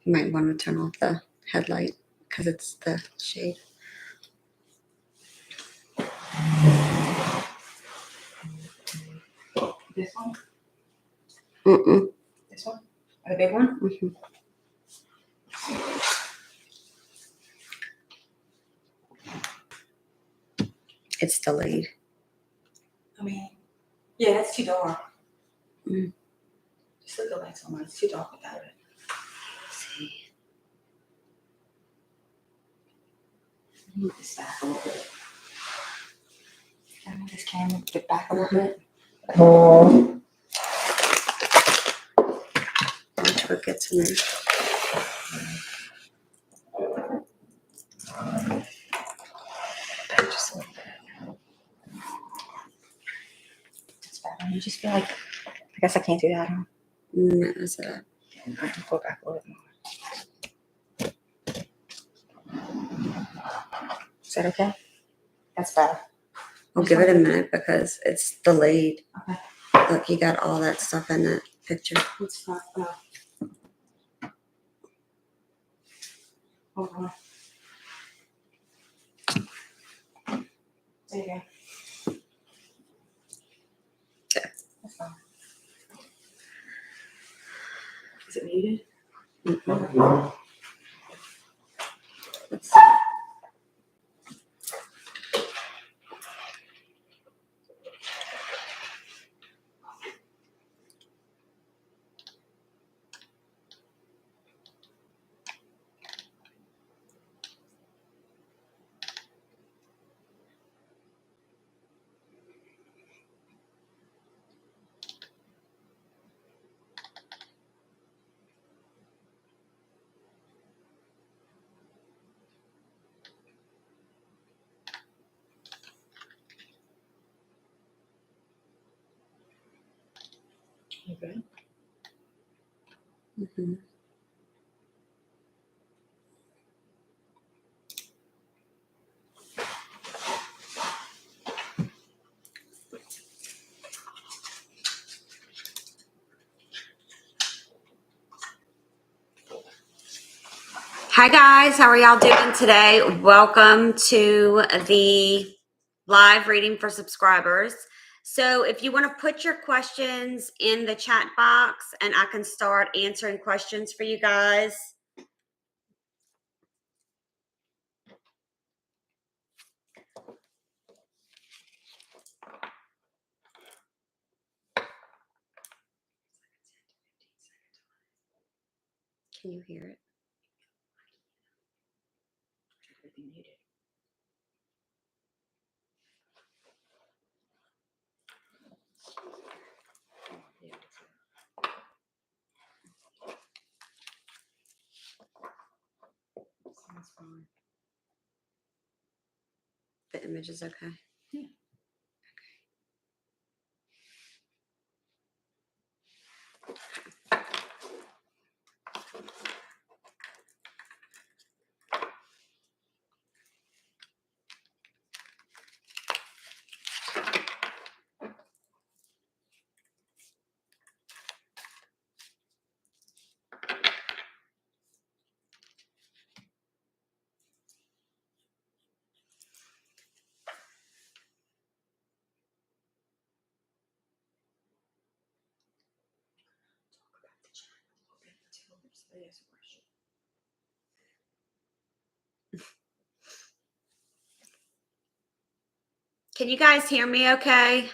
You might want to turn off the headlight because it's the shade. This one? Mm-mm. This one? The big one? Mm-hmm. It's delayed. I mean, yeah, that's too dark. Mm. Just look at the lights on. It's too dark without it. Let's see. Move this back a little bit. Can I move this camera get back a little bit? Watch what gets in there. Just a little bit. It's better. You just feel like, I guess I can't do that, huh? No, is that? I can pull it back a little bit more. Is that okay? That's better. I'll give it a minute because it's delayed. Okay. Look, you got all that stuff in that picture. What's that? Hold on. There you go. Okay. That's fine. Is it muted? Mm-mm. Let's You good? Mm-hmm. Hi guys, how are y'all doing today? Welcome to the live reading for subscribers. So if you want to put your questions in the chat box and I can start answering questions for you guys. Can you hear it? Everything muted. Yeah, sounds fine. The image is okay. Yeah. Talk about the chat a little bit until somebody asks a question. Can you guys hear me okay? Can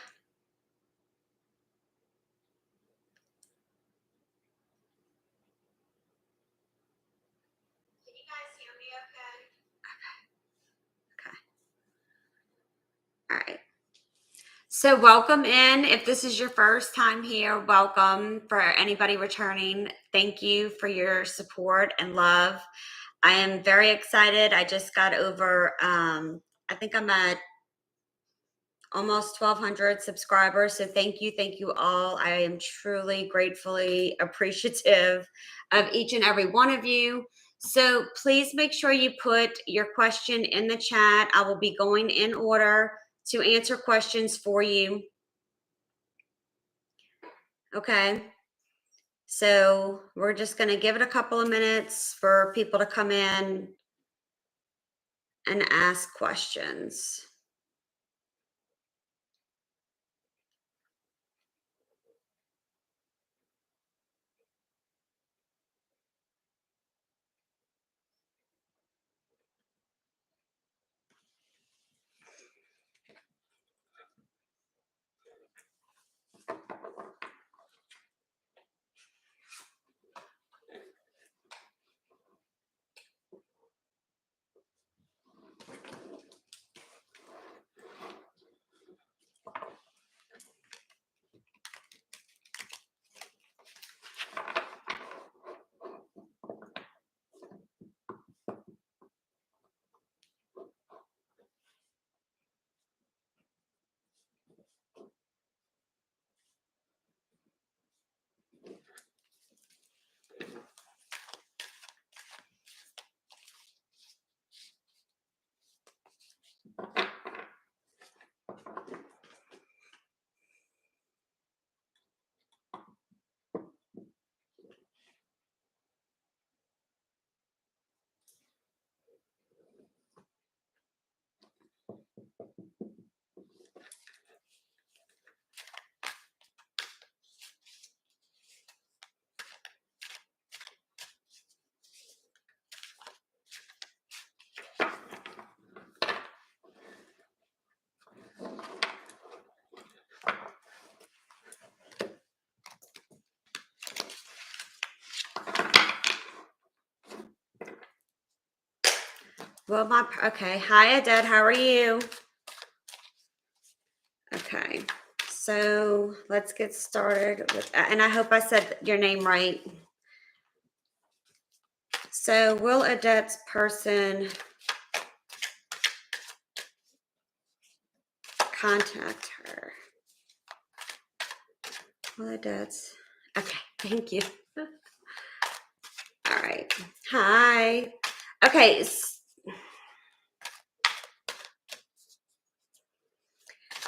you guys hear me okay? Okay. All right. So welcome in. If this is your first time here, welcome. For anybody returning, thank you for your support and love. I am very excited. I just got over, I think I'm at almost 1,200 subscribers. So thank you all. I am truly gratefully appreciative of each and every one of you. So please make sure you put your question in the chat. I will be going in order to answer questions for you. Okay. So we're just going to give it a couple of minutes for people to come in and ask questions. Well, okay. Hi, Odette. How are you? Okay. So let's get started with, and I hope I said your name right. So will Odette's person contact her? Will Odette's, okay. Thank you. All right. Hi. Okay.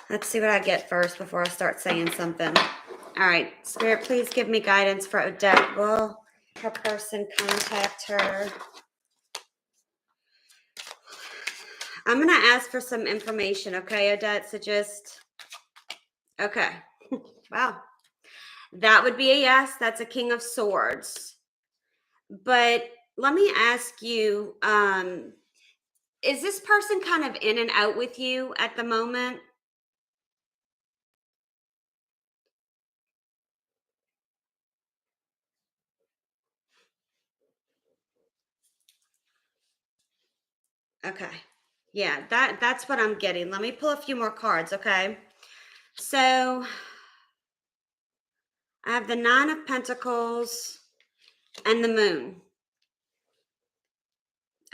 Let's see what I get first before I start saying something. All right. Spirit, please give me guidance for Odette. Will her person contact her? I'm going to ask for some information, okay, Odette? So just, okay. Wow. That would be a yes. That's a King of Swords. But let me ask you, is this person kind of in and out with you at the moment? Okay. Yeah, that's what I'm getting. Let me pull a few more cards, okay? So I have the Nine of Pentacles and the Moon.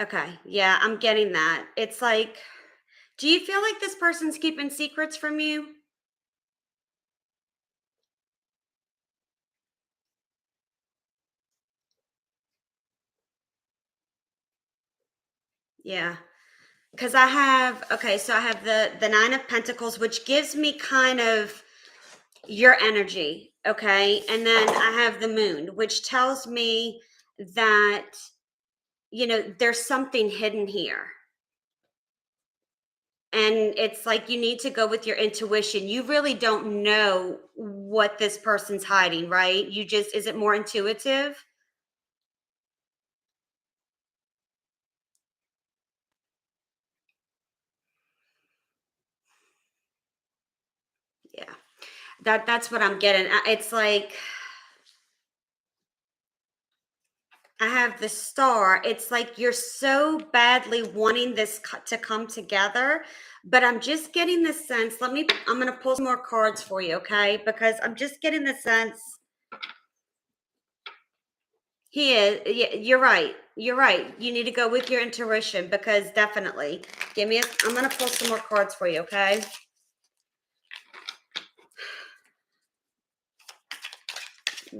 Okay. Yeah, I'm getting that. It's like, do you feel like this person's keeping secrets from you? Yeah. Because I have, okay, so I have the Nine of Pentacles, which gives me kind of your energy, okay? And then I have the Moon, which tells me that, you know, there's something hidden here. And it's like you need to go with your intuition. You really don't know what this person's hiding, right? You just, is it more intuitive? Yeah. That's what I'm getting. It's like I have the Star. It's like you're so badly wanting this to come together, but I'm just getting the sense. I'm going to pull some more cards for you, okay? Because I'm just getting the sense. He is. Yeah, you're right. You're right. You need to go with your intuition because definitely. I'm going to pull some more cards for you, okay?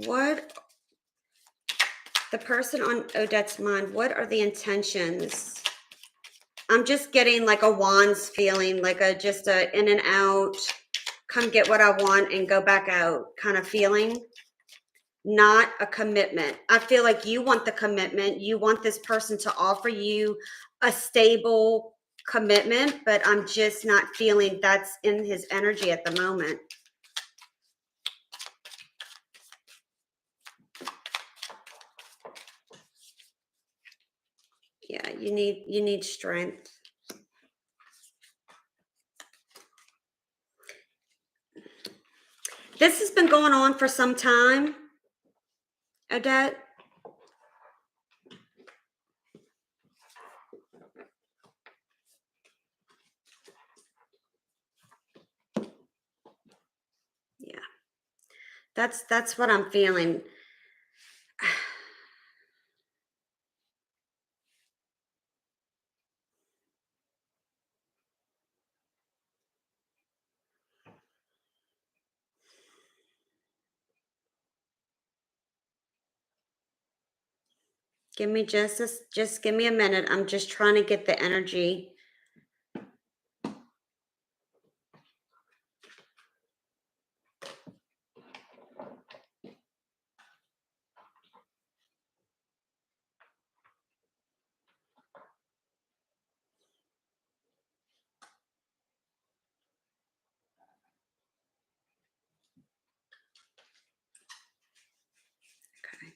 What the person on Odette's mind, what are the intentions? I'm just getting like a wands feeling, like just a in and out, come get what I want and go back out kind of feeling. not a commitment. I feel like you want the commitment. You want this person to offer you a stable commitment, but I'm just not feeling that's in his energy at the moment. Yeah, you need strength. This has been going on for some time, Odette. Yeah. That's what I'm feeling. Give me just give me a minute. I'm just trying to get the energy. Okay.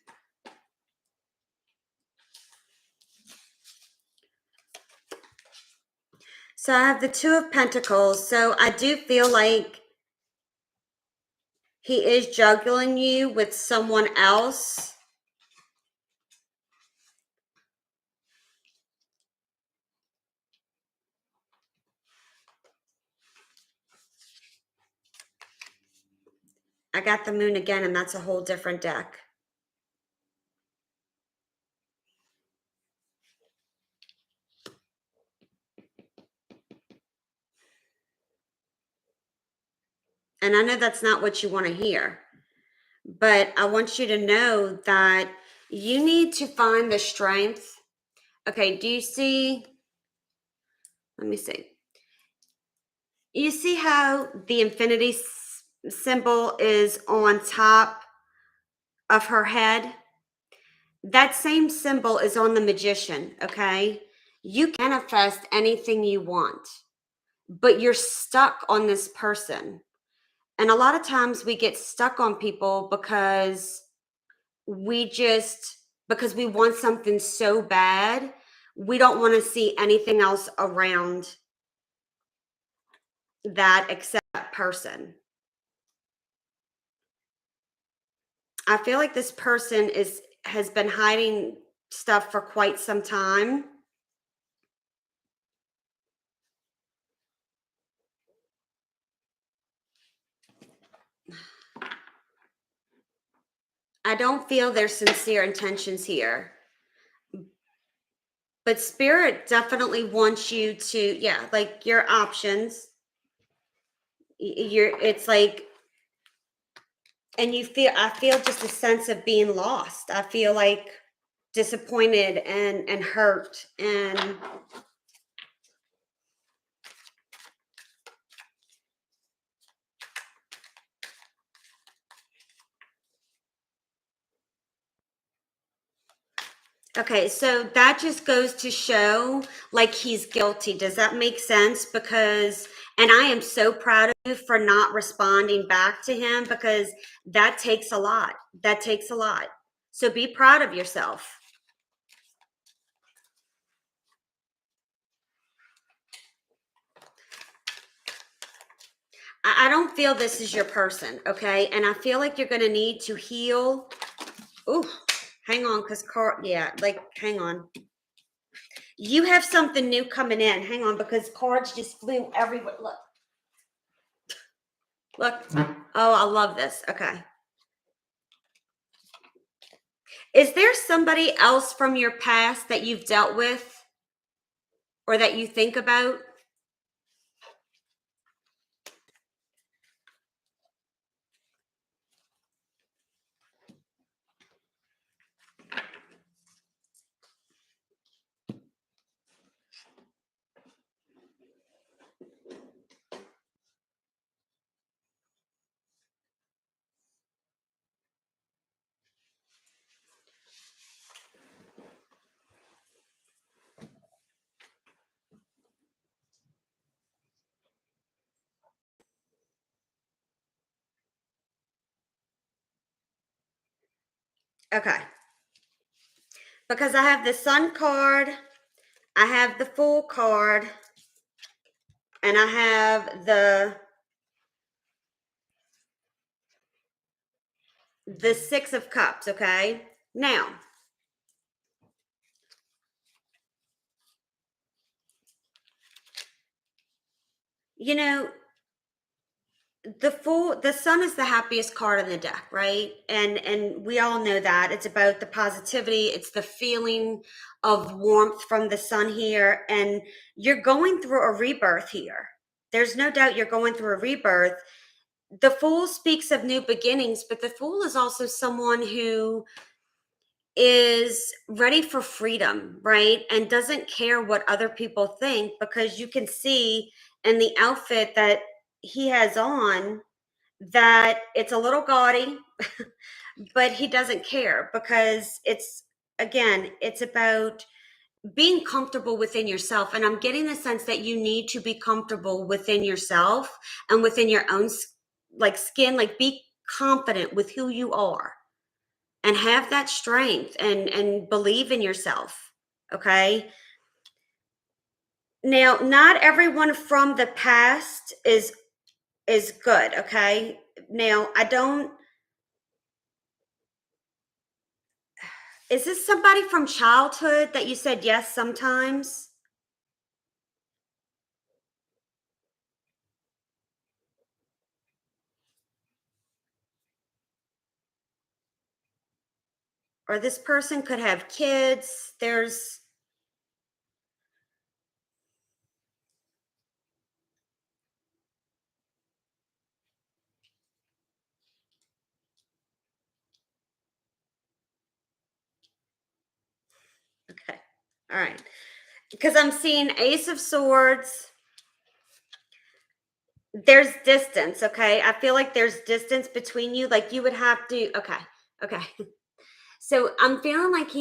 So I have the Two of Pentacles. So I do feel like he is juggling you with someone else. I got the Moon again, and that's a whole different deck. And I know that's not what you want to hear, but I want you to know that you need to find the strength. Okay, do you see? Let me see. You see how the infinity symbol is on top of her head? That same symbol is on the Magician, okay? You can manifest anything you want, but you're stuck on this person. And a lot of times we get stuck on people because because we want something so bad, we don't want to see anything else around that except that person. I feel like this person has been hiding stuff for quite some time. I don't feel their sincere intentions here. But Spirit definitely wants you to, yeah, like your options. It's like, and I feel just a sense of being lost. I feel like disappointed and hurt and okay, so that just goes to show like he's guilty. Does that make sense? And I am so proud of you for not responding back to him because that takes a lot. That takes a lot. So be proud of yourself. I don't feel this is your person, okay? And I feel like you're going to need to heal. Ooh, hang on, because hang on. You have something new coming in. Hang on, because cards just flew everywhere. Look. Look. Oh, I love this. Okay. Is there somebody else from your past that you've dealt with or that you think about? Okay. Because I have the Sun card, I have the Fool card, and I have the Six of Cups, okay? Now, you know, the Sun is the happiest card in the deck, right? And we all know that. It's about the positivity, it's the feeling of warmth from the Sun here, and you're going through a rebirth here. There's no doubt you're going through a rebirth. The Fool speaks of new beginnings, but the Fool is also someone who is ready for freedom, right? And doesn't care what other people think, because you can see in the outfit that he has on that it's a little gaudy, but he doesn't care, because it's about being comfortable within yourself. And I'm getting the sense that you need to be comfortable within yourself and within your own skin, like be confident with who you are and have that strength and believe in yourself. Okay. Now, not everyone from the past is good. Okay. Now, I don't is this somebody from childhood that you said yes sometimes? Or this person could have kids. There's okay. All right. Because I'm seeing Ace of Swords. There's distance, okay? I feel like there's distance between you. Like you would have to, okay, okay. So I'm feeling like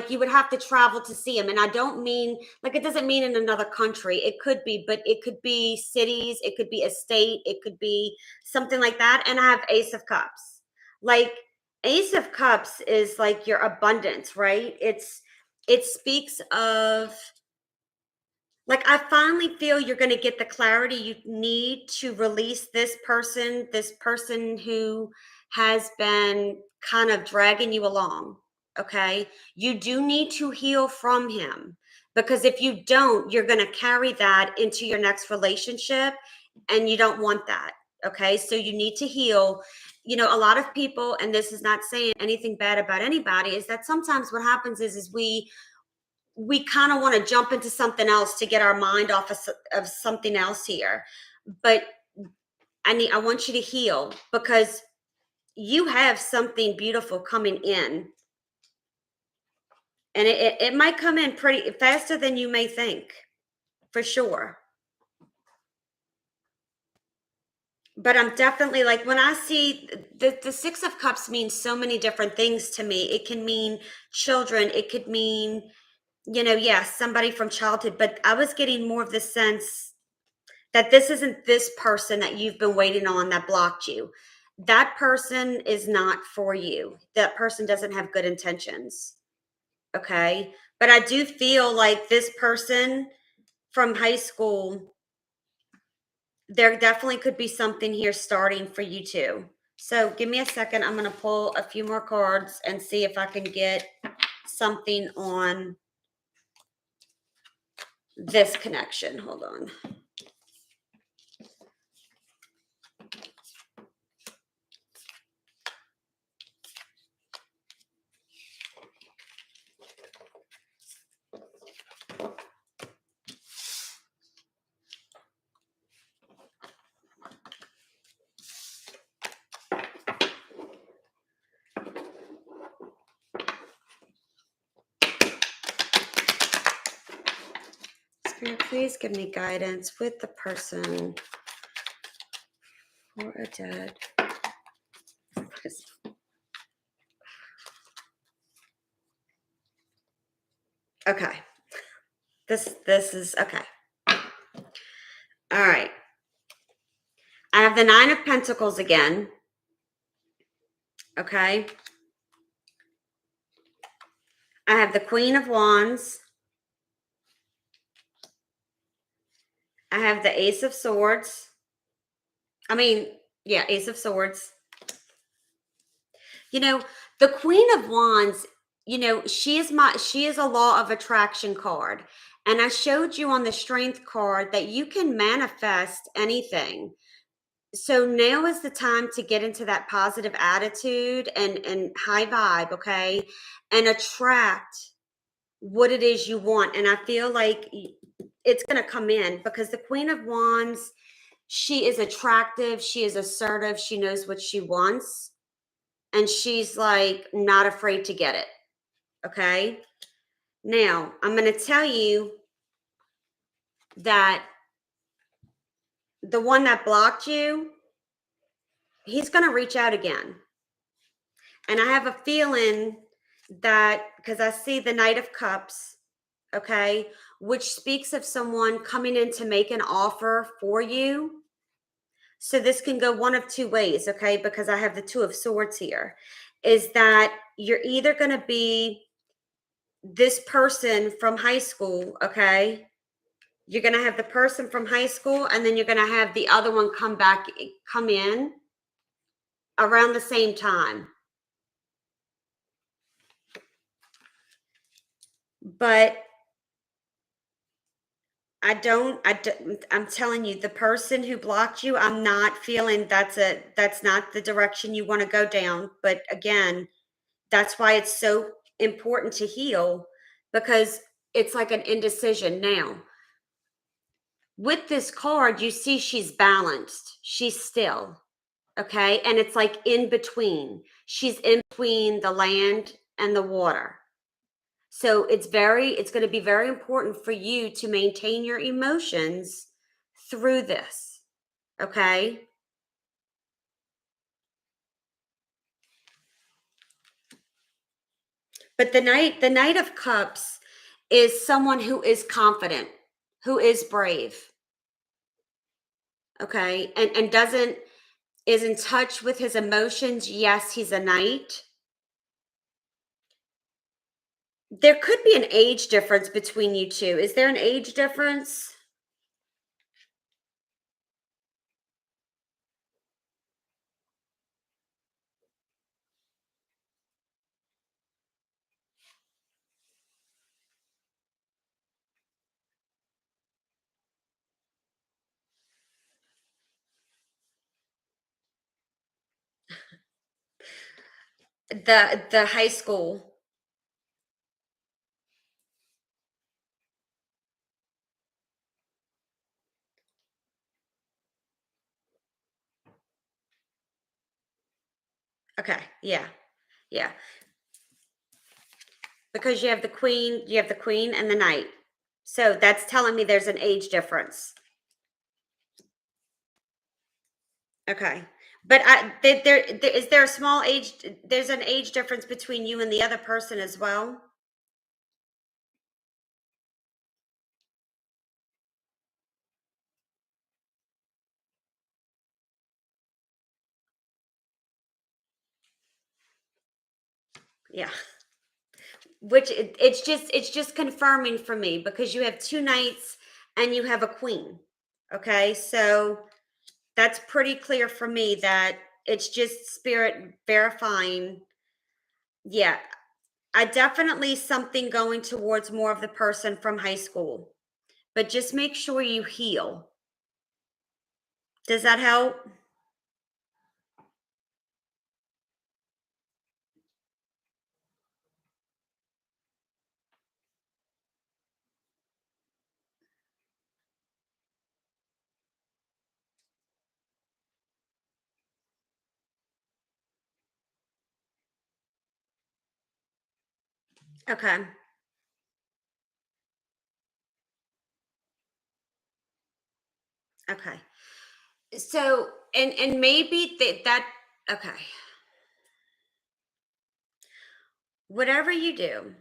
you would have to travel to see him. And I don't mean, like, it doesn't mean in another country. It could be, but it could be cities, it could be a state, it could be something like that. And I have Ace of Cups. Like, Ace of Cups is like your abundance, right? It speaks of, like, I finally feel you're going to get the clarity you need to release this person who has been kind of dragging you along. Okay. You do need to heal from him, because if you don't, you're going to carry that into your next relationship, and you don't want that. Okay. So you need to heal. You know, a lot of people, and this is not saying anything bad about anybody, is that sometimes what happens is we kind of want to jump into something else to get our mind off of something else here. But I want you to heal, because you have something beautiful coming in, and it might come in pretty faster than you may think, for sure. But I'm definitely, like, when I see the Six of Cups means so many different things to me. It can mean children, it could mean, yes, somebody from childhood, but I was getting more of the sense that this isn't this person that you've been waiting on that blocked you. That person is not for you. That person doesn't have good intentions. Okay. But I do feel like this person from high school, there definitely could be something here starting for you too. So give me a second. I'm going to pull a few more cards and see if I can get something on this connection. Hold on. Spirit, please give me guidance with the person for a dead. Okay. This is okay. All right. I have the Nine of Pentacles again. Okay. I have the Queen of Wands. I have the Ace of Swords. Ace of Swords. The Queen of Wands, she is a law of attraction card. And I showed you on the strength card that you can manifest anything. So now is the time to get into that positive attitude and high vibe, okay? And attract what it is you want. And I feel like it's going to come in because the Queen of Wands, she is attractive, she is assertive, she knows what she wants, and she's like not afraid to get it. Okay? Now, I'm going to tell you that the one that blocked you, he's going to reach out again. And I have a feeling that because I see the Knight of Cups, okay, which speaks of someone coming in to make an offer for you. So this can go one of two ways, okay, because I have the Two of Swords here, is that you're either going to be this person from high school, okay? You're going to have the person from high school, and then you're going to have the other one come in around the same time. But I'm telling you, the person who blocked you, I'm not feeling that's not the direction you want to go down. But again, that's why it's so important to heal, because it's like an indecision. Now, with this card, you see she's balanced. She's still, okay? And it's like in between. She's in between the land and the water. So it's going to be very important for you to maintain your emotions through this. Okay? But the Knight of Cups is someone who is confident, who is brave. Okay? And doesn't is in touch with his emotions. Yes, he's a knight. There could be an age difference between you two. Is there an age difference? The high school. Okay, yeah. Yeah. Because you have the queen and the knight. So that's telling me there's an age difference. Okay. But is there a small age, there's an age difference between you and the other person as well? Yeah. Which it's just confirming for me because you have two knights and you have a queen. Okay? So that's pretty clear for me that it's just spirit verifying. Yeah, I definitely something going towards more of the person from high school, but just make sure you heal. Does that help? Okay. Okay. So, and maybe that okay. Whatever you do,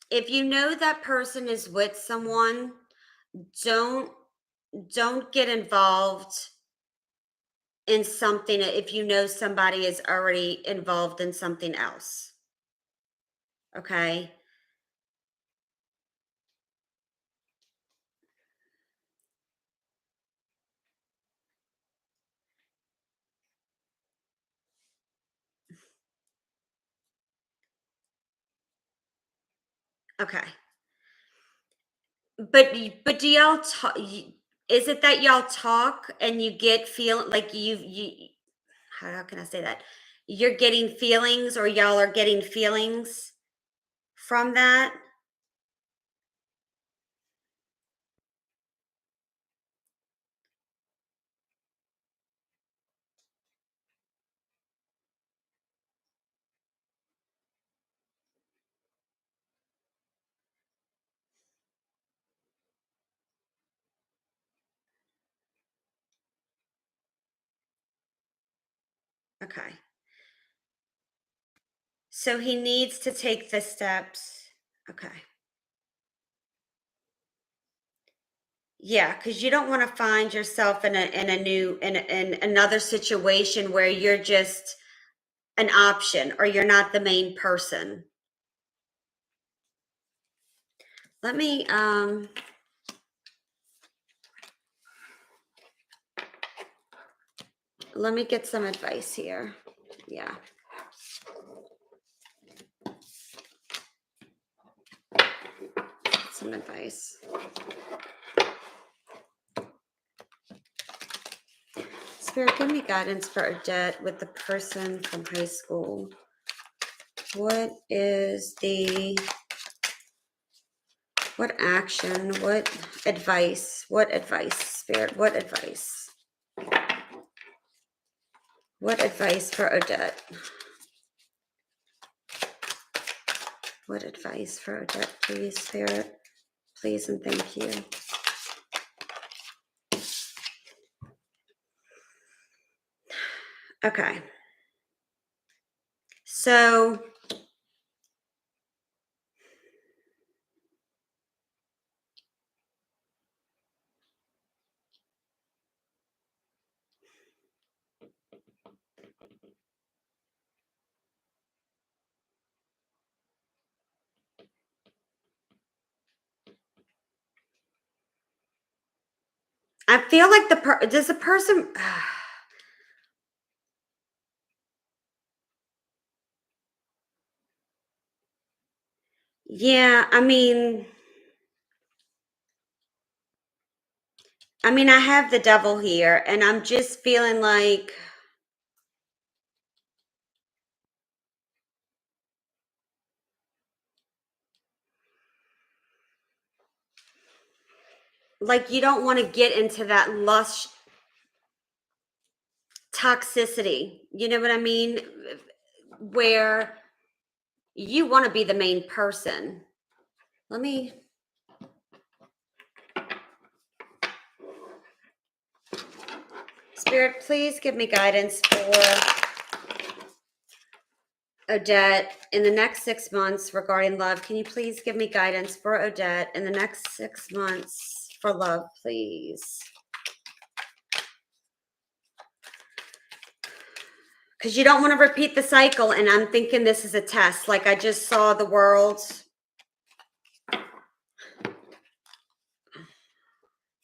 if you know that person is with someone, don't don't get involved in something if you know somebody is already involved in something else. Okay? Okay. But do y'all talk? Is it that y'all talk and you get feel like you? How can I say that? You're getting feelings, or y'all are getting feelings from that? Okay. So he needs to take the steps. Okay. Yeah, because you don't want to find yourself in another situation where you're just an option or you're not the main person. Let me get some advice here. Yeah. Some advice. Spirit, give me guidance for Odette with the person from high school. What action, what advice, Spirit, what advice? What advice for Odette? What advice for Odette, please, Spirit? Please and thank you. Okay. So I feel like does the person yeah, I have the devil here, and I'm just feeling like you don't want to get into that lush toxicity. You know what I mean? Where you want to be the main person. Let me Spirit, please give me guidance for Odette in the next 6 months regarding love. Can you please give me guidance for Odette in the next 6 months for love, please? Because you don't want to repeat the cycle, and I'm thinking this is a test. Like I just saw the world.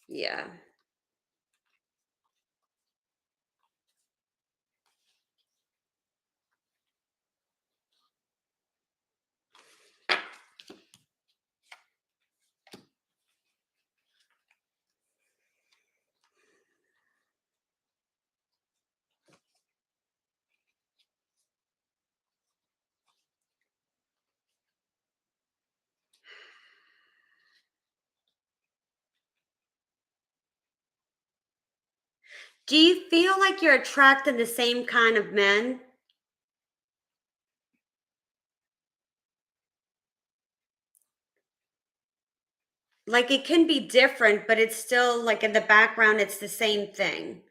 Yeah. Do you feel like you're attracting the same kind of men? Like it can be different, but it's still like in the background, it's the same thing.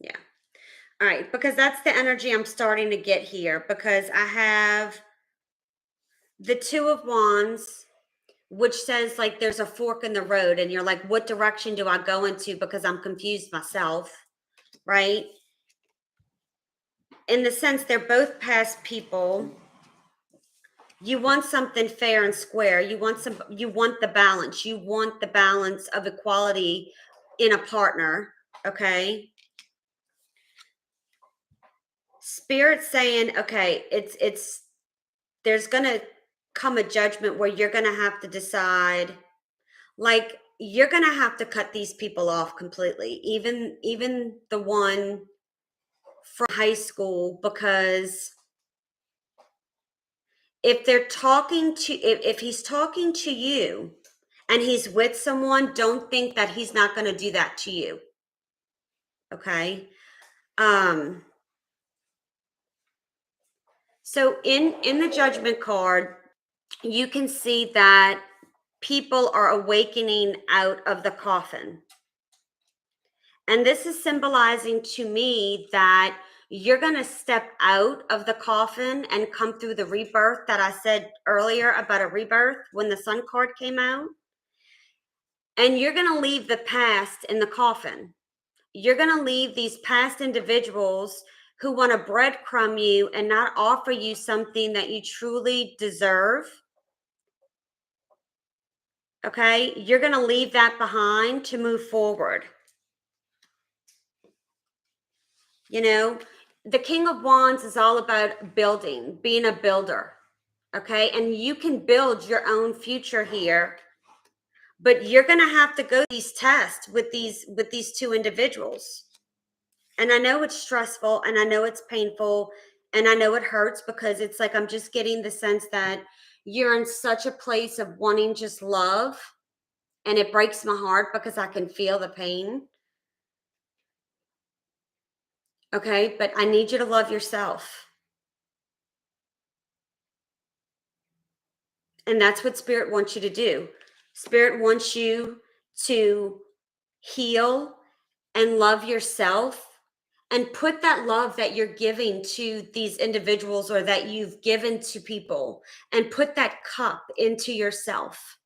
Yeah. All right. Because that's the energy I'm starting to get here. Because I have the Two of Wands, which says like there's a fork in the road, and you're like, what direction do I go into? Because I'm confused myself. Right. In the sense they're both past people. You want something fair and square. You want the balance. You want the balance of equality in a partner, okay? Spirit saying, okay, it's there's going to come a judgment where you're going to have to decide, like, you're going to have to cut these people off completely, even the one from high school, because if they're talking to if he's talking to you and he's with someone, don't think that he's not going to do that to you. Okay? So in the judgment card, you can see that people are awakening out of the coffin. And this is symbolizing to me that you're going to step out of the coffin and come through the rebirth that I said earlier about a rebirth when the sun card came out. And you're going to leave the past in the coffin. You're going to leave these past individuals who want to breadcrumb you and not offer you something that you truly deserve. Okay? You're going to leave that behind to move forward. You know, the King of Wands is all about building, being a builder. Okay? And you can build your own future here, but you're going to have to go these tests with these two individuals. And I know it's stressful and I know it's painful and I know it hurts, because it's like I'm just getting the sense that you're in such a place of wanting just love, and it breaks my heart because I can feel the pain. Okay, but I need you to love yourself. And that's what Spirit wants you to do. Spirit wants you to heal and love yourself, and put that love that you're giving to these individuals or that you've given to people, and put that cup into yourself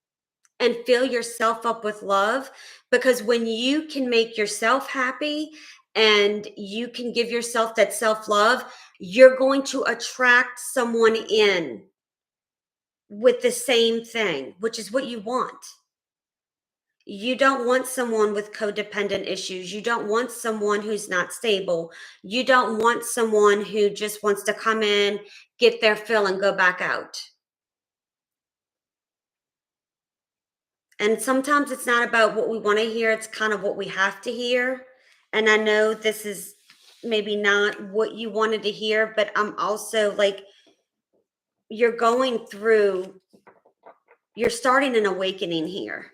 and fill yourself up with love. Because when you can make yourself happy and you can give yourself that self-love, you're going to attract someone in with the same thing, which is what you want. You don't want someone with codependent issues. You don't want someone who's not stable. You don't want someone who just wants to come in, get their fill, and go back out. And sometimes it's not about what we want to hear, it's kind of what we have to hear. And I know this is maybe not what you wanted to hear, but I'm also like, you're starting an awakening here.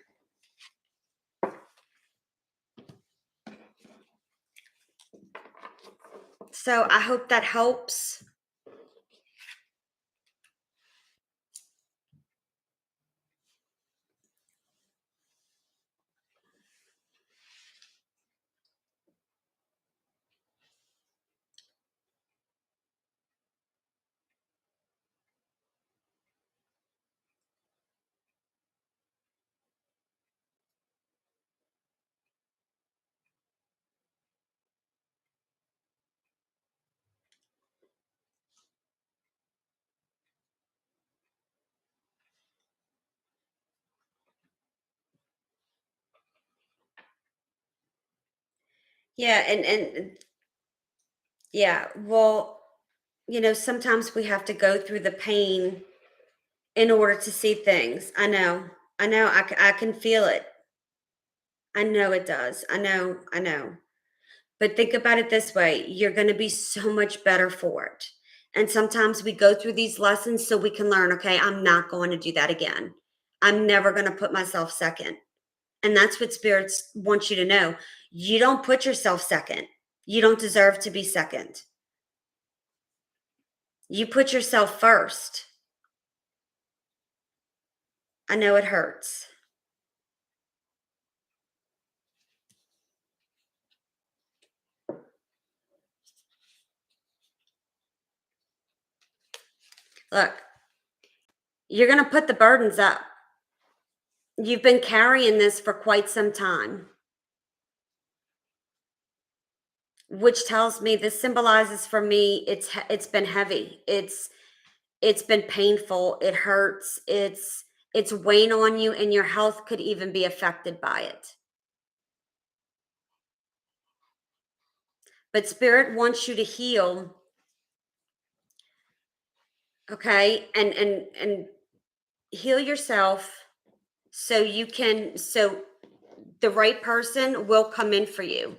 So I hope that helps. Yeah, and yeah, well, sometimes we have to go through the pain in order to see things. I know, I can feel it. I know it does. I know. But think about it this way, you're going to be so much better for it. And sometimes we go through these lessons so we can learn, okay, I'm not going to do that again. I'm never going to put myself second. And that's what spirits want you to know. You don't put yourself second. You don't deserve to be second. You put yourself first. I know it hurts. Look, you're going to put the burdens up. You've been carrying this for quite some time, which tells me this symbolizes for me it's been heavy. it's been painful. It hurts. It's weighing on you, and your health could even be affected by it. But spirit wants you to heal, okay? And heal yourself so you can so the right person will come in for you.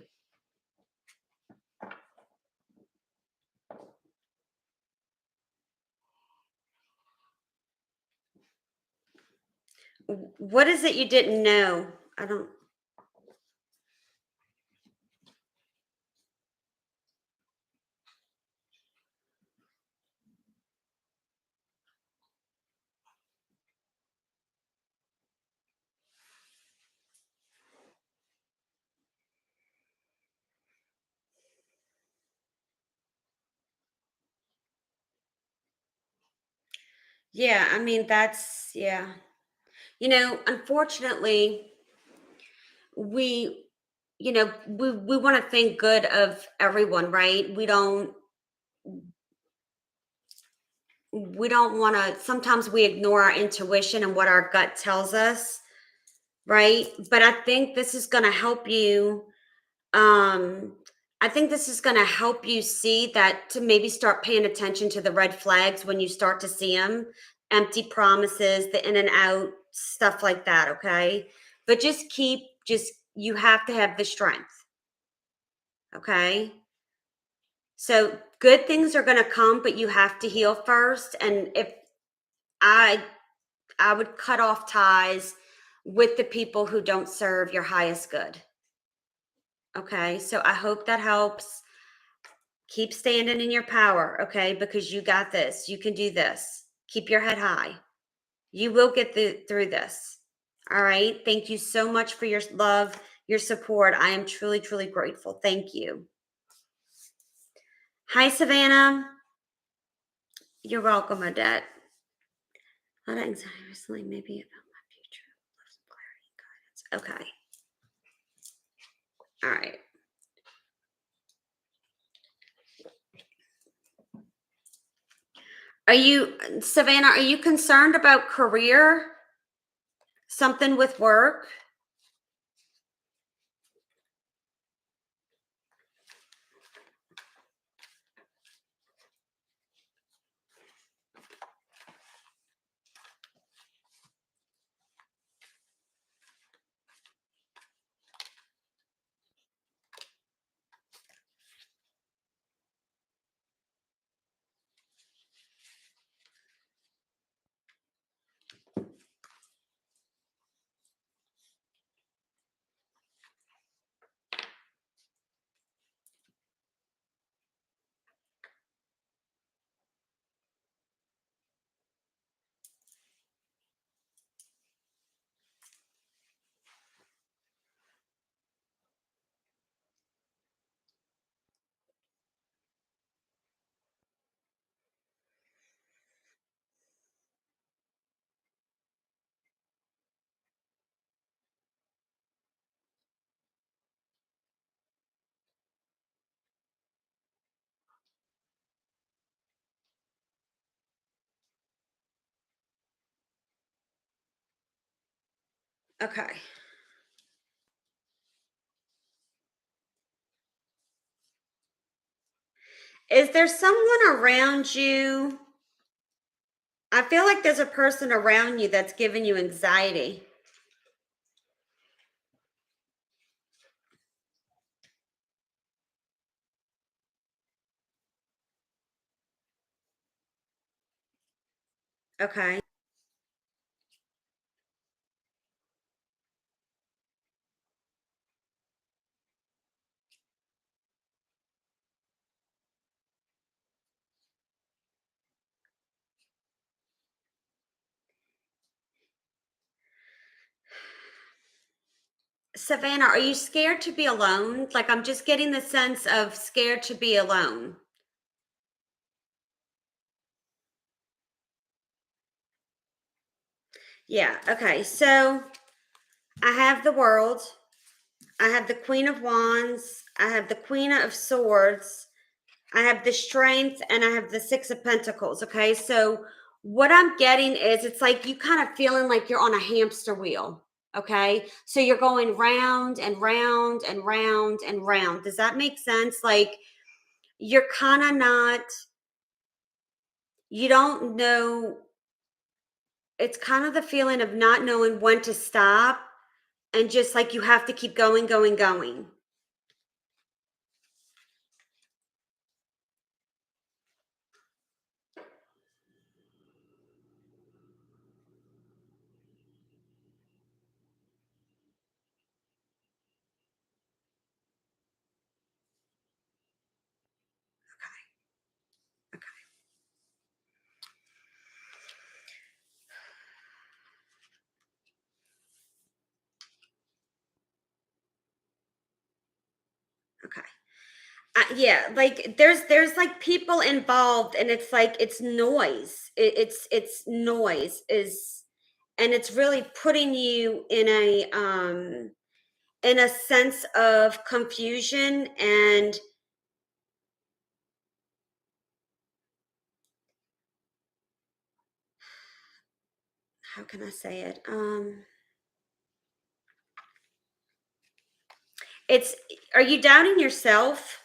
What is it you didn't know? I don't. Yeah, I mean that's yeah. Unfortunately, we we want to think good of everyone, right? We don't want to, sometimes we ignore our intuition and what our gut tells us, right? But I think this is going to help you. um I think this is going to help you see that, to maybe start paying attention to the red flags when you start to see them. Empty promises, the in and out stuff like that, okay? But just you have to have the strength, okay? So good things are going to come, but you have to heal first. And if I I would cut off ties with the people who don't serve your highest good. Okay. So I hope that helps. Keep standing in your power. Okay. Because you got this. You can do this. Keep your head high. You will get through this. All right. Thank you so much for your love, your support. I am truly, truly grateful. Thank you. Hi, Savannah. You're welcome, Odette. A lot of anxiety recently, maybe about my future. Love some clarity and guidance. Okay. All right. Savannah, are you concerned about career? Something with work? Okay. Is there someone around you? I feel like there's a person around you that's giving you anxiety. Okay. Savannah, are you scared to be alone? Like, I'm just getting the sense of scared to be alone. Yeah. Okay. So I have the world. I have the Queen of Wands. I have the Queen of Swords. I have the strength, and I have the Six of Pentacles. Okay. So what I'm getting is it's like you kind of feeling like you're on a hamster wheel. Okay. So you're going round and round and round and round. Does that make sense? Like you're kind of not, you don't know. It's kind of the feeling of not knowing when to stop, and just like you have to keep going, going, going. Okay. Yeah, like there's like people involved, and it's like it's noise. It's noise is, and it's really putting you in a sense of confusion. And how can I say it? It's, are you doubting yourself?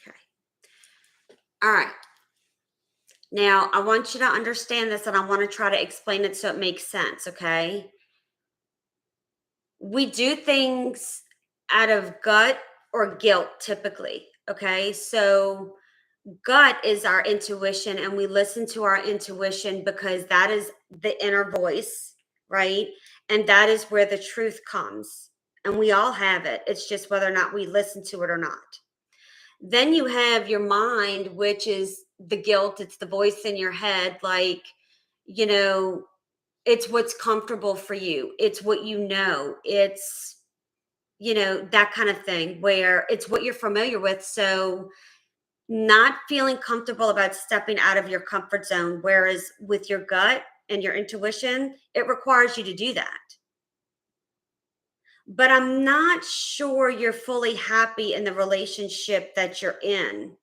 Okay. All right. Now, I want you to understand this, and I want to try to explain it so it makes sense, okay? We do things out of gut or guilt typically, okay? So, gut is our intuition, and we listen to our intuition because that is the inner voice, right? And that is where the truth comes. And we all have it. It's just whether or not we listen to it or not. Then you have your mind, which is the guilt. It's the voice in your head, like, you know, it's what's comfortable for you. It's what you know. It's, that kind of thing where it's what you're familiar with. So, not feeling comfortable about stepping out of your comfort zone. Whereas with your gut and your intuition, it requires you to do that. But I'm not sure you're fully happy in the relationship that you're in.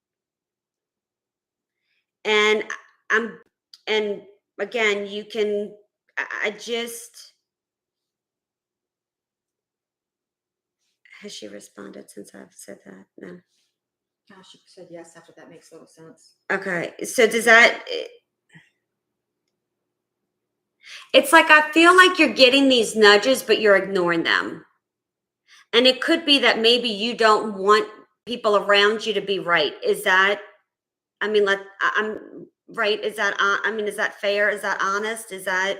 And I'm, and again, you can, I just, has she responded since I've said that? No. Gosh, she said yes after that. Makes little sense. Okay. So does that, it's like I feel like you're getting these nudges, but you're ignoring them. And it could be that maybe you don't want people around you to be right. Is that, I mean, I'm right. Is that, I mean, is that fair? Is that honest? Is that,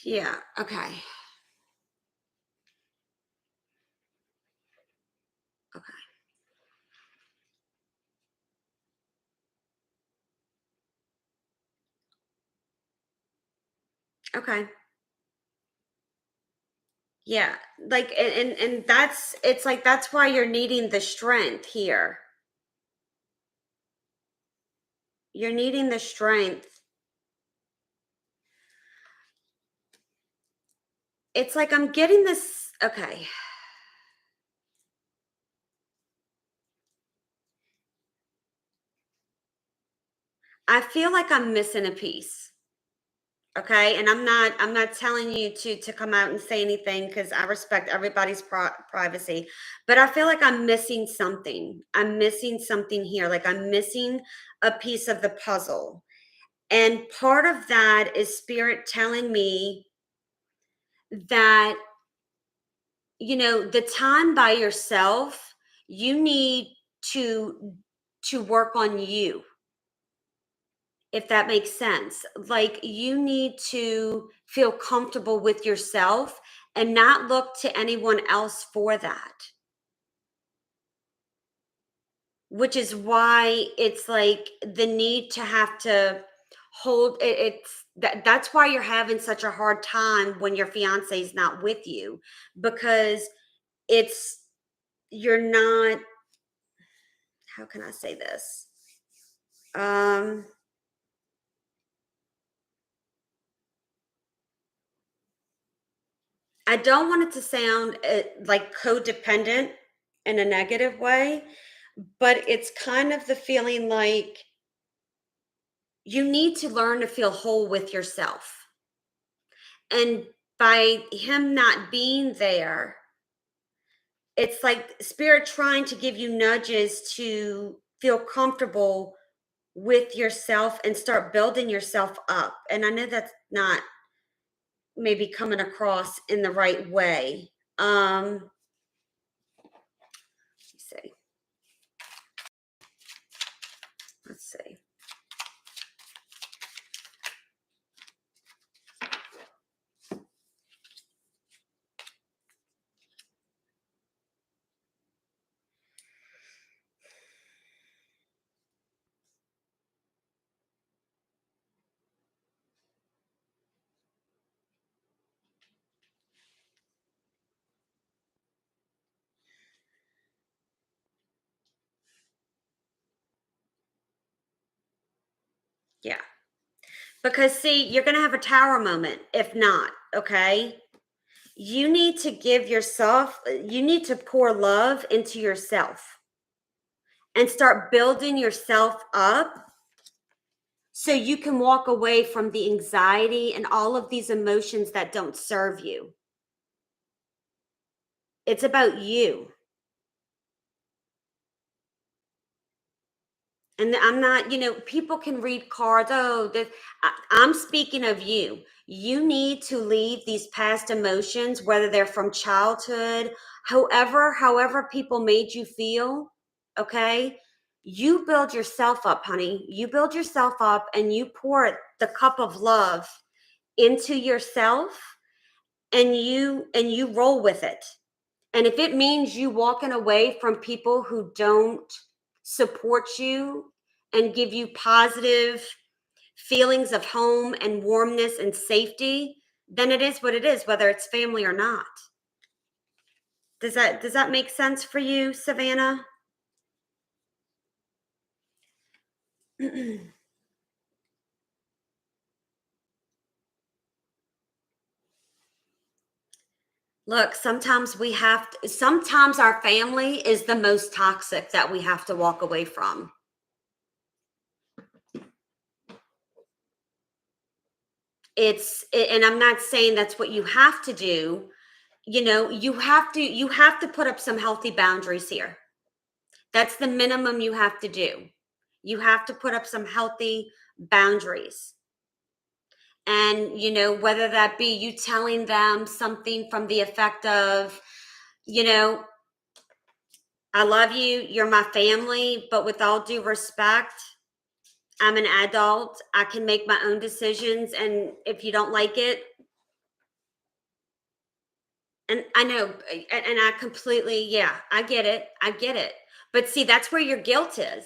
yeah. Okay. Okay. Okay. Yeah. Like, and that's, it's like, that's why you're needing the strength here. You're needing the strength. it's like I'm getting this. Okay. I feel like I'm missing a piece. Okay, and I'm not telling you to come out and say anything because I respect everybody's privacy, but I feel like I'm missing something. I'm missing something here. Like I'm missing a piece of the puzzle. And part of that is spirit telling me that, the time by yourself, you need to work on you, if that makes sense. Like you need to feel comfortable with yourself and not look to anyone else for that. Which is why it's like the need to have to hold it, that's why you're having such a hard time when your fiance is not with you, because it's you're not, how can I say this? Um I don't want it to sound like codependent in a negative way, but it's kind of the feeling like you need to learn to feel whole with yourself. And by him not being there, it's like spirit trying to give you nudges to feel comfortable with yourself and start building yourself up. And I know that's not maybe coming across in the right way. Let's see. Let's see. Yeah. Because see, you're going to have a tower moment if not, okay? You need to give yourself, you need to pour love into yourself and start building yourself up so you can walk away from the anxiety and all of these emotions that don't serve you. It's about you. And I'm not, people can read cards. Oh, I'm speaking of you. You need to leave these past emotions, whether they're from childhood, however people made you feel. Okay. You build yourself up, honey. You build yourself up and you pour the cup of love into yourself and you roll with it. And if it means you walking away from people who don't support you and give you positive feelings of home and warmness and safety, then it is what it is, whether it's family or not. Does that make sense for you, Savannah? Look, sometimes our family is the most toxic that we have to walk away from. And I'm not saying that's what you have to do. You have to put up some healthy boundaries here. That's the minimum you have to do. You have to put up some healthy boundaries. And, whether that be you telling them something from the effect of, you know, I love you, you're my family, but with all due respect, I'm an adult. I can make my own decisions. And if you don't like it, and I know, and I completely, yeah, I get it. I get it. But see, that's where your guilt is.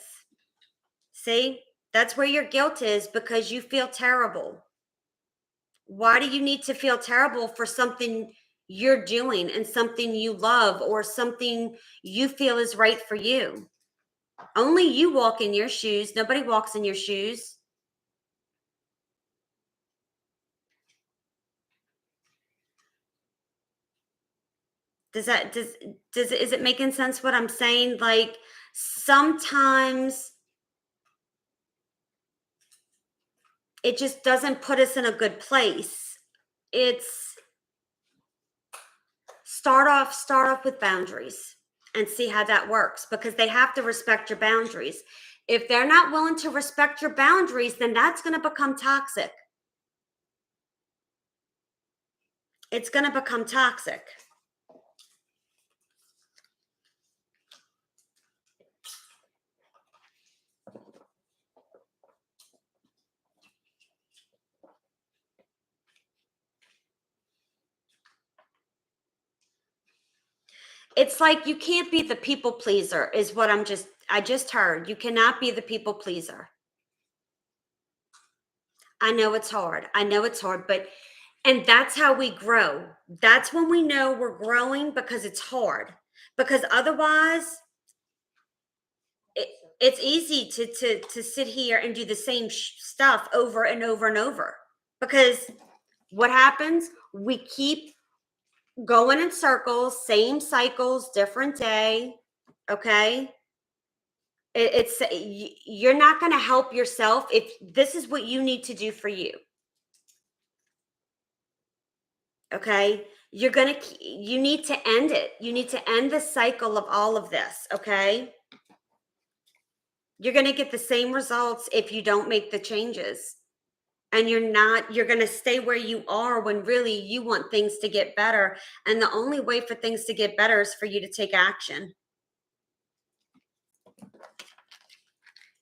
See, that's where your guilt is because you feel terrible. Why do you need to feel terrible for something you're doing and something you love or something you feel is right for you? Only you walk in your shoes. Nobody walks in your shoes. Is it making sense what I'm saying? Like, sometimes it just doesn't put us in a good place. It's start off with boundaries and see how that works, because they have to respect your boundaries. If they're not willing to respect your boundaries, then that's going to become toxic. It's going to become toxic. It's like you can't be the people pleaser, is what I just heard. You cannot be the people pleaser. I know it's hard. I know it's hard, and that's how we grow. That's when we know we're growing, because it's hard. Because otherwise, it's easy to sit here and do the same stuff over and over and over. Because what happens? We keep going in circles, same cycles, different day. Okay. You're not going to help yourself if this is what you need to do for you. Okay. You need to end it. You need to end the cycle of all of this. Okay. You're going to get the same results if you don't make the changes. And you're going to stay where you are when really you want things to get better. And the only way for things to get better is for you to take action.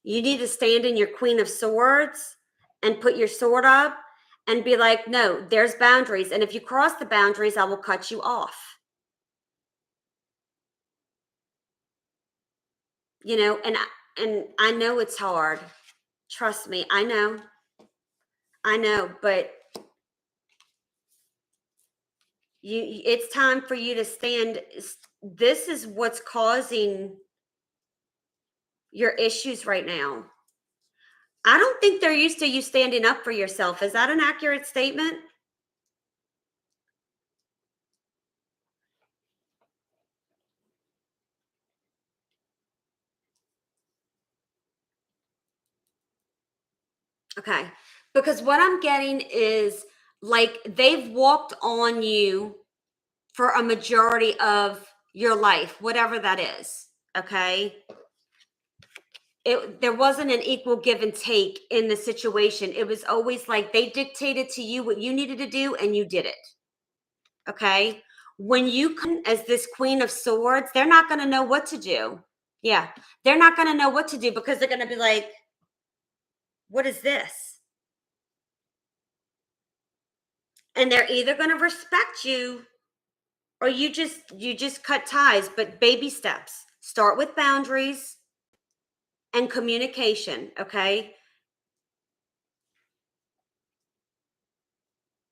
You need to stand in your Queen of Swords and put your sword up and be like, no, there's boundaries. And if you cross the boundaries, I will cut you off. And I know it's hard. Trust me, I know, but it's time for you to stand. This is what's causing your issues right now. I don't think they're used to you standing up for yourself. Is that an accurate statement? Okay. Because what I'm getting is like they've walked on you for a majority of your life, whatever that is. Okay. There wasn't an equal give and take in the situation. It was always like they dictated to you what you needed to do and you did it. Okay. When you come as this Queen of Swords, they're not going to know what to do. Yeah. They're not going to know what to do, because they're going to be like, what is this? And they're either going to respect you, or you just cut ties. But baby steps. Start with boundaries and communication. Okay.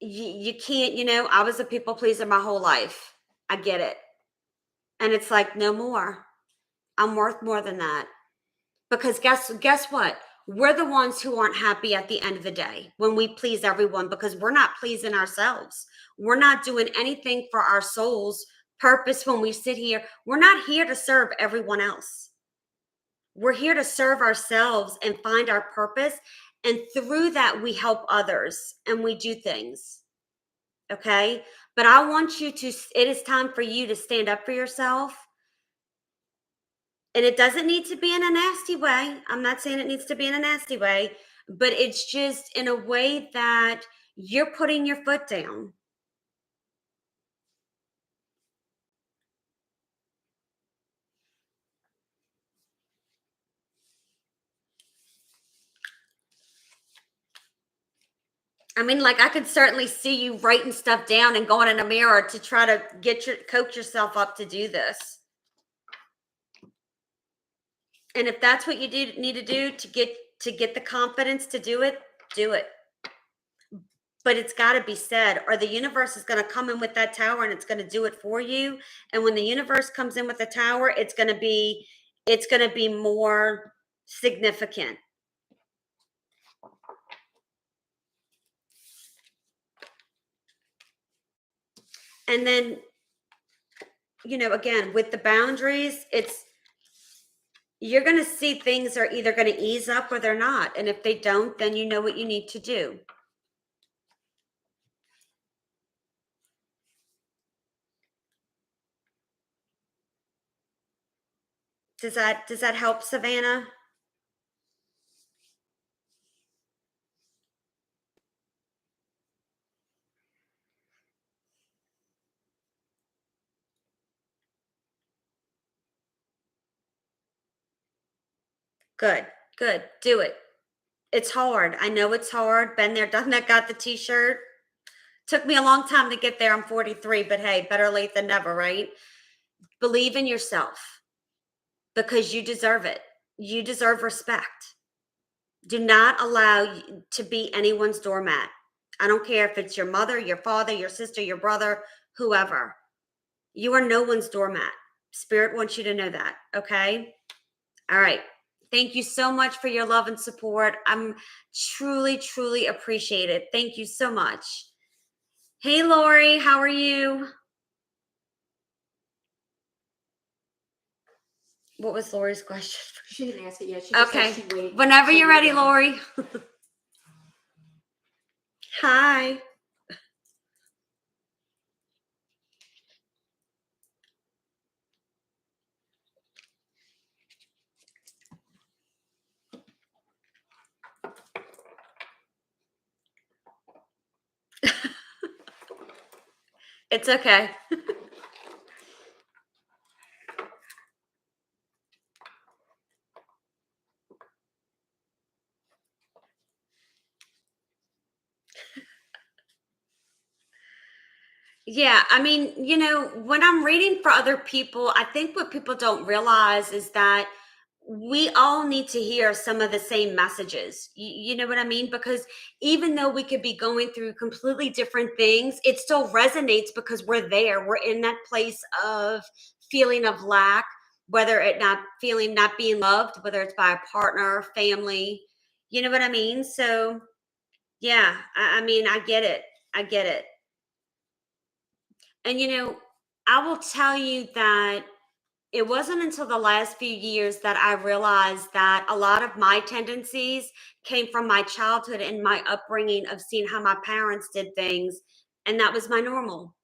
You can't, I was a people pleaser my whole life. I get it. And it's like, no more. I'm worth more than that. Because guess what? We're the ones who aren't happy at the end of the day when we please everyone, because we're not pleasing ourselves. We're not doing anything for our soul's purpose when we sit here. We're not here to serve everyone else. We're here to serve ourselves and find our purpose. And through that, we help others and we do things. Okay. But I want it is time for you to stand up for yourself. And it doesn't need to be in a nasty way. I'm not saying it needs to be in a nasty way, but it's just in a way that you're putting your foot down. I mean, like, I could certainly see you writing stuff down and going in a mirror to try to coach yourself up to do this. And if that's what you need to do to get the confidence to do it, do it. But it's got to be said, or the universe is going to come in with that tower and it's going to do it for you. And when the universe comes in with the tower, it's going to be more significant. And then again, with the boundaries, you're going to see things are either going to ease up or they're not. And if they don't, then you know what you need to do. Does that help, Savannah? Good, good. Do it. It's hard. I know it's hard. Been there, done that, got the t-shirt. Took me a long time to get there. I'm 43, but hey, better late than never, right? Believe in yourself because you deserve it. You deserve respect. Do not allow to be anyone's doormat. I don't care if it's your mother, your father, your sister, your brother, whoever. You are no one's doormat. Spirit wants you to know that, okay? All right. Thank you so much for your love and support. I'm truly, truly appreciate it. Thank you so much. Hey, Lori, how are you? What was Lori's question? She didn't ask it yet. She just Okay. said she'd wait. Whenever She'll you're be ready, ready. Lori. Hi. It's okay. Yeah, I mean, when I'm reading for other people, I think what people don't realize is that we all need to hear some of the same messages. You know what I mean? Because even though we could be going through completely different things, it still resonates because we're there. We're in that place of feeling of lack, whether it not feeling not being loved, whether it's by a partner, family. You know what I mean? So, yeah, I mean, I get it. I get it. And I will tell you that it wasn't until the last few years that I realized that a lot of my tendencies came from my childhood and my upbringing of seeing how my parents did things. And that was my normal,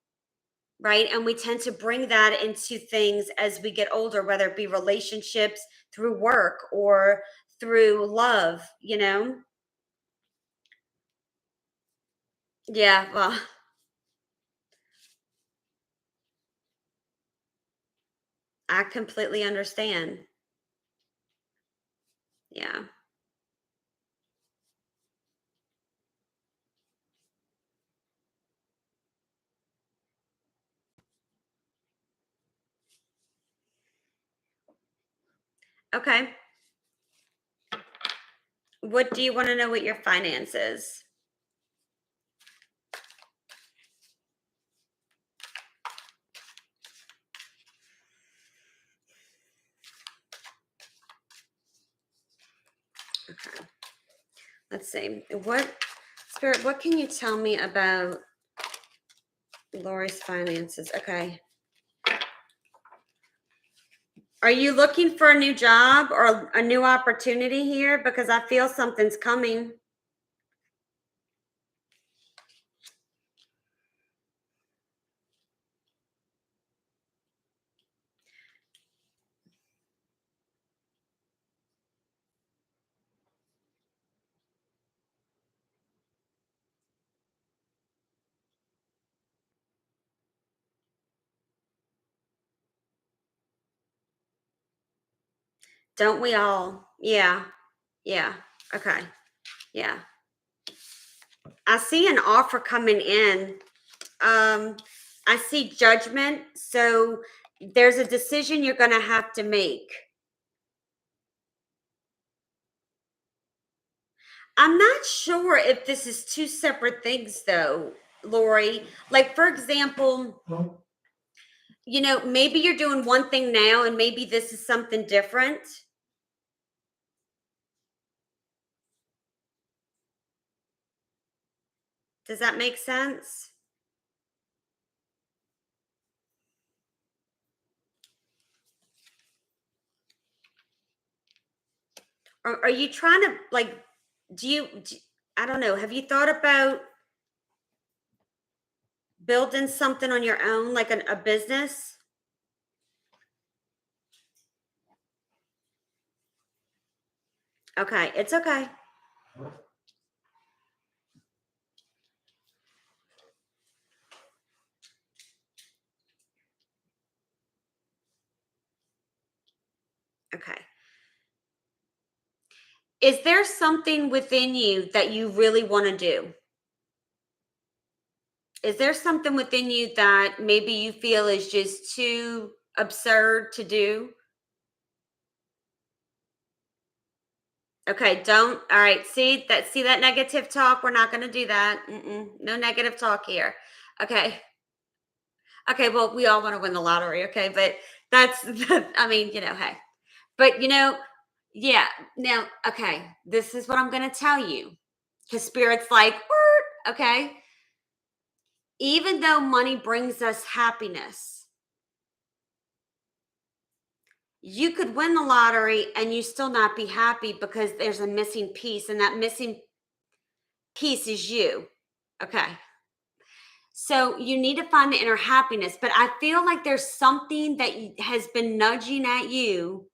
right? And we tend to bring that into things as we get older, whether it be relationships, through work, or through love. Yeah, well, I completely understand. Yeah. Okay. What do you want to know what your finance is? Okay. Let's see. What can you tell me about Lori's finances? Okay. Are you looking for a new job or a new opportunity here? Because I feel something's coming. Don't we all? Yeah. Yeah. Okay. Yeah. I see an offer coming in. I see judgment. So there's a decision you're going to have to make. I'm not sure if this is two separate things, though, Lori. Like, for example, maybe you're doing one thing now and maybe this is something different. Does that make sense? Are you trying to like? I don't know. Have you thought about building something on your own, like a business? Okay, it's okay. Okay. Is there something within you that you really want to do? Is there something within you that maybe you feel is just too absurd to do? Okay, don't. All right, see that negative talk? We're not going to do that. No negative talk here. Okay. Okay, well, we all want to win the lottery, okay? But that's I mean, hey. But yeah. Now, okay, this is what I'm going to tell you. Cuz spirit's like, "Er," okay? Even though money brings us happiness, you could win the lottery and you still not be happy because there's a missing piece, and that missing piece is you. Okay. So you need to find the inner happiness, but I feel like there's something that has been nudging at you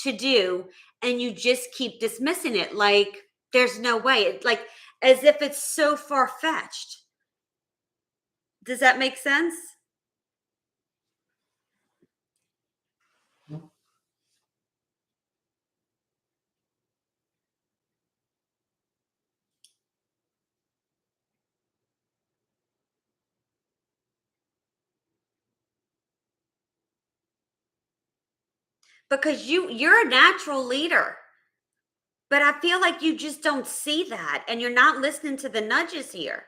to do, and you just keep dismissing it like there's no way. It's like as if it's so far fetched. Does that make sense? Because you're a natural leader. But I feel like you just don't see that and you're not listening to the nudges here.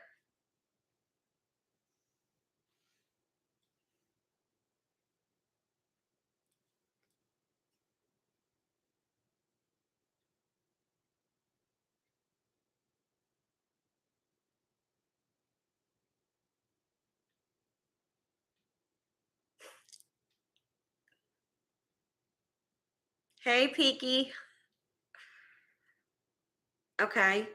Hey, Peaky. Okay.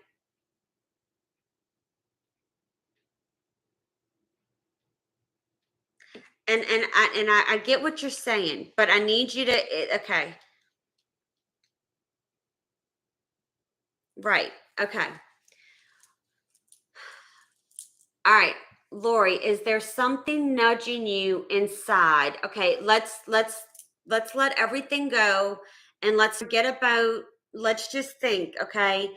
And I get what you're saying, but I need you to okay. Right. Okay. All right. Lori, is there something nudging you inside? Okay, let's let everything go and let's forget about let's just think, okay?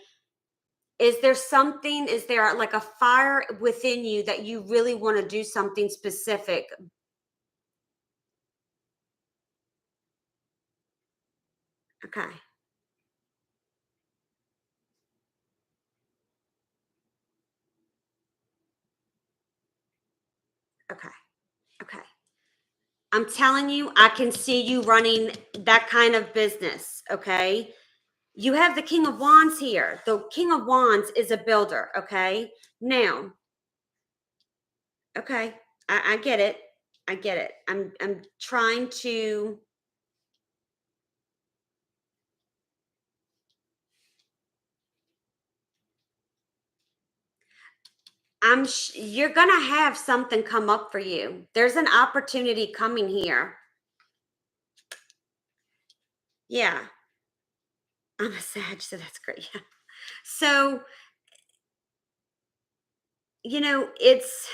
Is there like a fire within you that you really want to do something specific? Okay. Okay. Okay. I'm telling you, I can see you running that kind of business. Okay. You have the King of Wands here. The King of Wands is a builder. Okay. Now, okay. I get it. I get it. I'm trying to you're gonna have something come up for you. There's an opportunity coming here. Yeah. I'm a Sag, so that's great. Yeah. So, it's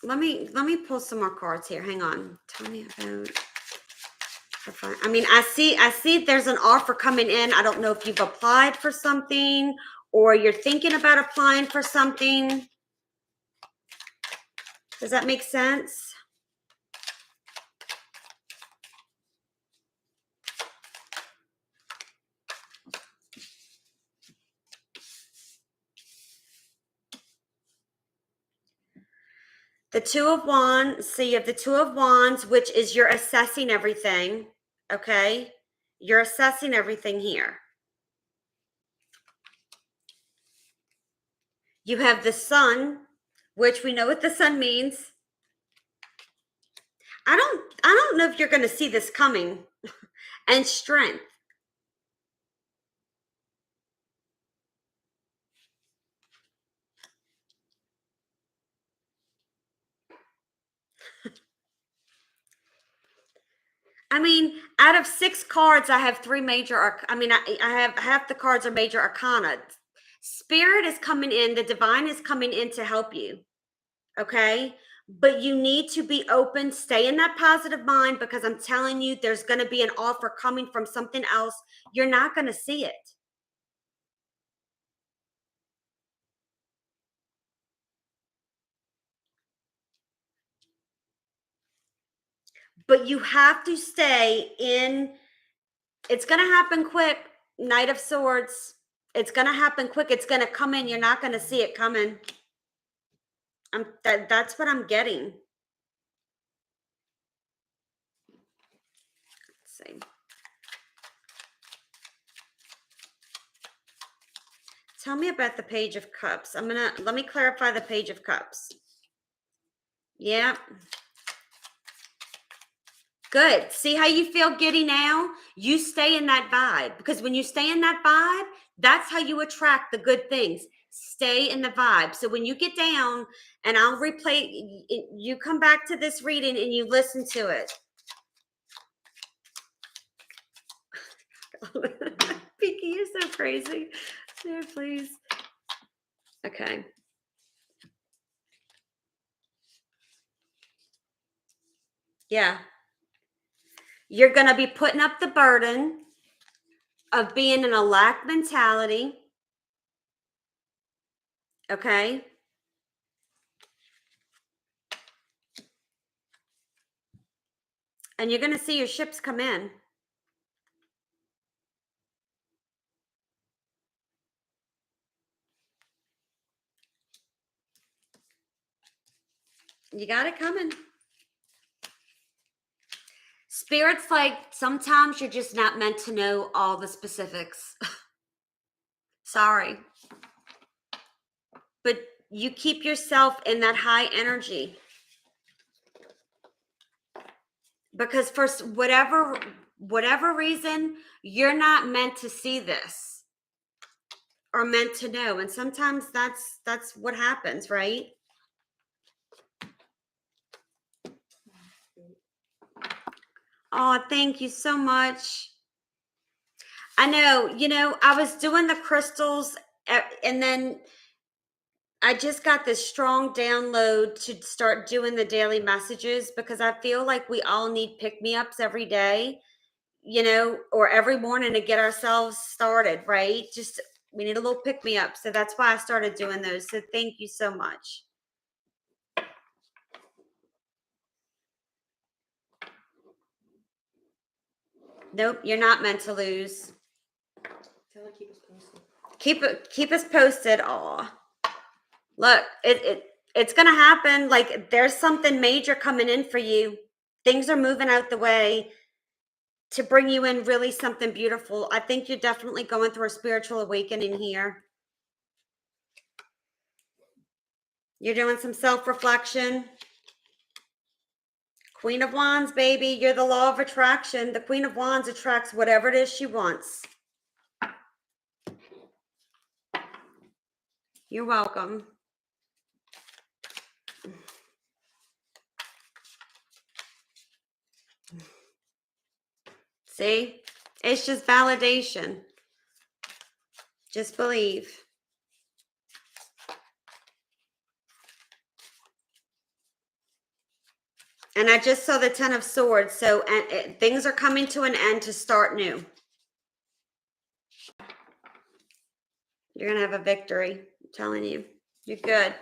let me pull some more cards here. Hang on. Tell me about I mean, I see there's an offer coming in. I don't know if you've applied for something or you're thinking about applying for something. Does that make sense? The Two of Wands. So you have the Two of Wands, which is you're assessing everything. Okay. You're assessing everything here. You have the Sun, which we know what the sun means. I don't know if you're going to see this coming. And strength. I mean, out of 6 cards, I have 3 major I have half the cards are major arcana. Spirit is coming in, the divine is coming in to help you. Okay? But you need to be open, stay in that positive mind, because I'm telling you, there's going to be an offer coming from something else. You're not going to see it. But you have to stay in. It's going to happen quick. Knight of Swords. It's going to happen quick. It's going to come in. You're not going to see it coming. That's what I'm getting. Let's see. Tell me about the Page of Cups. Let me clarify the Page of Cups. Yeah. Good. See how you feel giddy now? You stay in that vibe, because when you stay in that vibe, that's how you attract the good things. Stay in the vibe. So when you get down, and I'll replay, you come back to this reading and you listen to it. Pinky, you're so crazy. There, please. Okay. Yeah. You're going to be putting up the burden of being in a lack mentality. Okay. And you're going to see your ships come in. You got it coming. Spirit's like, sometimes you're just not meant to know all the specifics. Sorry. But you keep yourself in that high energy. Because for whatever reason, you're not meant to see this or meant to know. And sometimes that's what happens, right? Oh, thank you so much. I know, I was doing the crystals and then I just got this strong download to start doing the daily messages, because I feel like we all need pick-me-ups every day, or every morning to get ourselves started, right? Just we need a little pick-me-up. So that's why I started doing those. So thank you so much. Nope, you're not meant to lose. Tell her keep us posted. Keep us posted. Aw. Look, it's gonna happen. Like, there's something major coming in for you. Things are moving out the way to bring you in really something beautiful. I think you're definitely going through a spiritual awakening here. You're doing some self-reflection. Queen of Wands, baby. You're the law of attraction. The Queen of Wands attracts whatever it is she wants. You're welcome. See? It's just validation. Just believe. And I just saw the Ten of Swords. So things are coming to an end to start new. You're going to have a victory. I'm telling you. You're good.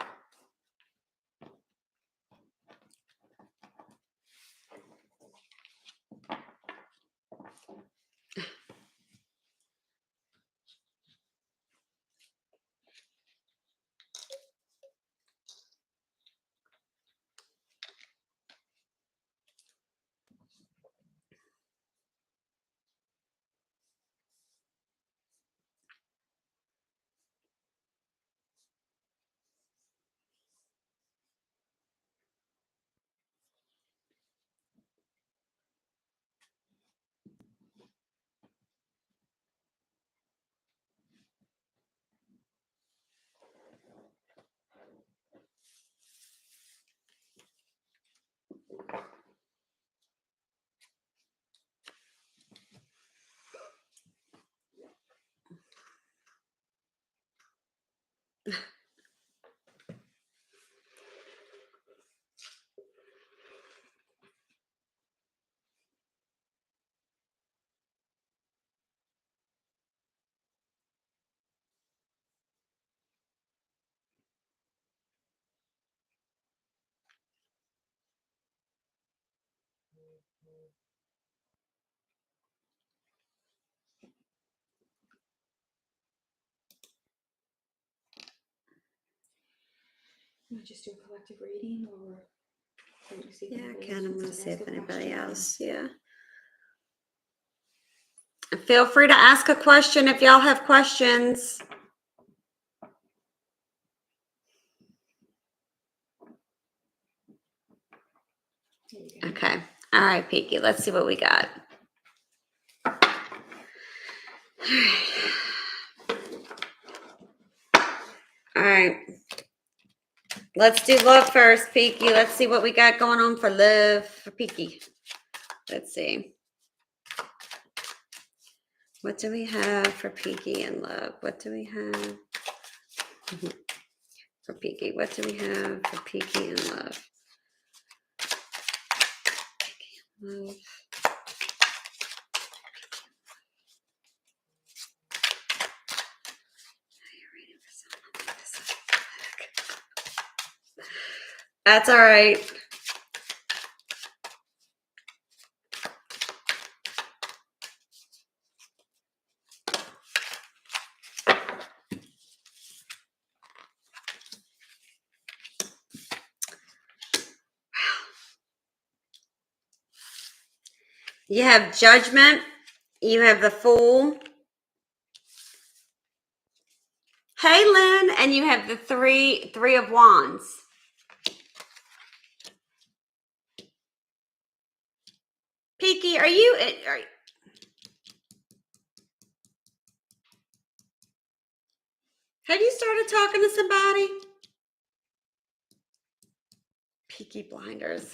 You want to just do a collective reading, or wait to see if Yeah, anybody Ken, else I'm wants going to to see ask if a anybody question? else. Yeah. Feel free to ask a question if y'all have questions. There you go. Okay. All right, Peaky. Let's see what we got. All right. Let's do love first, Peaky. Let's see what we got going on for love for Peaky. Let's see. What do we have for Peaky and love? What do we have for Peaky? What do we have for Peaky and love? Love. That's all right. You have Judgment. You have the Fool. Hey, Lynn. And you have the Three of Wands. Peaky, have you started talking to somebody? Peaky Blinders.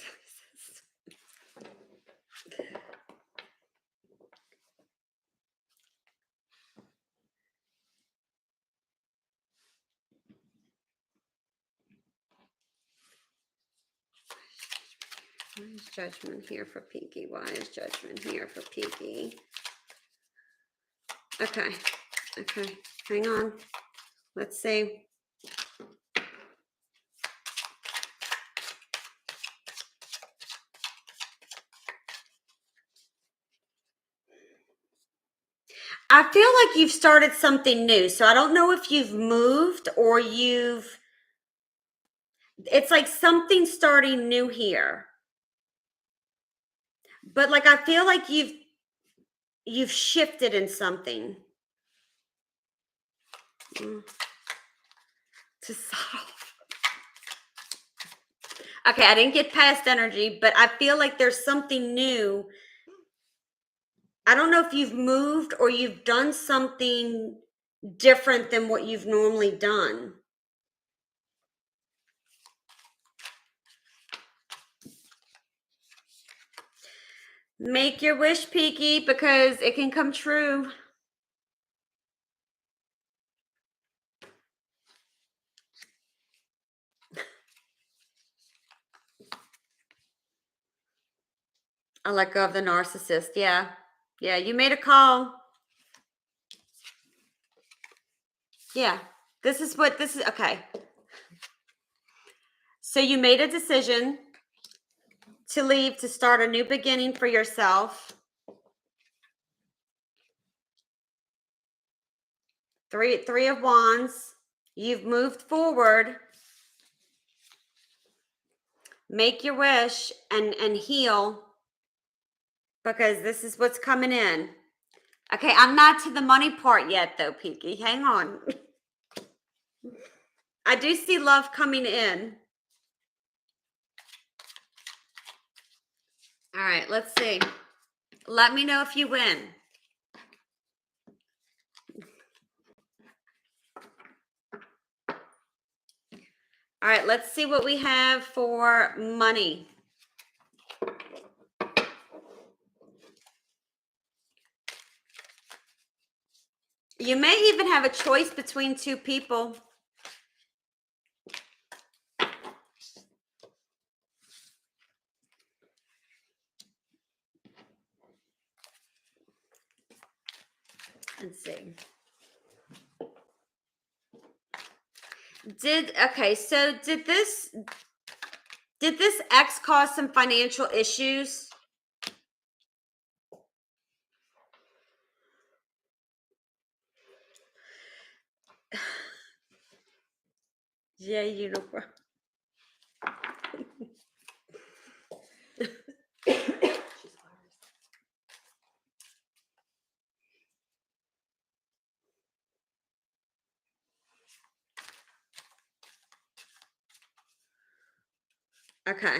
Why is Judgment here for Peaky? Why is Judgment here for Peaky? Okay. Hang on. Let's see. I feel like you've started something new. So I don't know if you've moved or it's like something starting new here. But like I feel like you've shifted in something. To solve. Okay, I didn't get past energy, but I feel like there's something new. I don't know if you've moved or you've done something different than what you've normally done. Make your wish, Peaky, because it can come true. I let go of the narcissist. Yeah, you made a call. Yeah, this is. Okay. So you made a decision to leave to start a new beginning for yourself. Three of Wands. You've moved forward. Make your wish and heal, because this is what's coming in. Okay, I'm not to the money part yet though, Peaky. Hang on. I do see love coming in. All right, let's see. Let me know if you win. All right, let's see what we have for money. You may even have a choice between two people. Let's see. Did this ex cause some financial issues? Yeah, unicorn. Okay.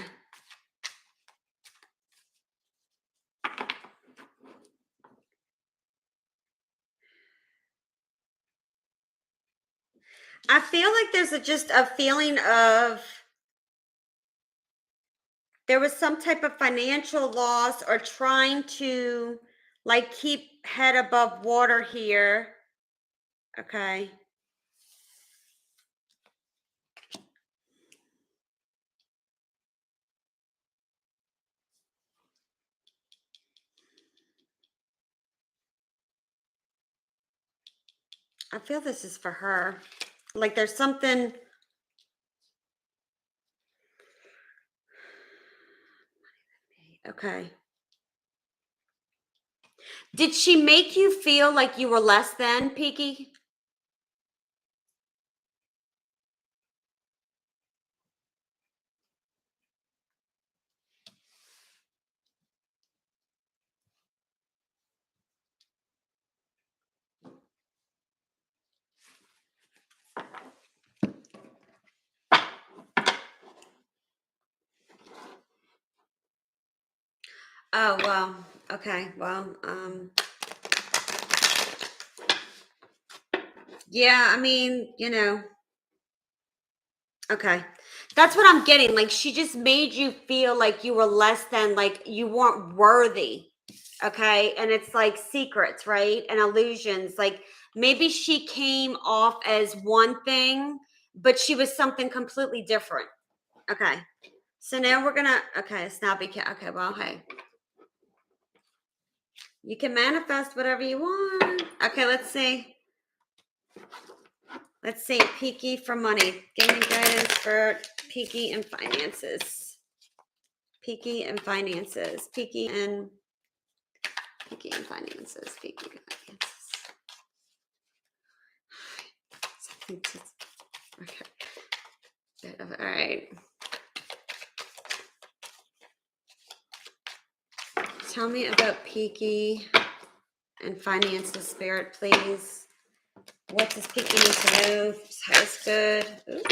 I feel like there's just a feeling of there was some type of financial loss or trying to like keep head above water here. Okay. I feel this is for her. Like there's something. Okay. Did she make you feel like you were less than, Peaky? Oh, well, okay. Well, yeah, I mean, okay. That's what I'm getting. Like she just made you feel like you were less than, like you weren't worthy. Okay. And it's like secrets, right? And illusions. Like maybe she came off as one thing, but she was something completely different. Okay. So now we're gonna, okay, snappy cat. Okay, well, hey. You can manifest whatever you want. Okay, let's see. Let's see. Peaky for money. Give me guidance for Peaky and finances. Peaky and finances. Peaky and finances. Peaky and finances. Okay. All right. Tell me about Peaky and finances, Spirit, please. What does Peaky need to know? Highest good. Ooh.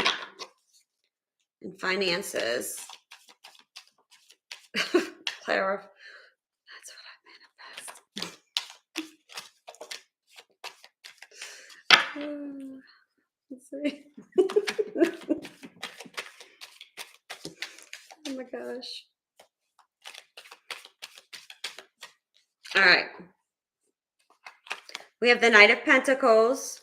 And finances. Clara. That's what I manifest. Let's see. Oh my gosh. All right. We have the Knight of Pentacles.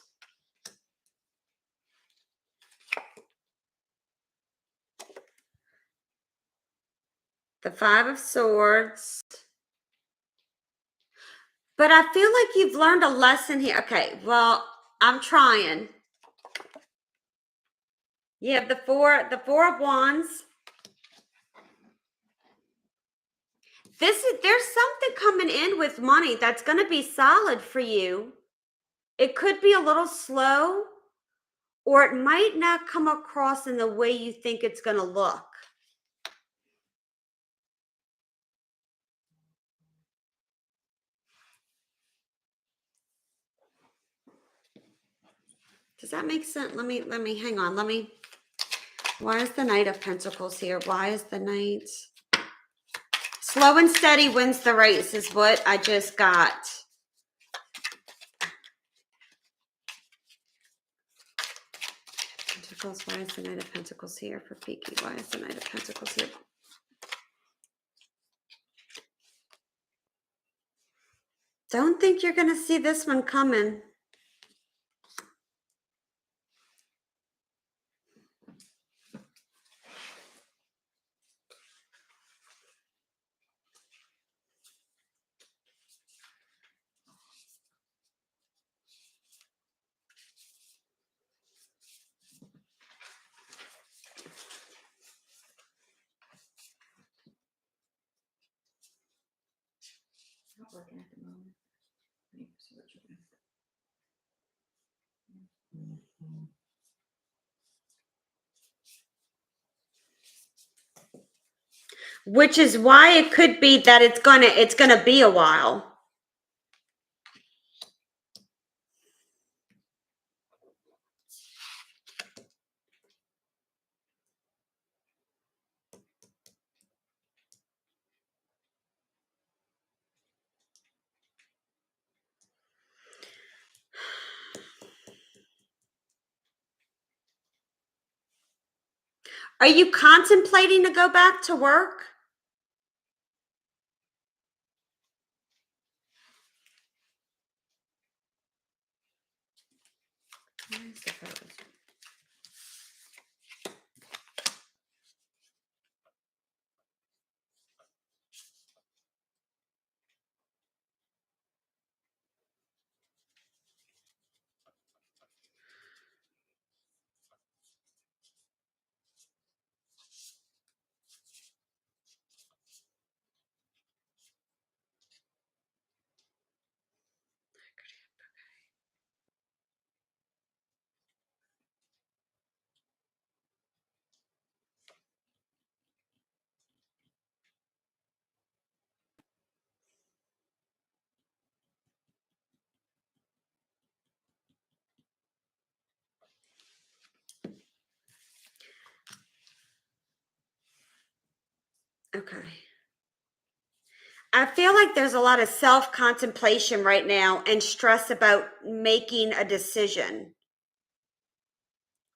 The Five of Swords. But I feel like you've learned a lesson here. Okay, well, I'm trying. You have the four of Wands. There's something coming in with money that's going to be solid for you. It could be a little slow, or it might not come across in the way you think it's going to look. Does that make sense? Let me hang on. Why is the Knight of Pentacles here? Why is the Knight? Slow and steady wins the race is what I just got. Pentacles. Why is the Knight of Pentacles here for Peaky? Why is the Knight of Pentacles here? Don't think you're going to see this one coming. Not working at the moment. Let me see what you're doing. Which is why it could be that it's gonna be a while. Are you contemplating to go back to work? I suppose. Okay. I feel like there's a lot of self-contemplation right now and stress about making a decision.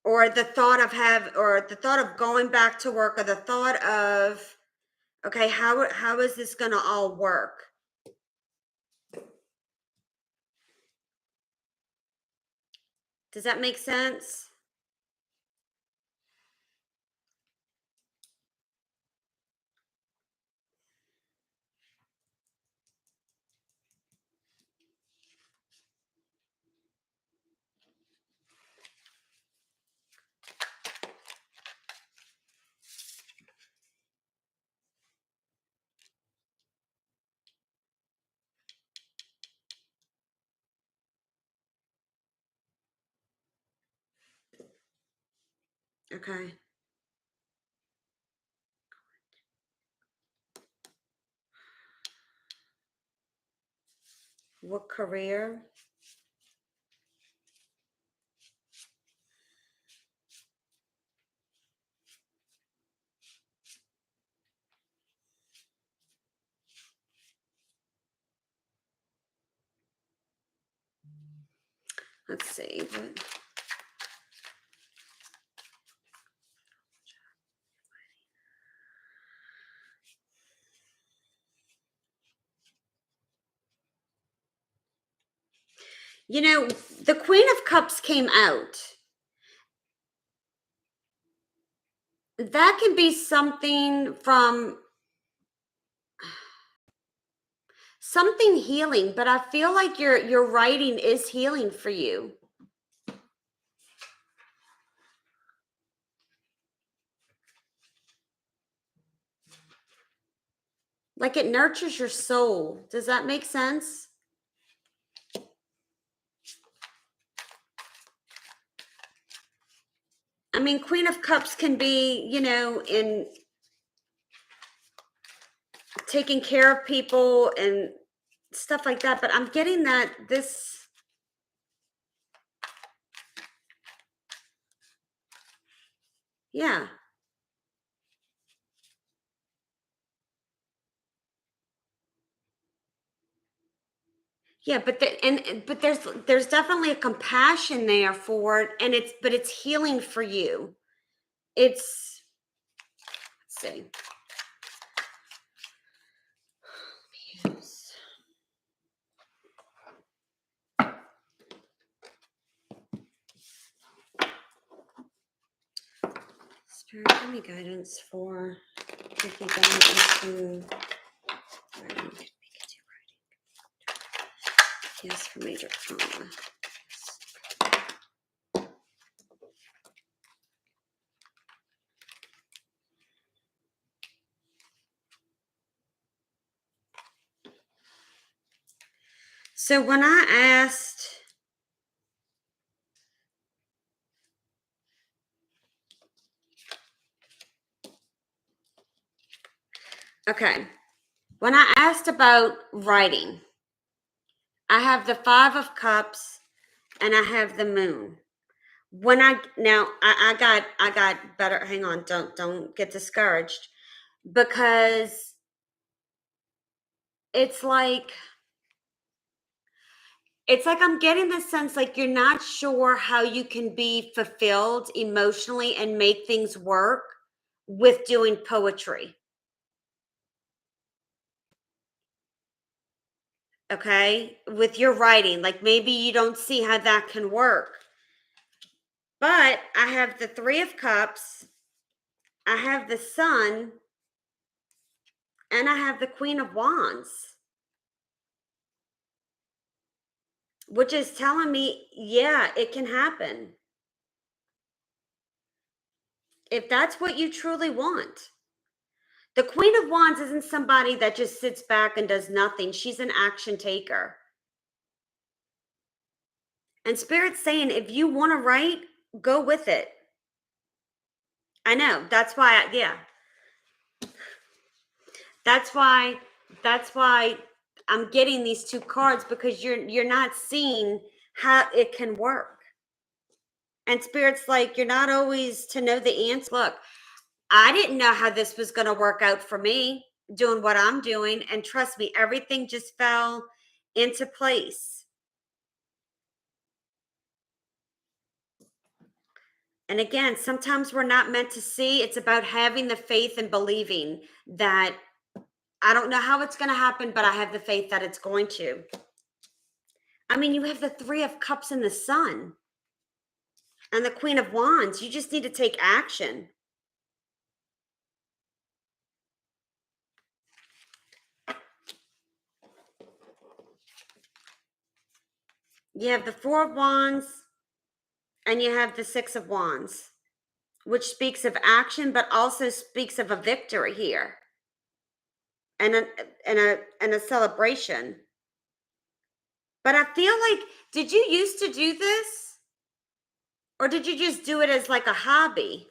Or the thought of going back to work, or the thought of, okay, how is this gonna all work? Does that make sense? Okay. What career? Let's see. You know, the Queen of Cups came out. That can be something from something healing, but I feel like your writing is healing for you. Like it nurtures your soul. Does that make sense? I mean, Queen of Cups can be, in taking care of people and stuff like that, but I'm getting that this, yeah. Yeah, but there's definitely a compassion there for it, and it's healing for you. It's let's see. Yes. Spirit, give me guidance for taking down into writing. Yes, for major trauma. So when I asked, okay, when I asked about writing, I have the Five of Cups and I have the Moon. When I got better. Hang on, don't get discouraged, because it's like I'm getting the sense like you're not sure how you can be fulfilled emotionally and make things work. with doing poetry. Okay, with your writing, like maybe you don't see how that can work. But I have the Three of Cups, I have the Sun, and I have the Queen of Wands, which is telling me, yeah, it can happen. If that's what you truly want. The Queen of Wands isn't somebody that just sits back and does nothing. She's an action taker. And Spirit's saying, if you want to write, go with it. I know. That's why, yeah. That's why I'm getting these two cards, because you're not seeing how it can work. And Spirit's like, you're not always to know the answer. Look, I didn't know how this was going to work out for me doing what I'm doing. And trust me, everything just fell into place. And again, sometimes we're not meant to see. It's about having the faith and believing that I don't know how it's going to happen, but I have the faith that it's going to. I mean, you have the Three of Cups and the Sun and the Queen of Wands. You just need to take action. You have the Four of Wands and you have the Six of Wands, which speaks of action, but also speaks of a victory here and a celebration. But I feel like, did you used to do this? Or did you just do it as like a hobby?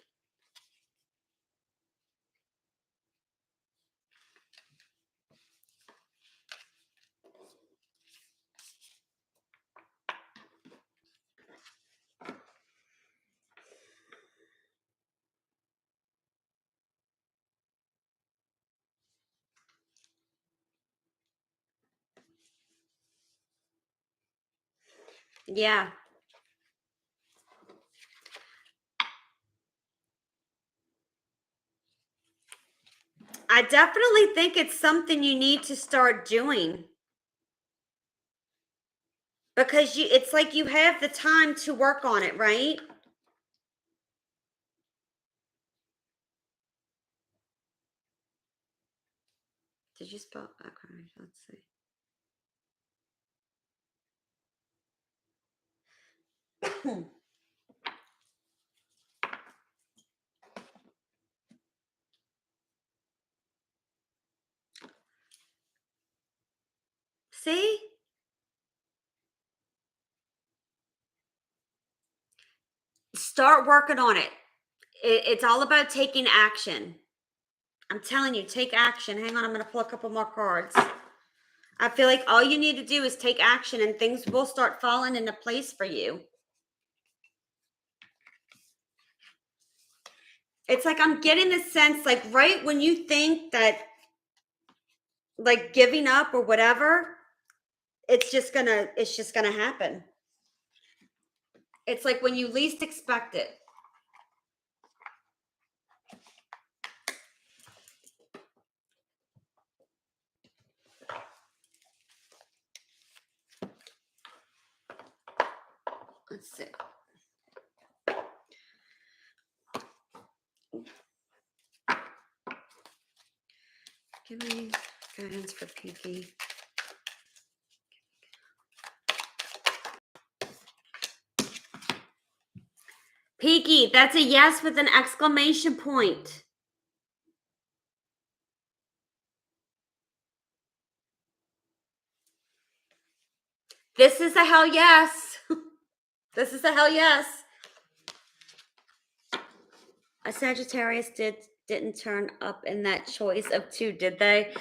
Yeah. I definitely think it's something you need to start doing. Because it's like you have the time to work on it, right? Did you spell? Okay, let's see. See? Start working on it. It's all about taking action. I'm telling you, take action. Hang on, I'm going to pull a couple more cards. I feel like all you need to do is take action and things will start falling into place for you. It's like I'm getting the sense, like right when you think that like giving up or whatever, it's just gonna happen. It's like when you least expect it. Let's see. Give me guidance for Pinky. Pinky, that's a yes with an exclamation point. This is a hell yes. This is a hell yes. A Sagittarius didn't turn up in that choice of two, did they?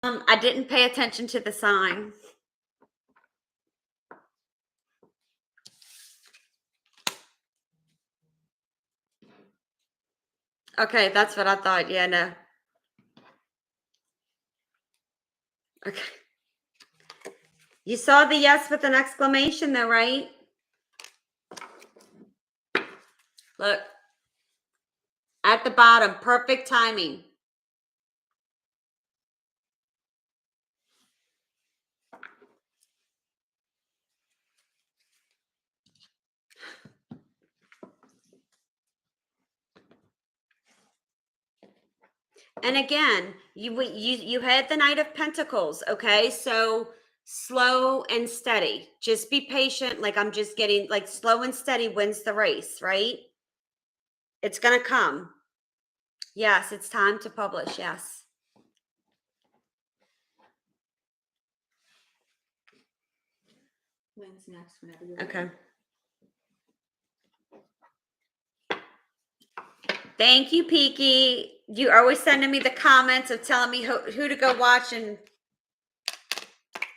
I didn't pay attention to the sign. Okay, that's what I thought. Yeah, no. Okay. You saw the yes with an exclamation though, right? Look. At the bottom, perfect timing. And again, you had the Knight of Pentacles, okay? So slow and steady. Just be patient. Like I'm just getting like slow and steady wins the race, right? It's gonna come. Yes, it's time to publish. Yes. When's next? Whenever you're ready. Okay. Thank you, Peaky. You're always sending me the comments of telling me who to go watch, and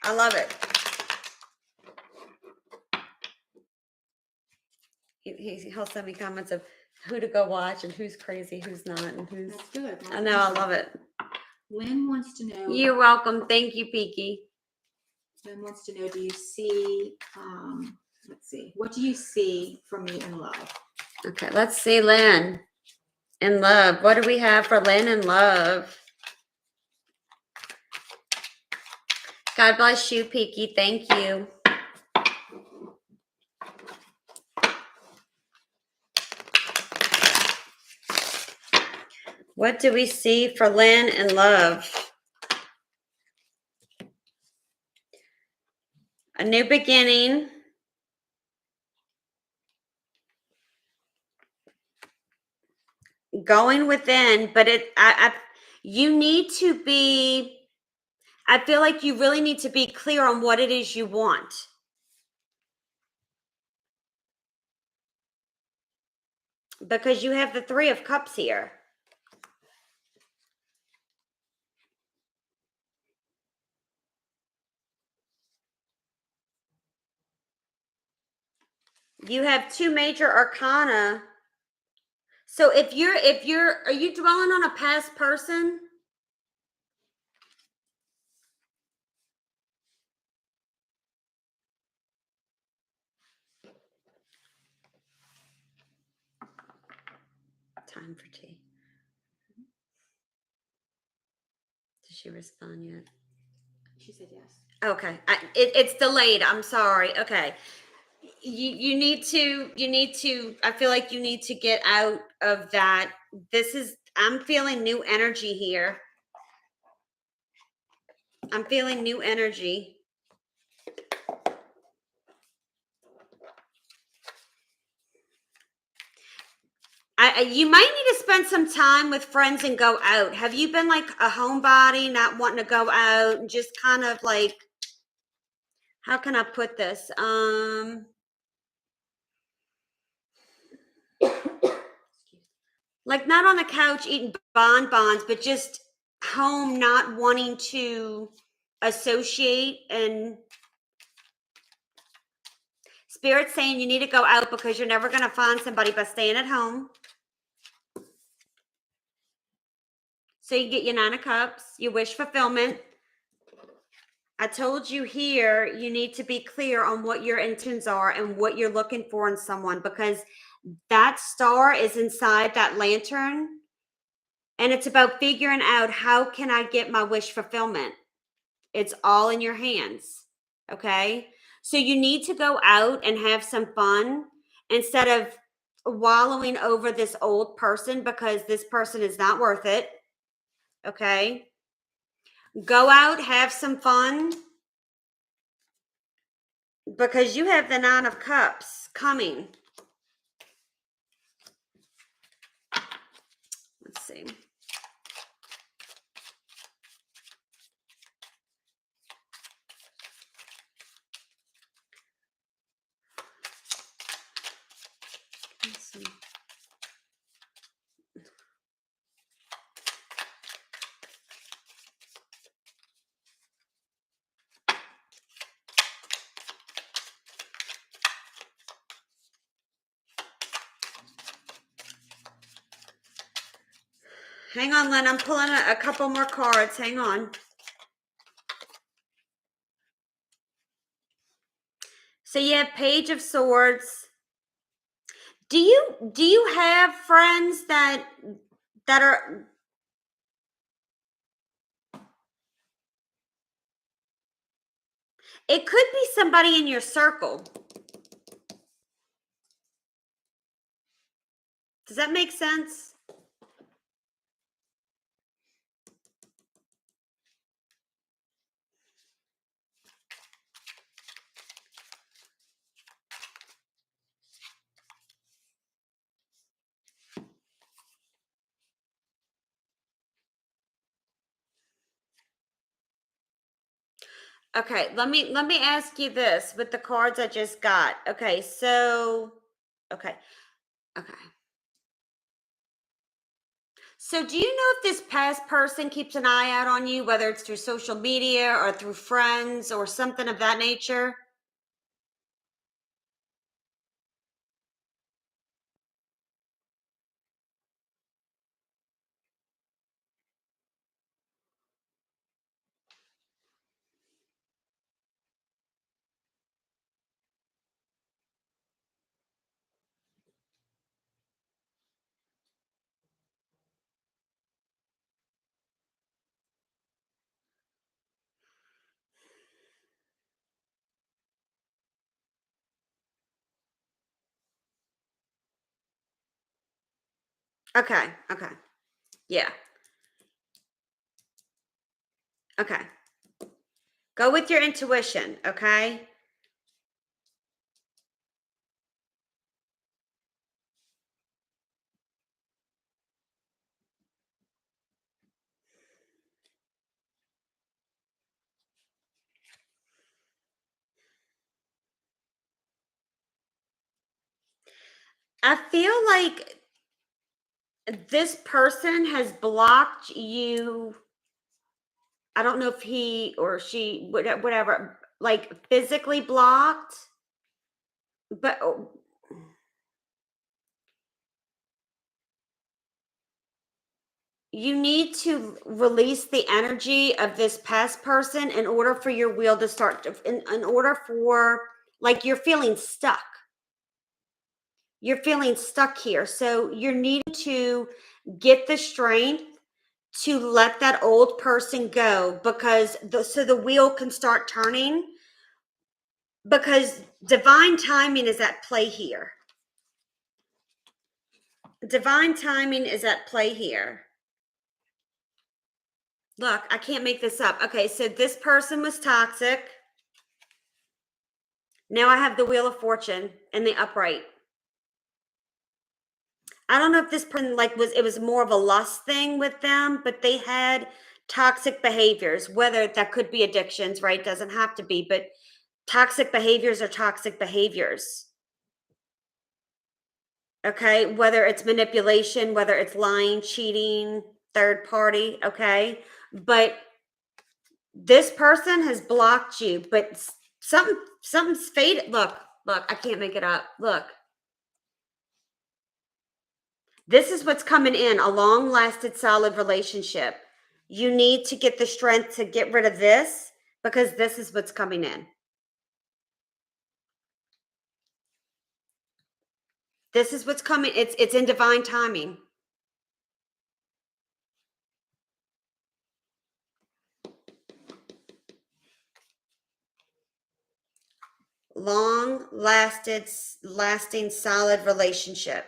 I love it. He'll send me comments of who to go watch and who's crazy, who's not, and who's. That's good. I know, I love it. Lynn wants to know. You're welcome. Thank you, Peaky. Lynn wants to know, do you see, let's see, what do you see from me in love? Okay, let's see, Lynn. In love. What do we have for Lynn in love? God bless you, Peaky. Thank you. What do we see for Lynn in love? A new beginning. Going within, but you need to be, I feel like you really need to be clear on what it is you want. Because you have the Three of Cups here. You have two major arcana. So are you dwelling on a past person? Time for tea. Did she respond yet? She said yes. Okay. It's delayed. I'm sorry. Okay. You need to, I feel like you need to get out of that. I'm feeling new energy here. I'm feeling new energy. You might need to spend some time with friends and go out. Have you been like a homebody, not wanting to go out, and just kind of like, how can I put this? Like not on the couch eating bonbons, but just home, not wanting to associate. And Spirit's saying you need to go out because you're never going to find somebody by staying at home. So you get your Nine of Cups, your wish fulfillment. I told you here, you need to be clear on what your intentions are and what you're looking for in someone, because that star is inside that lantern. And it's about figuring out, how can I get my wish fulfillment? It's all in your hands. Okay. So you need to go out and have some fun instead of wallowing over this old person, because this person is not worth it. Okay. Go out, have some fun, because you have the Nine of Cups coming. Let's see. Let's see. Hang on, Lynn. I'm pulling a couple more cards. Hang on. So you have Page of Swords. Do you have friends that are, it could be somebody in your circle. Does that make sense? Okay, let me ask you this with the cards I just got. Okay, so okay. Okay. So do you know if this past person keeps an eye out on you, whether it's through social media or through friends or something of that nature? Okay, okay. Yeah. Okay. Go with your intuition, okay? I feel like this person has blocked you. I don't know if he or she, whatever, like physically blocked, but you need to release the energy of this past person in order for your wheel to start in order for, like, you're feeling stuck. You're feeling stuck here. So you're needing to get the strength to let that old person go, because so the wheel can start turning, because divine timing is at play here. Divine timing is at play here. Look, I can't make this up. Okay, so this person was toxic. Now I have the Wheel of Fortune and the upright. I don't know if this person, like, it was more of a lust thing with them, but they had toxic behaviors, whether that could be addictions, right? Doesn't have to be, but toxic behaviors are toxic behaviors. Okay, whether it's manipulation, whether it's lying, cheating, third party, okay? But this person has blocked you, but something's faded. Look, I can't make it up. Look. This is what's coming in, a long lasted solid relationship. You need to get the strength to get rid of this, because this is what's coming in. This is what's coming. It's in divine timing. Long lasting solid relationship.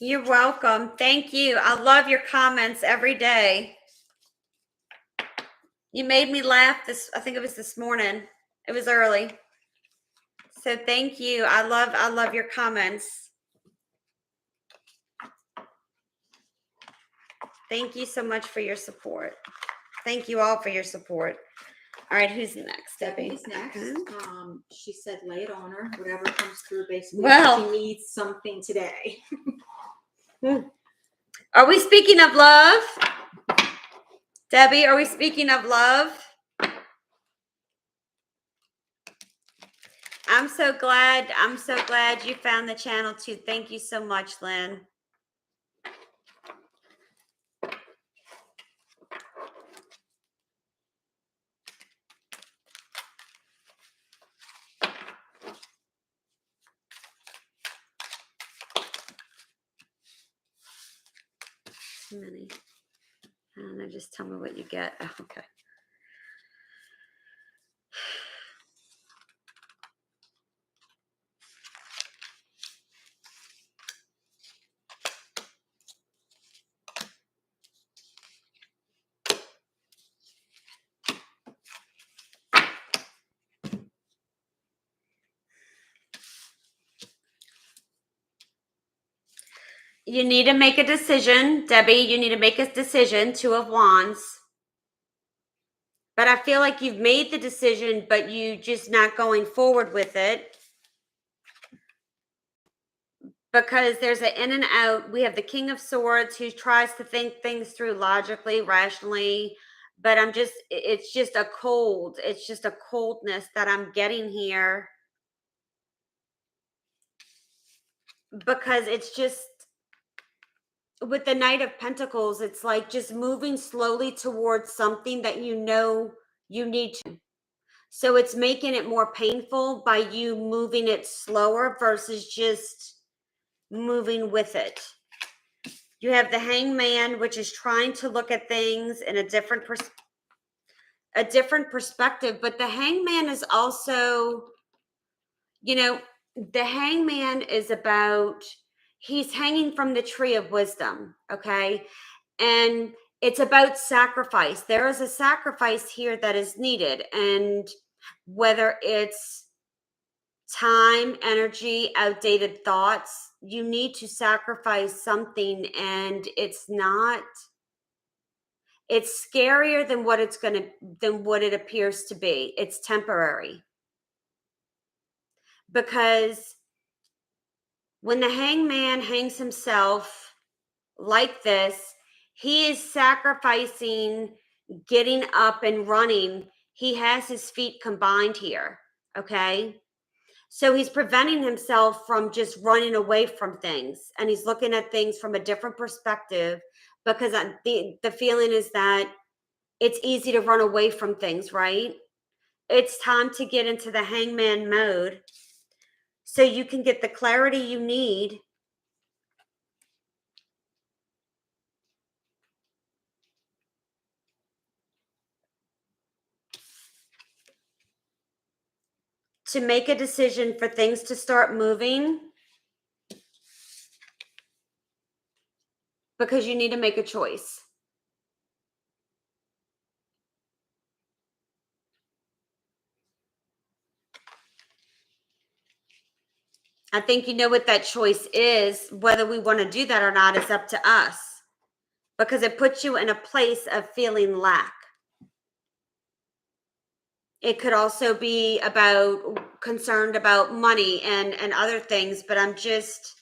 You're welcome. Thank you. I love your comments every day. You made me laugh I think it was this morning. It was early. So thank you. I love your comments. Thank you so much for your support. Thank you all for your support. All right, who's next? Debbie Debbie's next. Okay. She said lay it on her, whatever comes through basically. Well. She needs something today. Are we speaking of love? Debbie, are we speaking of love? I'm so glad you found the channel too. Thank you so much, Lynn. Too many. I don't know, just tell me what you get. Oh, okay. You need to make a decision, Debbie. You need to make a decision, Two of Wands. But I feel like you've made the decision, but you just not going forward with it. Because there's an in and out. We have the King of Swords who tries to think things through logically, rationally. But it's just a coldness that I'm getting here. Because it's just, with the Knight of Pentacles, it's like just moving slowly towards something that you know you need to. So it's making it more painful by you moving it slower versus just moving with it. You have the Hangman, which is trying to look at things in a different perspective. But the Hangman is also, the Hangman is about, he's hanging from the tree of wisdom, okay? And it's about sacrifice. There is a sacrifice here that is needed. And whether it's time, energy, outdated thoughts, you need to sacrifice something. And it's scarier than what it appears to be. It's temporary. Because when the Hangman hangs himself like this, he is sacrificing getting up and running. He has his feet combined here, okay? So he's preventing himself from just running away from things, and he's looking at things from a different perspective, because the feeling is that it's easy to run away from things, right? It's time to get into the Hangman mode so you can get the clarity you need to make a decision for things to start moving, because you need to make a choice. I think you know what that choice is. Whether we want to do that or not is up to us, because it puts you in a place of feeling lack. It could also be about concerned about money and other things, but I'm just,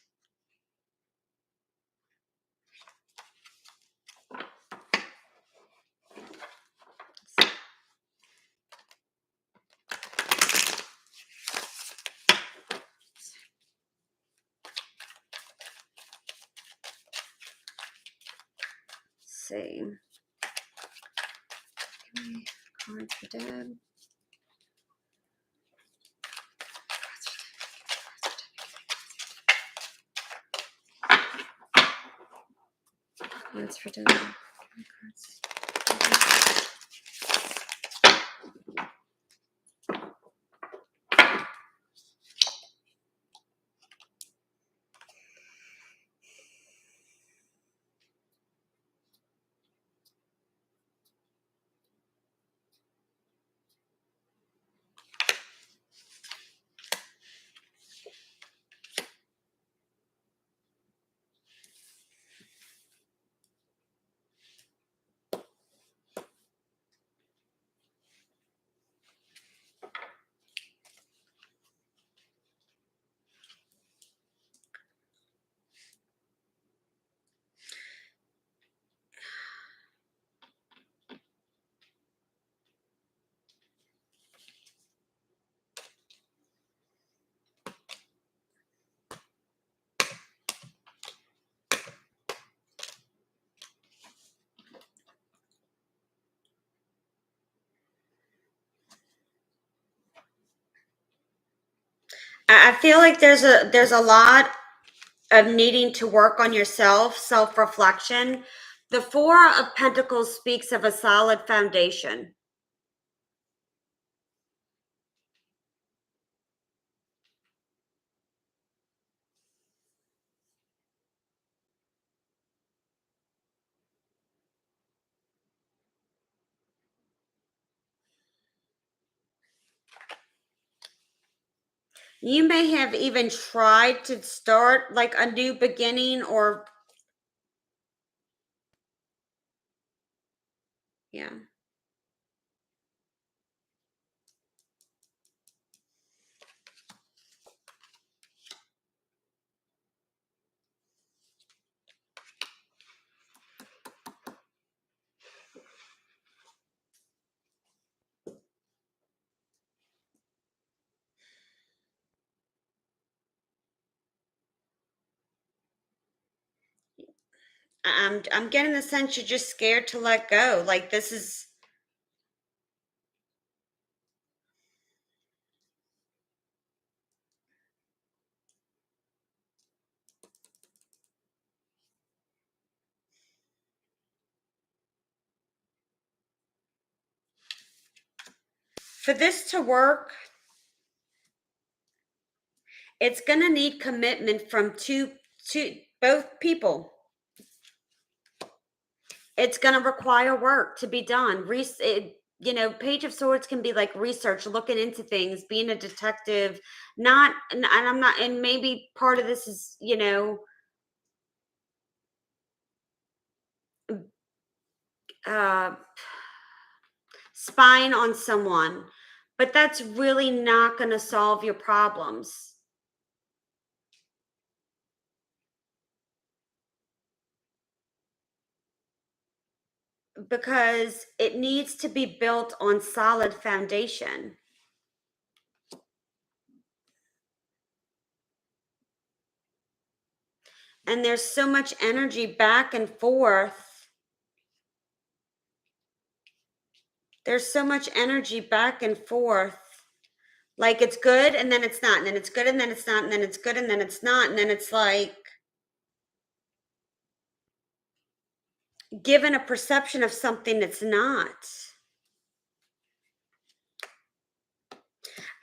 see. Okay, cards for Deb. Cards for Deb. Cards. I feel like there's a lot of needing to work on yourself, self-reflection. The Four of Pentacles speaks of a solid foundation. You may have even tried to start like a new beginning, or yeah. I'm getting the sense you're just scared to let go. Like this is for this to work, it's going to need commitment from both people. It's going to require work to be done. Page of Swords can be like research, looking into things, being a detective, not, and I'm not, and maybe part of this is, uh, spying on someone, but that's really not going to solve your problems. Because it needs to be built on solid foundation. And there's so much energy back and forth. There's so much energy back and forth. Like it's good and then it's not, and then it's good and then it's not, and then it's good and then it's not, and then it's like given a perception of something that's not.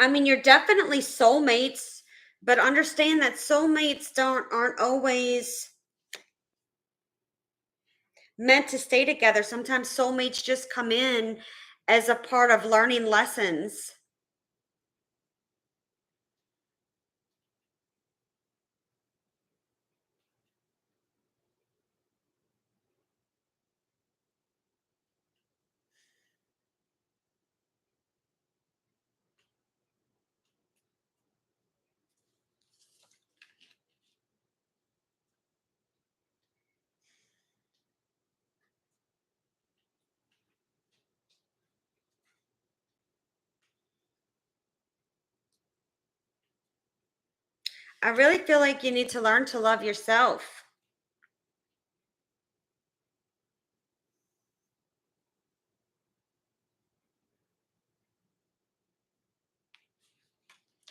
I mean, you're definitely soulmates, but understand that soulmates aren't always meant to stay together. Sometimes soulmates just come in as a part of learning lessons. I really feel like you need to learn to love yourself.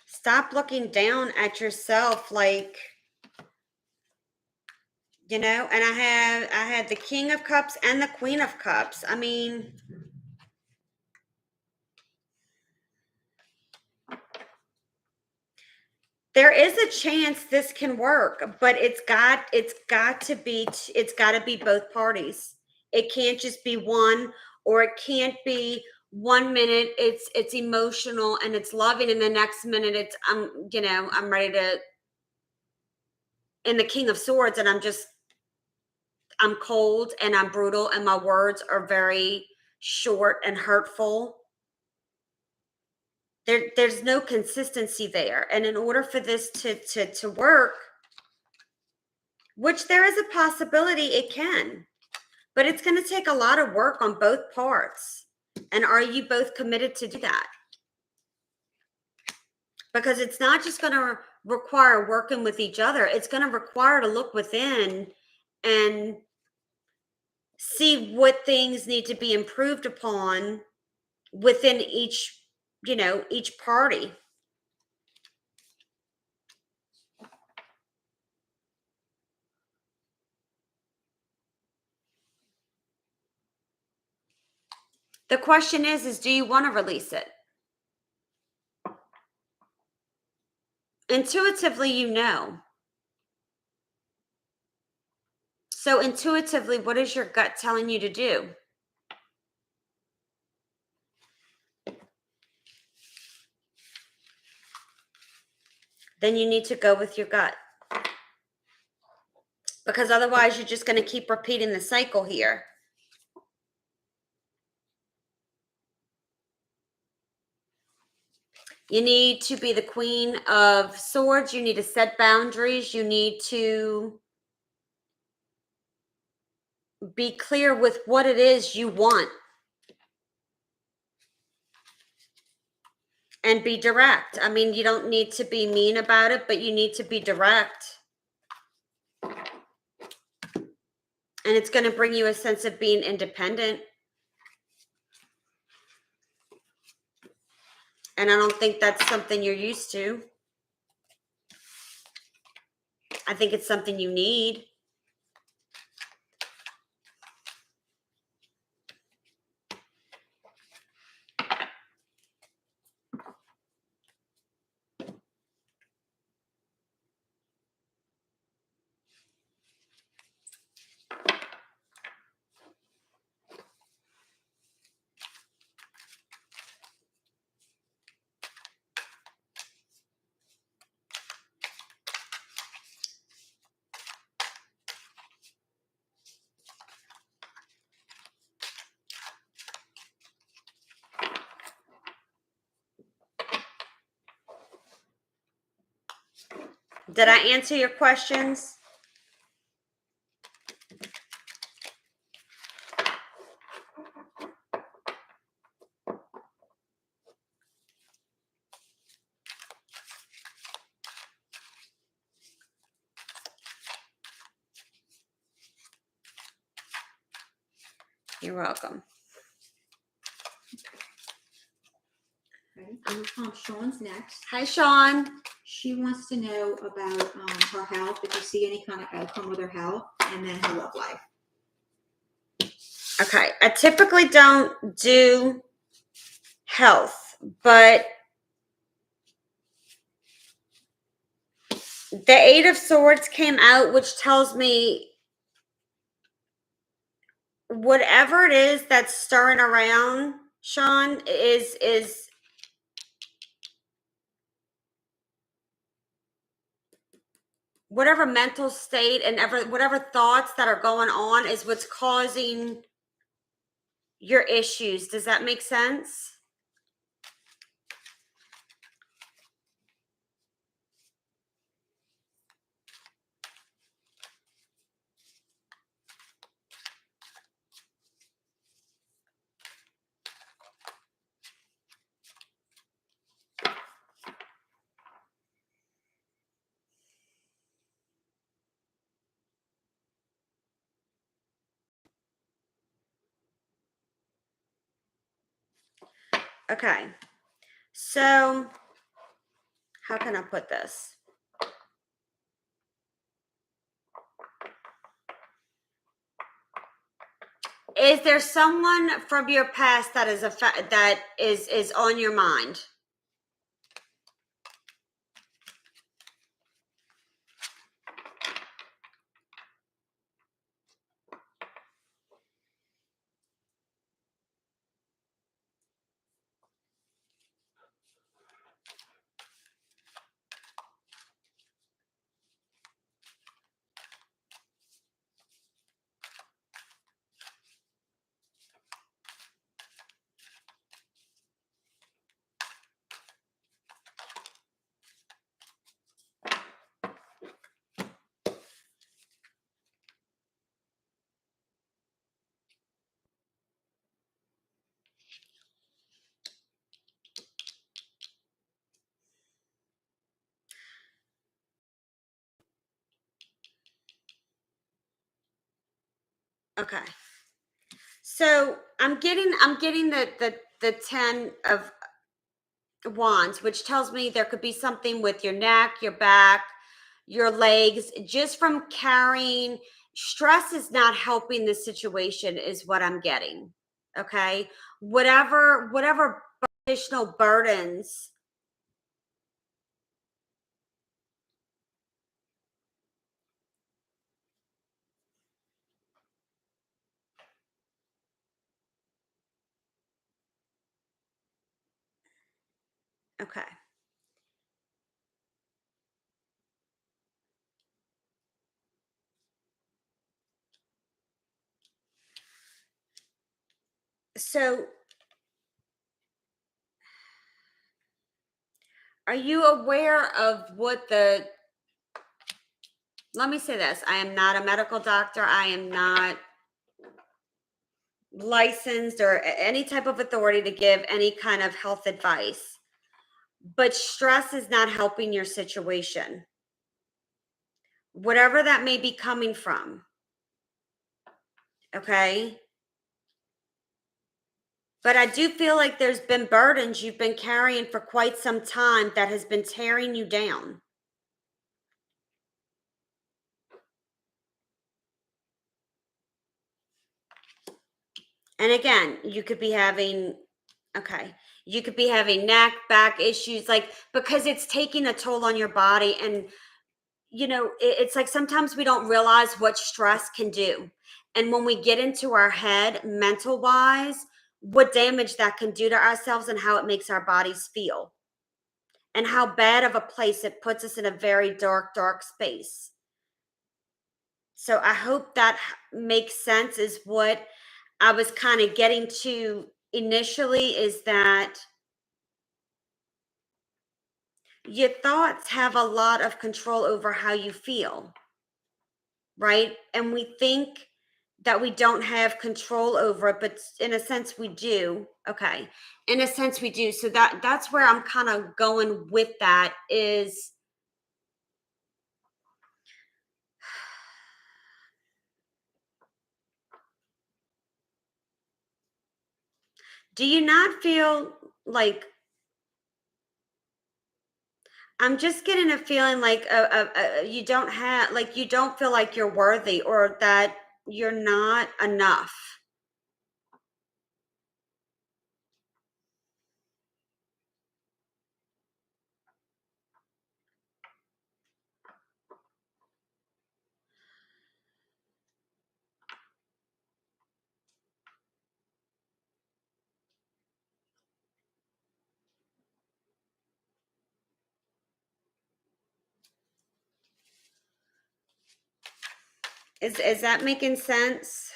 Stop looking down at yourself like, and I had the King of Cups and the Queen of Cups. I mean, there is a chance this can work, but it's got to be both parties. It can't just be one, or it can't be 1 minute it's emotional and it's loving, and the next minute I'm ready to, in the King of Swords, and I'm cold and I'm brutal and my words are very short and hurtful. There's no consistency there. And in order for this to work, which there is a possibility it can, but it's going to take a lot of work on both parts. And are you both committed to do that? Because it's not just going to require working with each other. It's going to require to look within and see what things need to be improved upon within each party. The question is do you want to release it? Intuitively, you know. So intuitively, what is your gut telling you to do? Then you need to go with your gut. Because otherwise, you're just going to keep repeating the cycle here. You need to be the Queen of Swords. You need to set boundaries. You need to be clear with what it is you want. And be direct. I mean, you don't need to be mean about it, but you need to be direct. And it's going to bring you a sense of being independent. And I don't think that's something you're used to. I think it's something you need. Did I answer your questions? You're welcome. Right. Sean's next. Hi, Sean. She wants to know about her health, if you see any kind of outcome with her health, and then her love life. Okay. I typically don't do health, but the Eight of Swords came out, which tells me whatever it is that's stirring around, Sean, is whatever mental state and whatever thoughts that are going on is what's causing your issues. Does that make sense? Okay. So, how can I put this? Is there someone from your past that is on your mind? Okay. So I'm getting the 10 of Wands, which tells me there could be something with your neck, your back, your legs, just from carrying. Stress is not helping the situation, is what I'm getting. Okay. Whatever additional burdens. Okay. So are you aware of what let me say this. I am not a medical doctor. I am not licensed or any type of authority to give any kind of health advice. But stress is not helping your situation, whatever that may be coming from. Okay. But I do feel like there's been burdens you've been carrying for quite some time that has been tearing you down. And again, you could be having, okay, you could be having neck, back issues, like because it's taking a toll on your body. And, it's like sometimes we don't realize what stress can do. And when we get into our head, mental wise, what damage that can do to ourselves and how it makes our bodies feel and how bad of a place it puts us in a very dark, dark space. So I hope that makes sense, is what I was kind of getting to initially, is that your thoughts have a lot of control over how you feel, right? And we think that we don't have control over it, but in a sense we do. Okay. In a sense we do. So that's where I'm kind of going with that is, do you not feel like, I'm just getting a feeling like you don't have, like, you don't feel like you're worthy or that you're not enough. Is that making sense?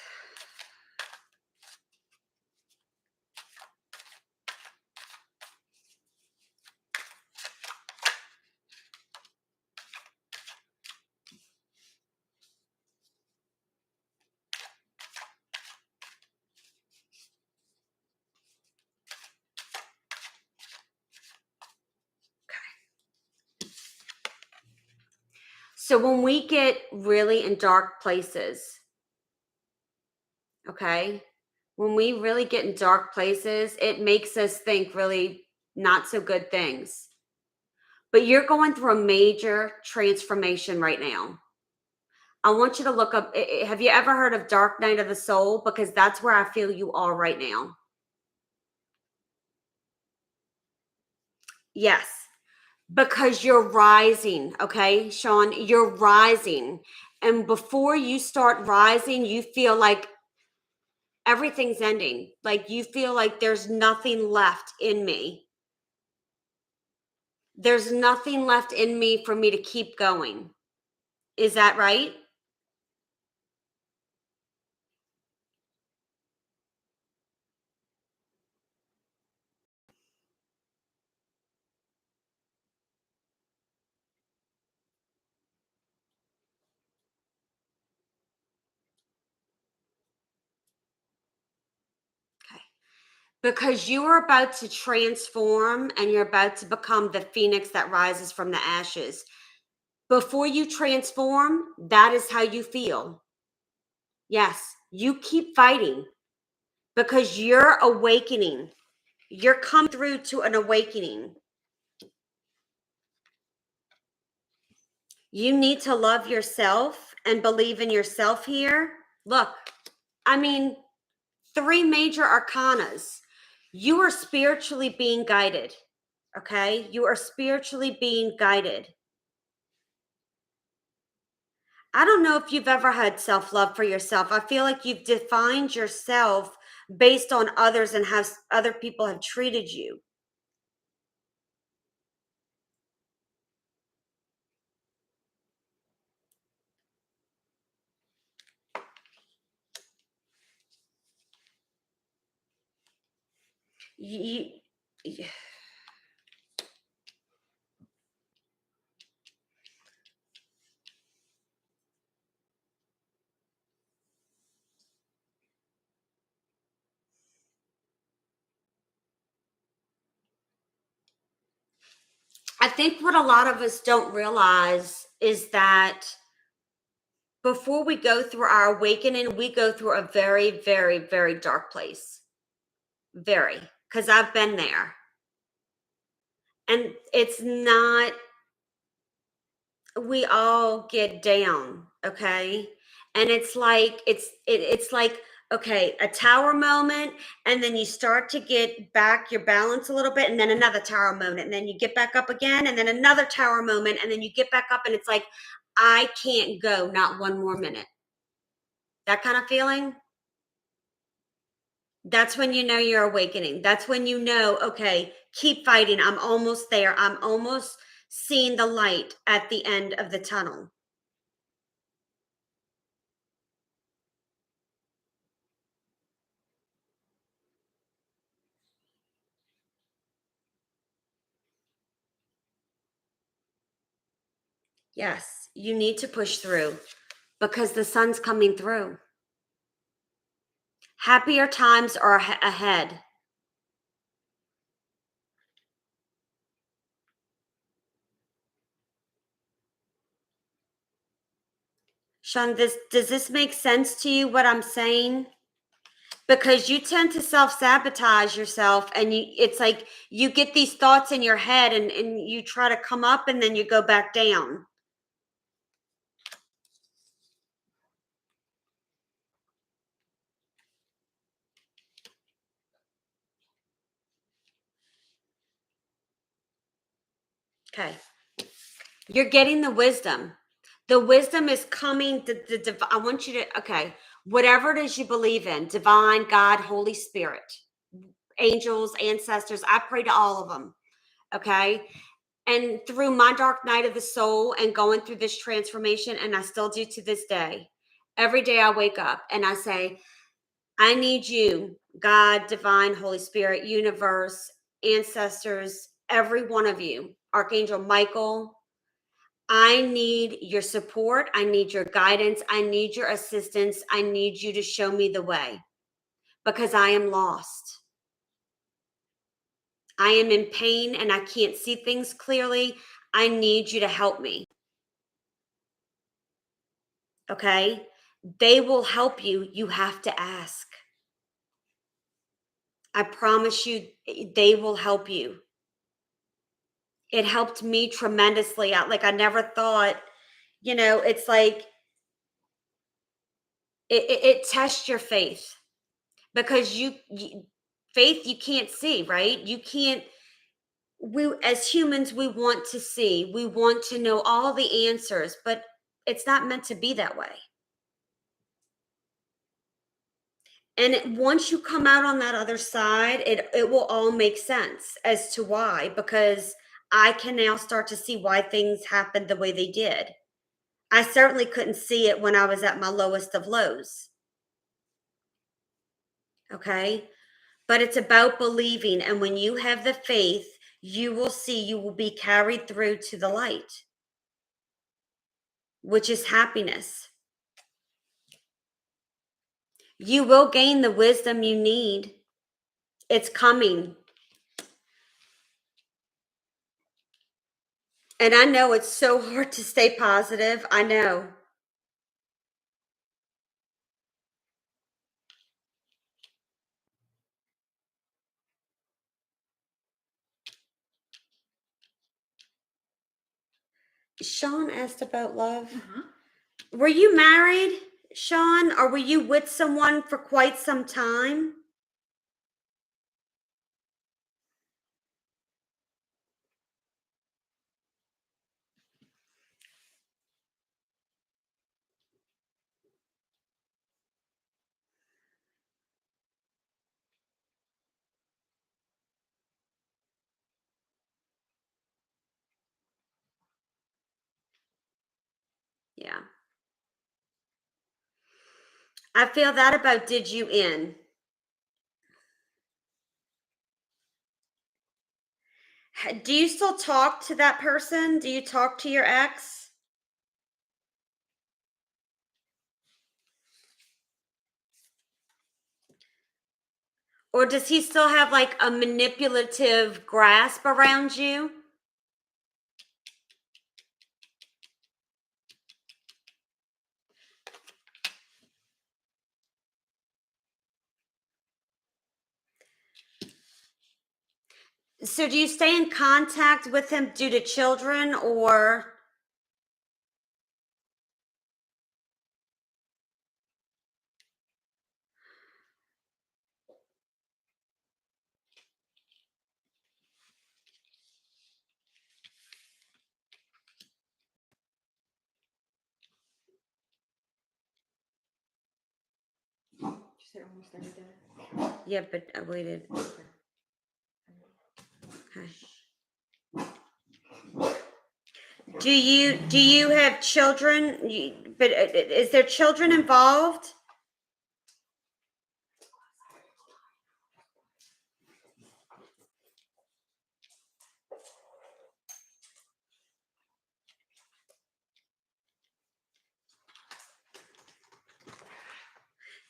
So when we get really in dark places, okay, when we really get in dark places, it makes us think really not so good things. But you're going through a major transformation right now. I want you to look up, have you ever heard of Dark Night of the Soul? Because that's where I feel you are right now. Yes, because you're rising, okay, Sean, you're rising. And before you start rising, you feel like everything's ending. Like you feel like there's nothing left in me. There's nothing left in me for me to keep going. Is that right? Okay. Because you are about to transform and you're about to become the phoenix that rises from the ashes. Before you transform, that is how you feel. Yes, you keep fighting because you're awakening. You're coming through to an awakening. You need to love yourself and believe in yourself here. Look, I mean, 3 major arcanas. You are spiritually being guided. Okay? You are spiritually being guided. I don't know if you've ever had self-love for yourself. I feel like you've defined yourself based on others and how other people have treated you. You, I think what a lot of us don't realize is that before we go through our awakening, we go through a very, very, very dark place. Very, because I've been there. And it's not, we all get down, okay? And it's like, it's like, okay, a tower moment, and then you start to get back your balance a little bit, and then another tower moment, and then you get back up again, and then another tower moment, and then you get back up, and it's like, I can't go not one more minute. That kind of feeling. That's when you know you're awakening. That's when you know, okay, keep fighting. I'm almost there. I'm almost seeing the light at the end of the tunnel. Yes, you need to push through because the sun's coming through. Happier times are ahead. Sean, does this make sense to you what I'm saying? Because you tend to self-sabotage yourself, and it's like you get these thoughts in your head, and you try to come up and then you go back down. Okay. You're getting the wisdom. The wisdom is coming. I want you to, okay, whatever it is you believe in, divine, God, Holy Spirit, angels, ancestors, I pray to all of them. Okay. And through my dark night of the soul and going through this transformation, and I still do to this day, every day I wake up and I say, I need you, God, divine, Holy Spirit, universe, ancestors, every one of you, Archangel Michael. I need your support. I need your guidance. I need your assistance. I need you to show me the way because I am lost. I am in pain and I can't see things clearly. I need you to help me. Okay? They will help you. You have to ask. I promise you, they will help you. It helped me tremendously. I never thought, it's like it tests your faith because faith you can't see, right? You can't. We as humans, we want to see, we want to know all the answers, but it's not meant to be that way. And once you come out on that other side, it will all make sense as to why, because I can now start to see why things happened the way they did. I certainly couldn't see it when I was at my lowest of lows. Okay. But it's about believing. And when you have the faith, you will see, you will be carried through to the light, which is happiness. You will gain the wisdom you need. It's coming. And I know it's so hard to stay positive. I know. Sean asked about love. Uh-huh. Were you married? Sean, or were you with someone for quite some time? Yeah. I feel that about did you in. Do you still talk to that person? Do you talk to your ex? Or does he still have like a manipulative grasp around you? So do you stay in contact with him due to children or She said almost every day. yeah, but I waited. Okay. Do you have children? But is there children involved?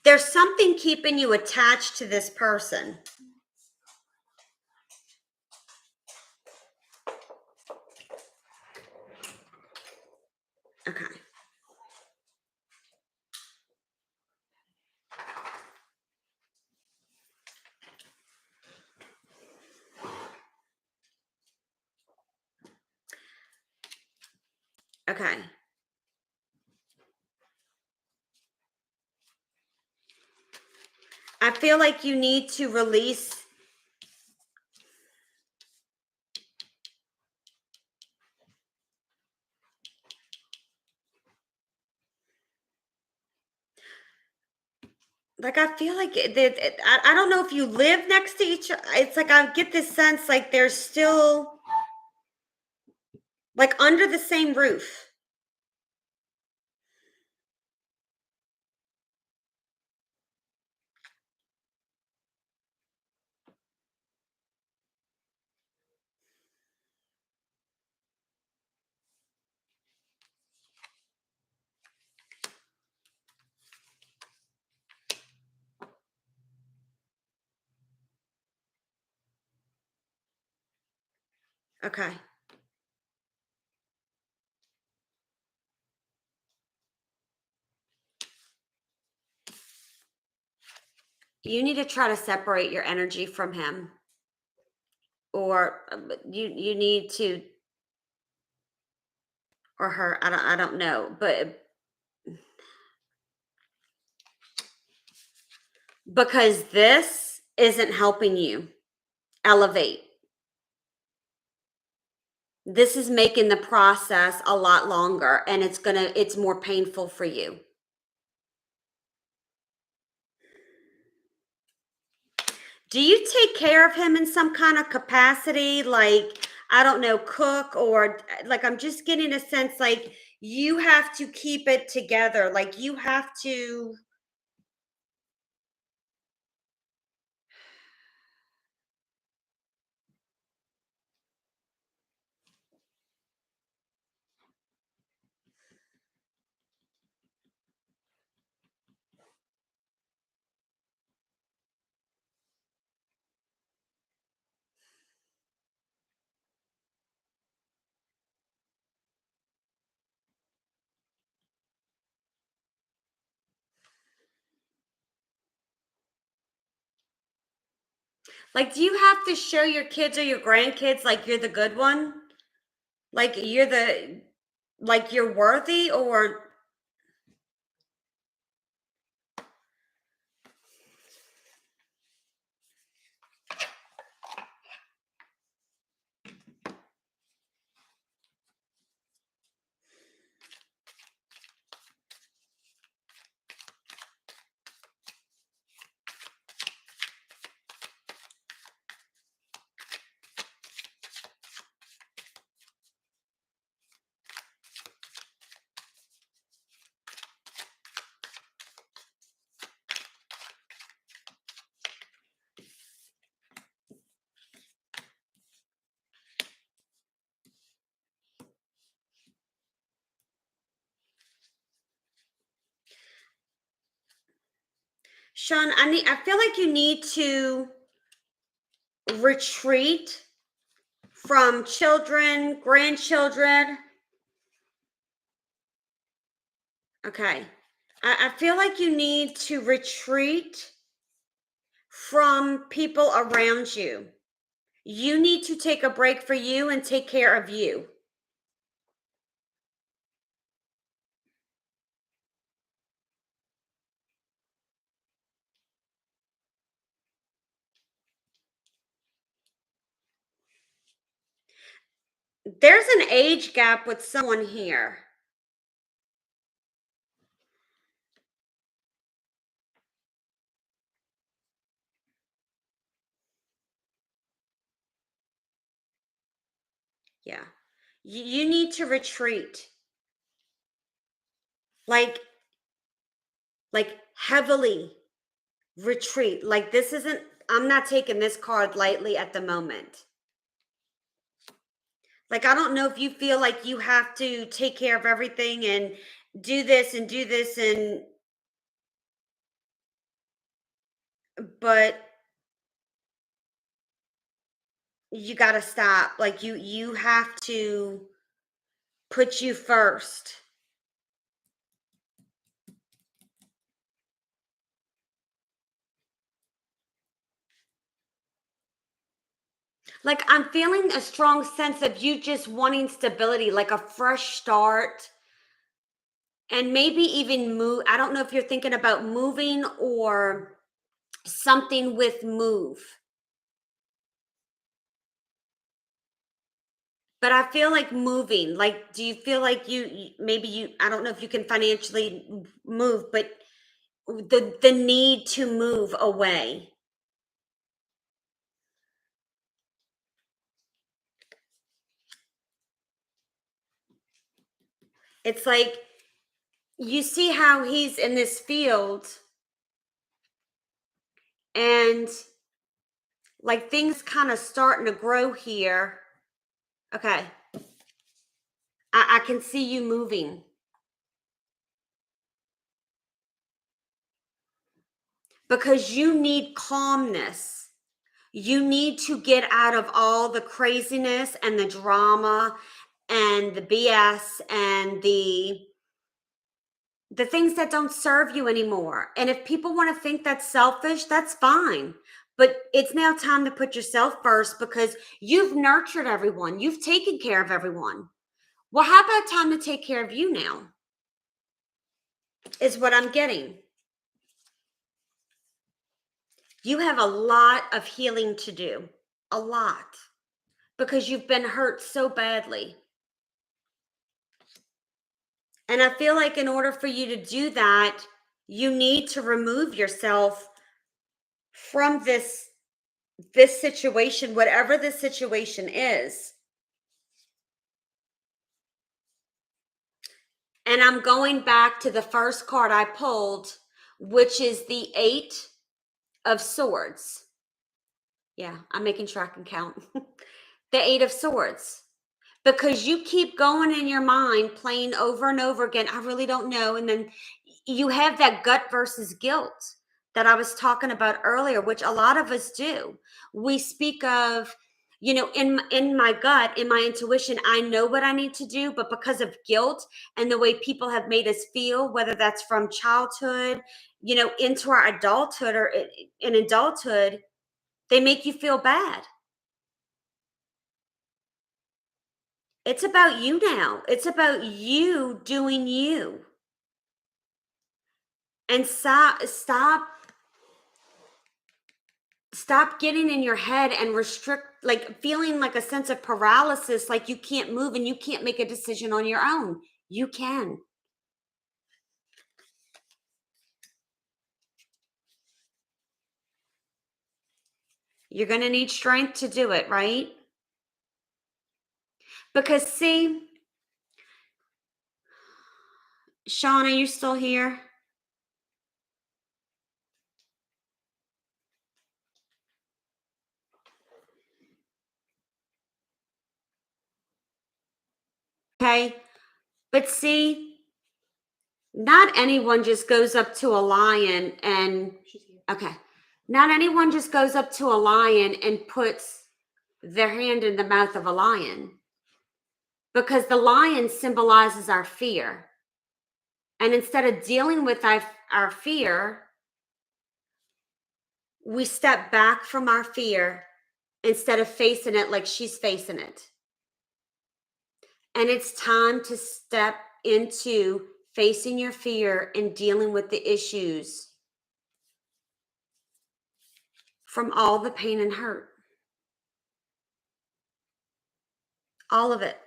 There's something keeping you attached to this person. Okay. Okay. I feel like you need to release. Like I feel like I don't know if you live next to each other. It's like I get this sense like there's still like under the same roof. Okay. You need to try to separate your energy from him, or you need to, or her. I don't know, but because this isn't helping you elevate. This is making the process a lot longer, and it's more painful for you. Do you take care of him in some kind of capacity? Like, I don't know, cook, or like, I'm just getting a sense like you have to keep it together. Like, you have to. Like, do you have to show your kids or your grandkids like you're the good one? Like you're worthy, or Sean, I feel like you need to retreat from children, grandchildren. Okay. I feel like you need to retreat from people around you. You need to take a break for you and take care of you. There's an age gap with someone here. Yeah. You need to retreat. Like heavily retreat. Like this isn't, I'm not taking this card lightly at the moment. Like, I don't know if you feel like you have to take care of everything and do this and do this but you got to stop. Like you have to put you first. Like I'm feeling a strong sense of you just wanting stability, like a fresh start. And maybe even move. I don't know if you're thinking about moving or something with move. But I feel like moving. Like, do you feel like maybe you? I don't know if you can financially move, but the need to move away. It's like you see how he's in this field, and like things kind of starting to grow here. Okay, I can see you moving. Because you need calmness. You need to get out of all the craziness and the drama and the BS and the things that don't serve you anymore. And if people want to think that's selfish, that's fine. But it's now time to put yourself first because you've nurtured everyone. You've taken care of everyone. Well, how about time to take care of you now? Is what I'm getting. You have a lot of healing to do. A lot. Because you've been hurt so badly. And I feel like in order for you to do that, you need to remove yourself from this situation, whatever this situation is. And I'm going back to the first card I pulled, which is the 8 of Swords. Yeah, I'm making sure I can count. The 8 of Swords. Because you keep going in your mind playing over and over again, I really don't know. And then you have that gut versus guilt that I was talking about earlier, which a lot of us do. We speak of, in my gut, in my intuition, I know what I need to do, but because of guilt and the way people have made us feel, whether that's from childhood, into our adulthood or in adulthood, they make you feel bad. It's about you now. It's about you doing you. And stop getting in your head and restrict, like feeling like a sense of paralysis, like you can't move and you can't make a decision on your own. You can. You're going to need strength to do it, right? Because see, Sean, are you still here? Okay. But see, not anyone just goes up to a lion and Okay. Not anyone just goes up to a lion and puts their hand in the mouth of a lion, because the lion symbolizes our fear. And instead of dealing with our fear, we step back from our fear instead of facing it like she's facing it. And it's time to step into facing your fear and dealing with the issues from all the pain and hurt. All of it.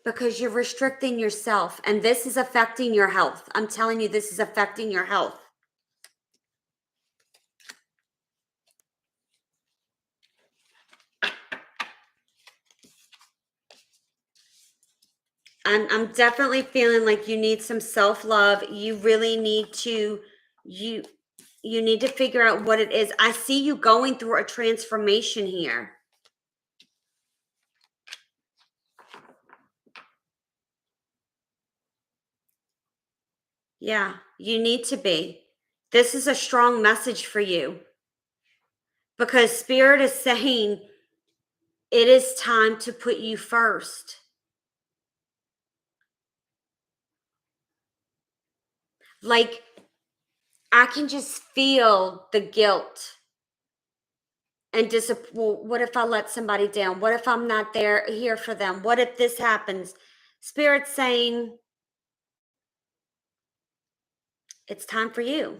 Because you're restricting yourself, and this is affecting your health. I'm telling you, this is affecting your health. I'm definitely feeling like you need some self-love. You really need to, you need to figure out what it is. I see you going through a transformation here. Yeah, you need to be. This is a strong message for you, because Spirit is saying it is time to put you first. Like, I can just feel the guilt and well, what if I let somebody down? What if I'm not here for them? What if this happens? Spirit's saying it's time for you.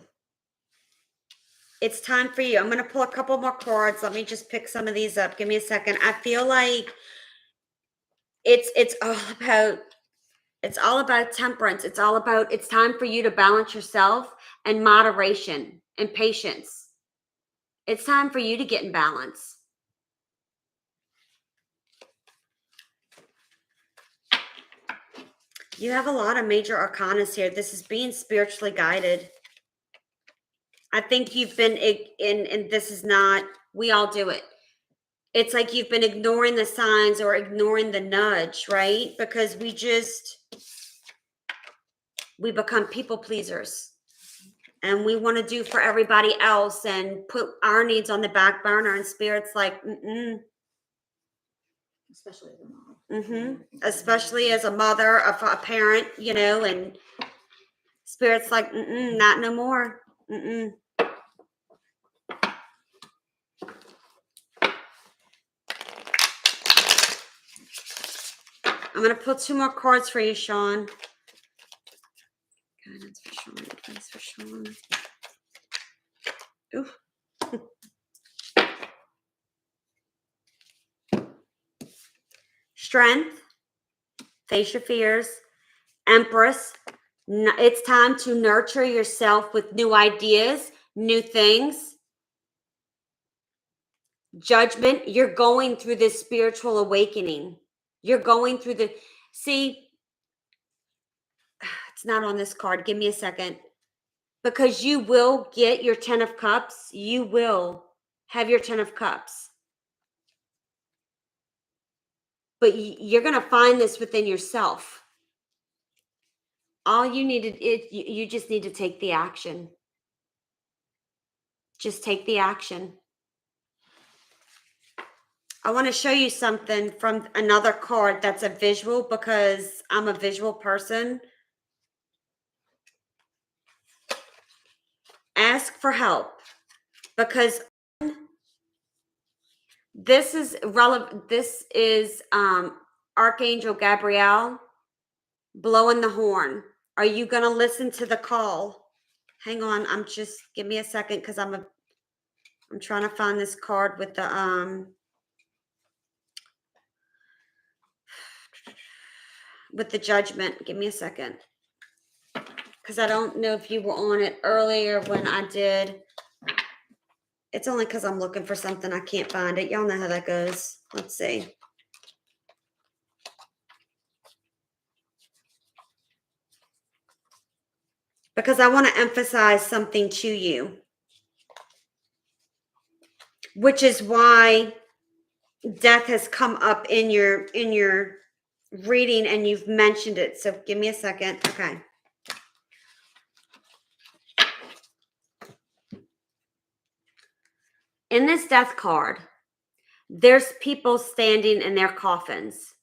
It's time for you. I'm going to pull a couple more cards. Let me just pick some of these up. Give me a second. I feel like it's all about temperance. It's time for you to balance yourself and moderation and patience. It's time for you to get in balance. You have a lot of major arcanas here. This is being spiritually guided. I think you've been and this is not, we all do it. It's like you've been ignoring the signs or ignoring the nudge, right? Because we become people pleasers. And we want to do for everybody else and put our needs on the back burner, and Spirit's like, Especially as a mom. Especially as a mother, a parent, and Spirit's like, not no more. I'm going to pull 2 more cards for you, Sean. Guidance for Sean. Advice for Sean. Ooh. Strength. Face your fears. Empress. It's time to nurture yourself with new ideas, new things. Judgment. You're going through this spiritual awakening. You're going through see, it's not on this card. Give me a second. Because you will get your 10 of Cups. You will have your 10 of Cups. But you're going to find this within yourself. All you needed you just need to take the action. Just take the action. I want to show you something from another card that's a visual, because I'm a visual person. Ask for help, because this is relevant. This is Archangel Gabriel blowing the horn. Are you going to listen to the call? Hang on, give me a second, because I'm trying to find this card with the Judgment. Give me a second, because I don't know if you were on it earlier when I did. It's only because I'm looking for something. I can't find it. Y'all know how that goes. Let's see. Because I want to emphasize something to you, which is why death has come up in your reading, and you've mentioned it. So give me a second. Okay. In this death card, there's people standing in their coffins.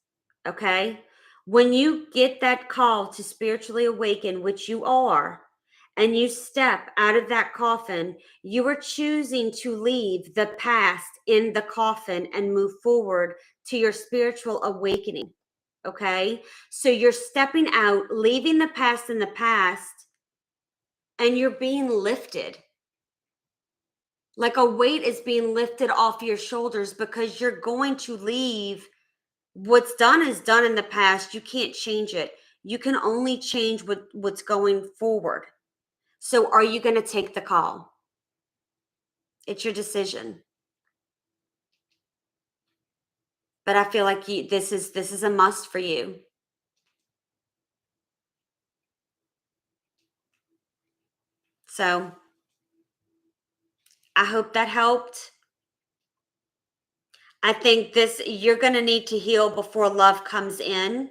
Okay? When you get that call to spiritually awaken, which you are, and you step out of that coffin, you are choosing to leave the past in the coffin and move forward to your spiritual awakening. Okay? So you're stepping out, leaving the past in the past, and you're being lifted. Like a weight is being lifted off your shoulders because you're going to leave. What's done is done in the past. You can't change it. You can only change what's going forward. So are you going to take the call? It's your decision. But I feel like this is a must for you. So I hope that helped. I think you're going to need to heal before love comes in.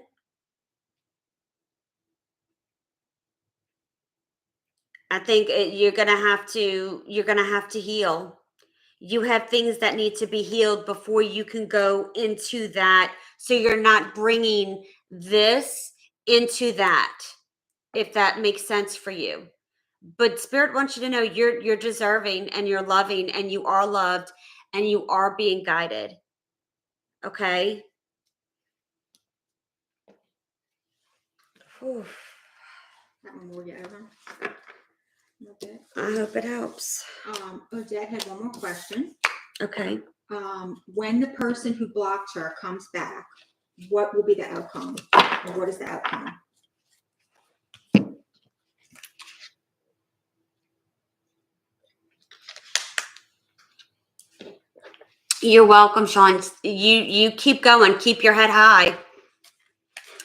I think you're going to have to heal. You have things that need to be healed before you can go into that. So you're not bringing this into that, if that makes sense for you. But Spirit wants you to know you're deserving and you're loving and you are loved and you are being guided. Okay? Whew. That one will get over. Okay. I hope it helps. Odette had one more question. Okay. When the person who blocked her comes back, what will be the outcome? Or what is the outcome? You're welcome, Sean. You keep going. Keep your head high.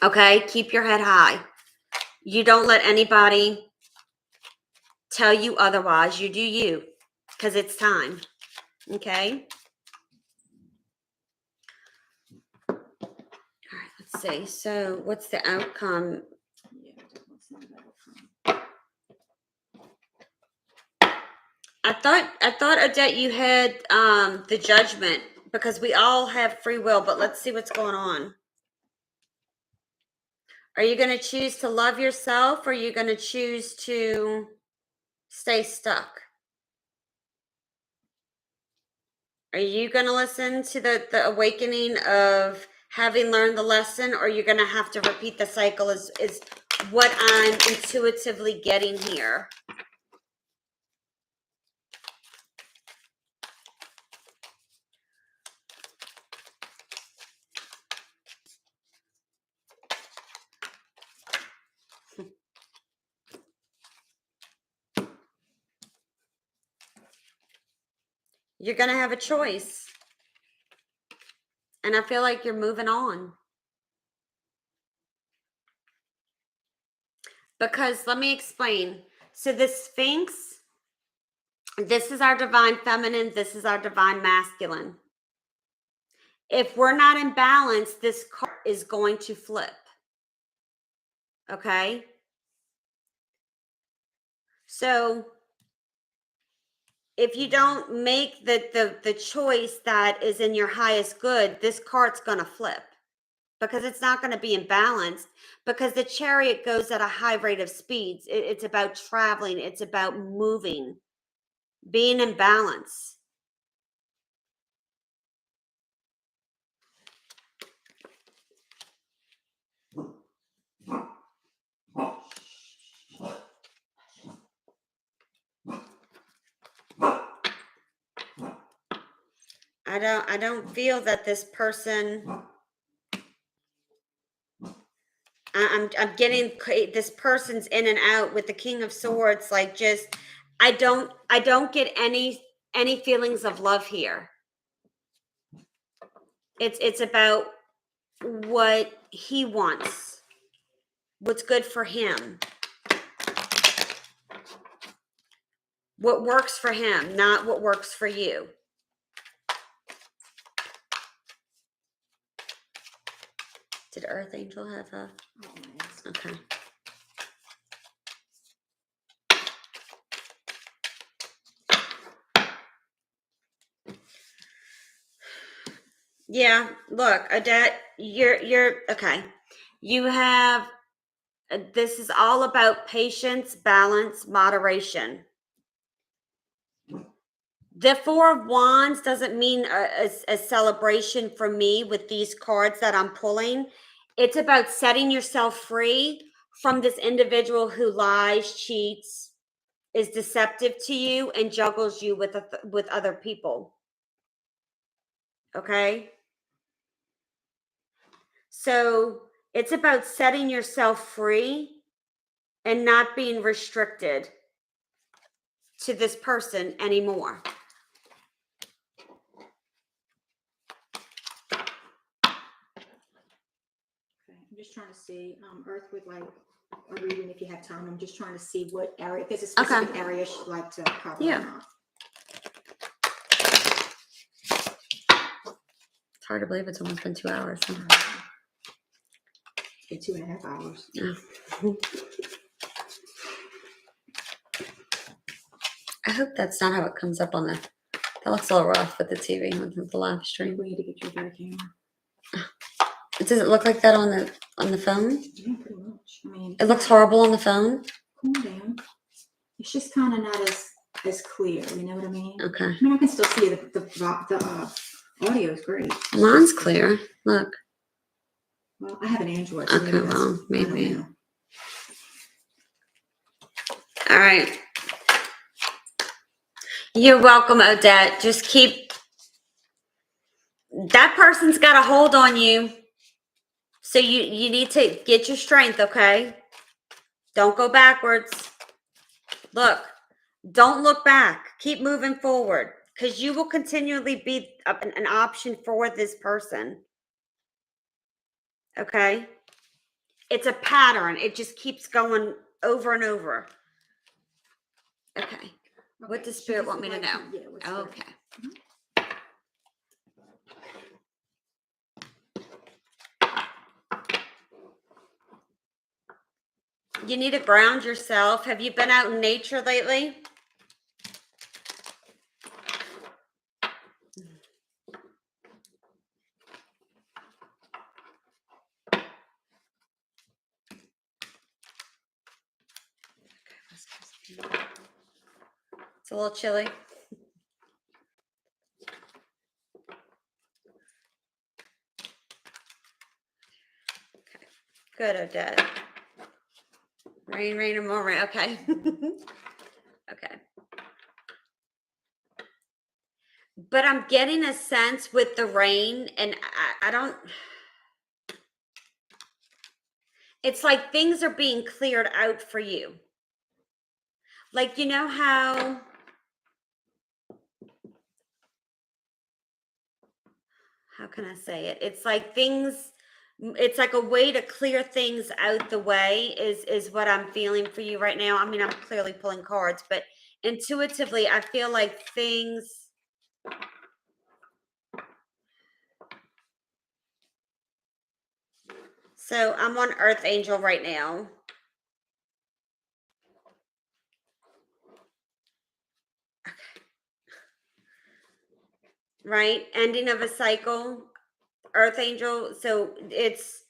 Okay? Keep your head high. You don't let anybody tell you otherwise. You do you, because it's time. Okay? All right, let's see. So what's the outcome? Yeah, what's the outcome? I thought Odette, you had the judgment, because we all have free will, but let's see what's going on. Are you going to choose to love yourself, or are you going to choose to stay stuck? Are you going to listen to the awakening of having learned the lesson, or are you going to have to repeat the cycle is what I'm intuitively getting here. You're going to have a choice. And I feel like you're moving on. Because let me explain. So the Sphinx, this is our divine feminine, this is our divine masculine. If we're not in balance, this card is going to flip. Okay? So if you don't make the choice that is in your highest good, this card's going to flip. Because it's not going to be in balance, because the chariot goes at a high rate of speeds. It's about traveling. It's about moving, being in balance. I don't feel that this person, I'm getting this person's in and out with the King of Swords, like just I don't get any feelings of love here. It's about what he wants, what's good for him, what works for him, not what works for you. Did Earth Angel have a? Oh, nice. Okay. Yeah, look, Odette, you're okay. You have this is all about patience, balance, moderation. The Four of Wands doesn't mean a celebration for me with these cards that I'm pulling. It's about setting yourself free from this individual who lies, cheats, is deceptive to you, and juggles you with other people. Okay? So it's about setting yourself free and not being restricted to this person anymore. Okay, I'm just trying to see, Earth would like a reading if you have time. I'm just trying to see what area, if there's a specific area she'd like to cover Yeah. or not. It's hard to believe it's almost been 2 hours. It's been 2.5 hours. Yeah. I hope that's not how it comes up on the. That looks a little rough with the TV with the live stream. We need to get you a better camera. Does it look like that on the phone? Yeah, pretty much. I mean, It looks horrible on the phone. Calm down. It's just kind of not as clear. You know what I mean? Okay. I mean, I can still see the audio is great. Mine's clear. Look. Well, I have an Android. So Okay, well, I maybe. don't know. All right. You're welcome, Odette. Just keep. That person's got a hold on you. So you need to get your strength, okay? Don't go backwards. Look, don't look back. Keep moving forward because you will continually be an option for this person. Okay? It's a pattern. It just keeps going over and over. Okay. What does Spirit want me to know? Yeah, what's Spirit? Okay. You need to ground yourself. Have you been out in nature lately? It's a little chilly. Okay. Good, Odette. Rain, and more rain. Okay. Okay. But I'm getting a sense with the rain, and I don't. It's like things are being cleared out for you. Like, you know how. How can I say it? It's like things. It's like a way to clear things out the way is what I'm feeling for you right now. I mean, I'm clearly pulling cards, but intuitively, I feel like things. So I'm on Earth Angel right now. Okay. Right? Ending of a cycle. Earth Angel. So it's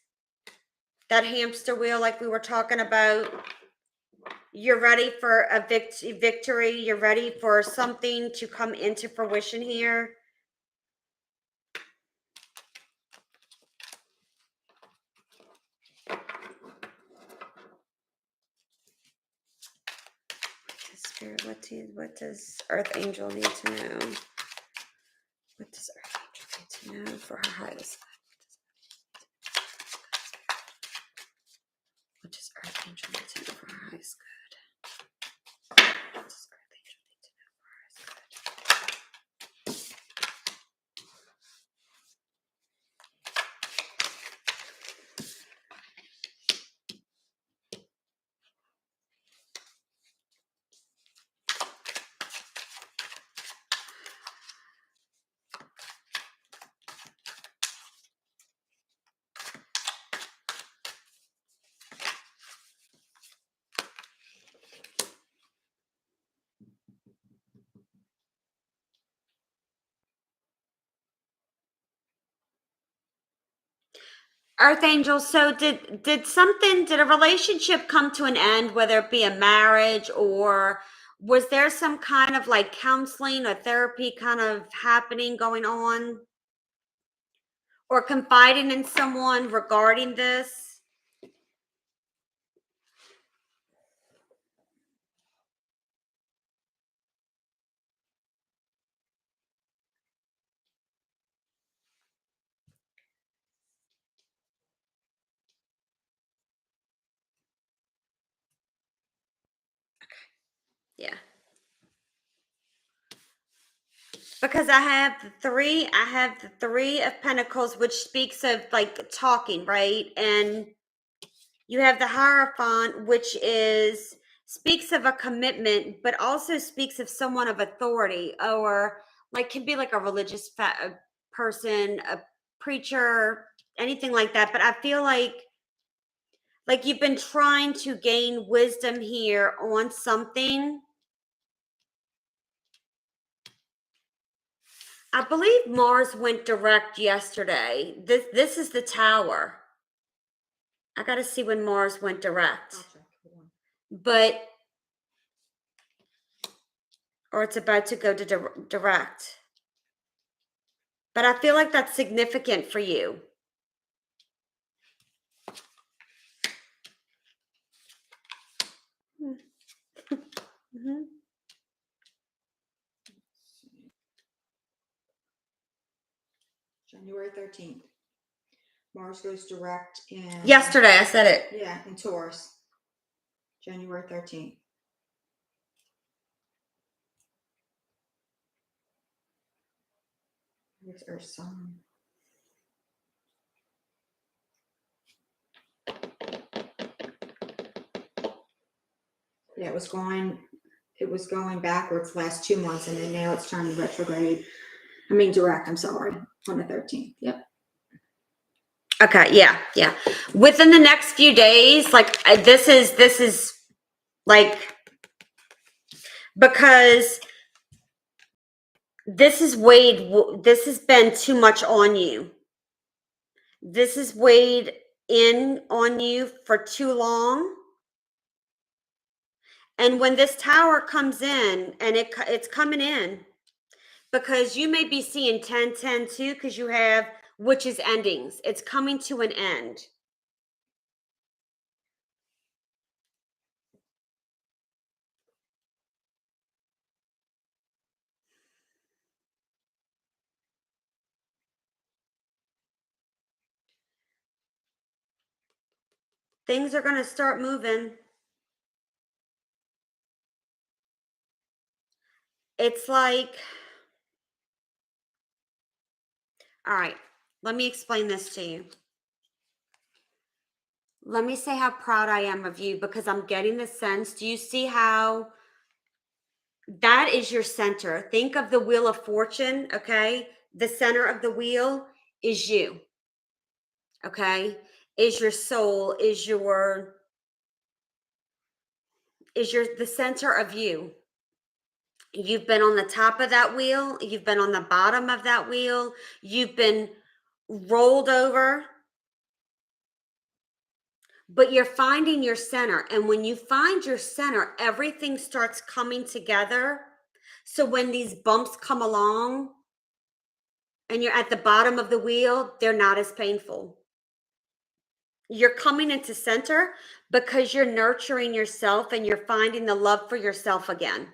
that hamster wheel like we were talking about. You're ready for a victory. You're ready for something to come into fruition here. Spirit, what does Earth Angel need to know? What does Earth Angel need to know for her highest good? What does Earth Angel need to know for her highest good? What does Earth Angel need to know for her highest good? Earth Angel, so did a relationship come to an end, whether it be a marriage, or was there some kind of like counseling or therapy kind of happening going on, or confiding in someone regarding this? Yeah. Because I have the 3 of Pentacles, which speaks of like talking, right? And you have the Hierophant, which is speaks of a commitment, but also speaks of someone of authority, or like can be like a religious person, a preacher, anything like that. But I feel like you've been trying to gain wisdom here on something. I believe Mars went direct yesterday. This is the Tower. I got to see when Mars went direct. I'll check. Hold on. But or it's about to go to direct. But I feel like that's significant for you. Mm-hmm. January 13th. Mars goes direct in Yesterday, I said it. Yeah, in Taurus. January 13th. Here's Earth Sun. Yeah, it was going backwards last 2 months, and then now it's turning retrograde. I mean direct, I'm sorry, on the 13th. Yep. Okay, yeah. Within the next few days, like this is like, because this has been too much on you. This has weighed in on you for too long. And when this Tower comes in, and it's coming in, because you may be seeing 10-10 too, because you have, which is endings. It's coming to an end. Things are going to start moving. It's like, all right, let me explain this to you. Let me say how proud I am of you, because I'm getting the sense. Do you see how that is your center? Think of the Wheel of Fortune, okay? The center of the wheel is you, okay? Is your soul, the center of you. You've been on the top of that wheel. You've been on the bottom of that wheel. You've been rolled over. But you're finding your center. And when you find your center, everything starts coming together. So when these bumps come along and you're at the bottom of the wheel, they're not as painful. You're coming into center because you're nurturing yourself and you're finding the love for yourself again.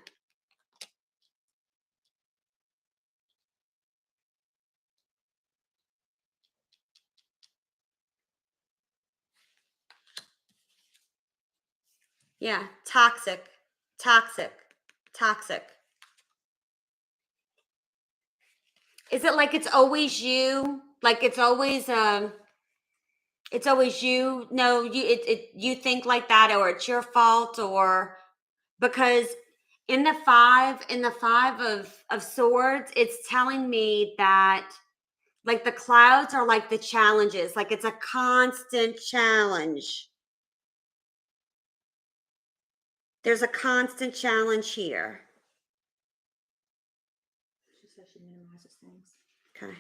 Yeah, toxic. Is it like it's always you? Like it's always you? No, you think like that, or it's your fault, or because in the five of swords, it's telling me that like the clouds are like the challenges, like it's a constant challenge. There's a constant challenge here. She says she minimizes things. Okay.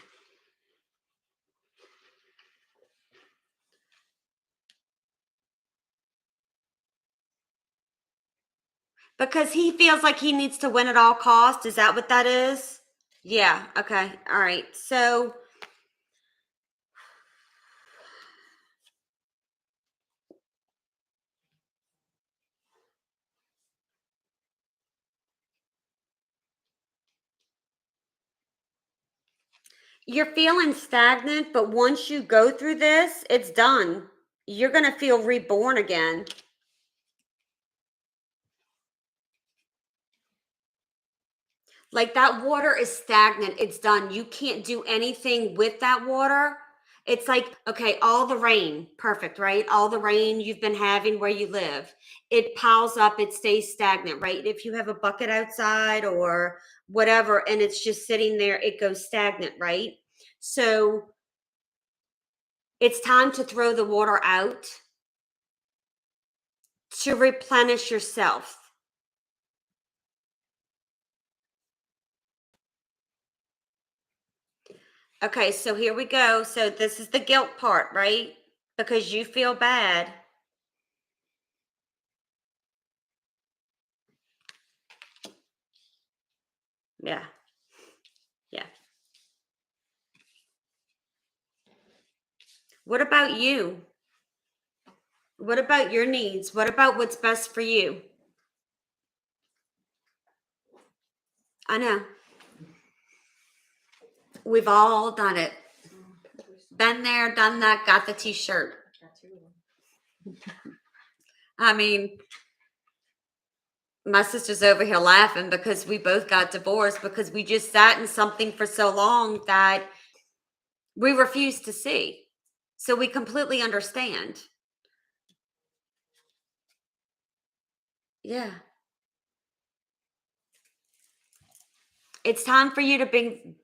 Because he feels like he needs to win at all costs. Is that what that is? Yeah. Okay. All right. So you're feeling stagnant, but once you go through this, it's done. You're going to feel reborn again. Like that water is stagnant. It's done. You can't do anything with that water. It's like, okay, all the rain, perfect, right? All the rain you've been having where you live, it piles up, it stays stagnant, right? If you have a bucket outside or whatever, and it's just sitting there, it goes stagnant, right? So it's time to throw the water out to replenish yourself. Okay, so here we go. So this is the guilt part, right? Because you feel bad. Yeah. Yeah. What about you? What about your needs? What about what's best for you? I know. We've all done it. Been there, done that, got the t-shirt. I mean, my sister's over here laughing because we both got divorced because we just sat in something for so long that we refused to see. So we completely understand. Yeah. It's time for you to be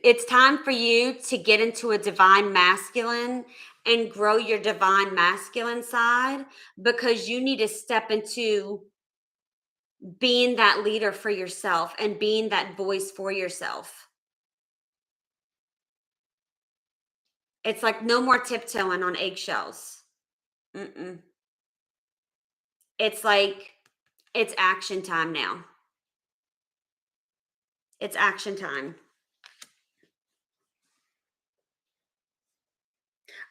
it's time for you to get into a divine masculine and grow your divine masculine side because you need to step into being that leader for yourself and being that voice for yourself. It's like no more tiptoeing on eggshells. Mm-mm. It's like it's action time now. It's action time.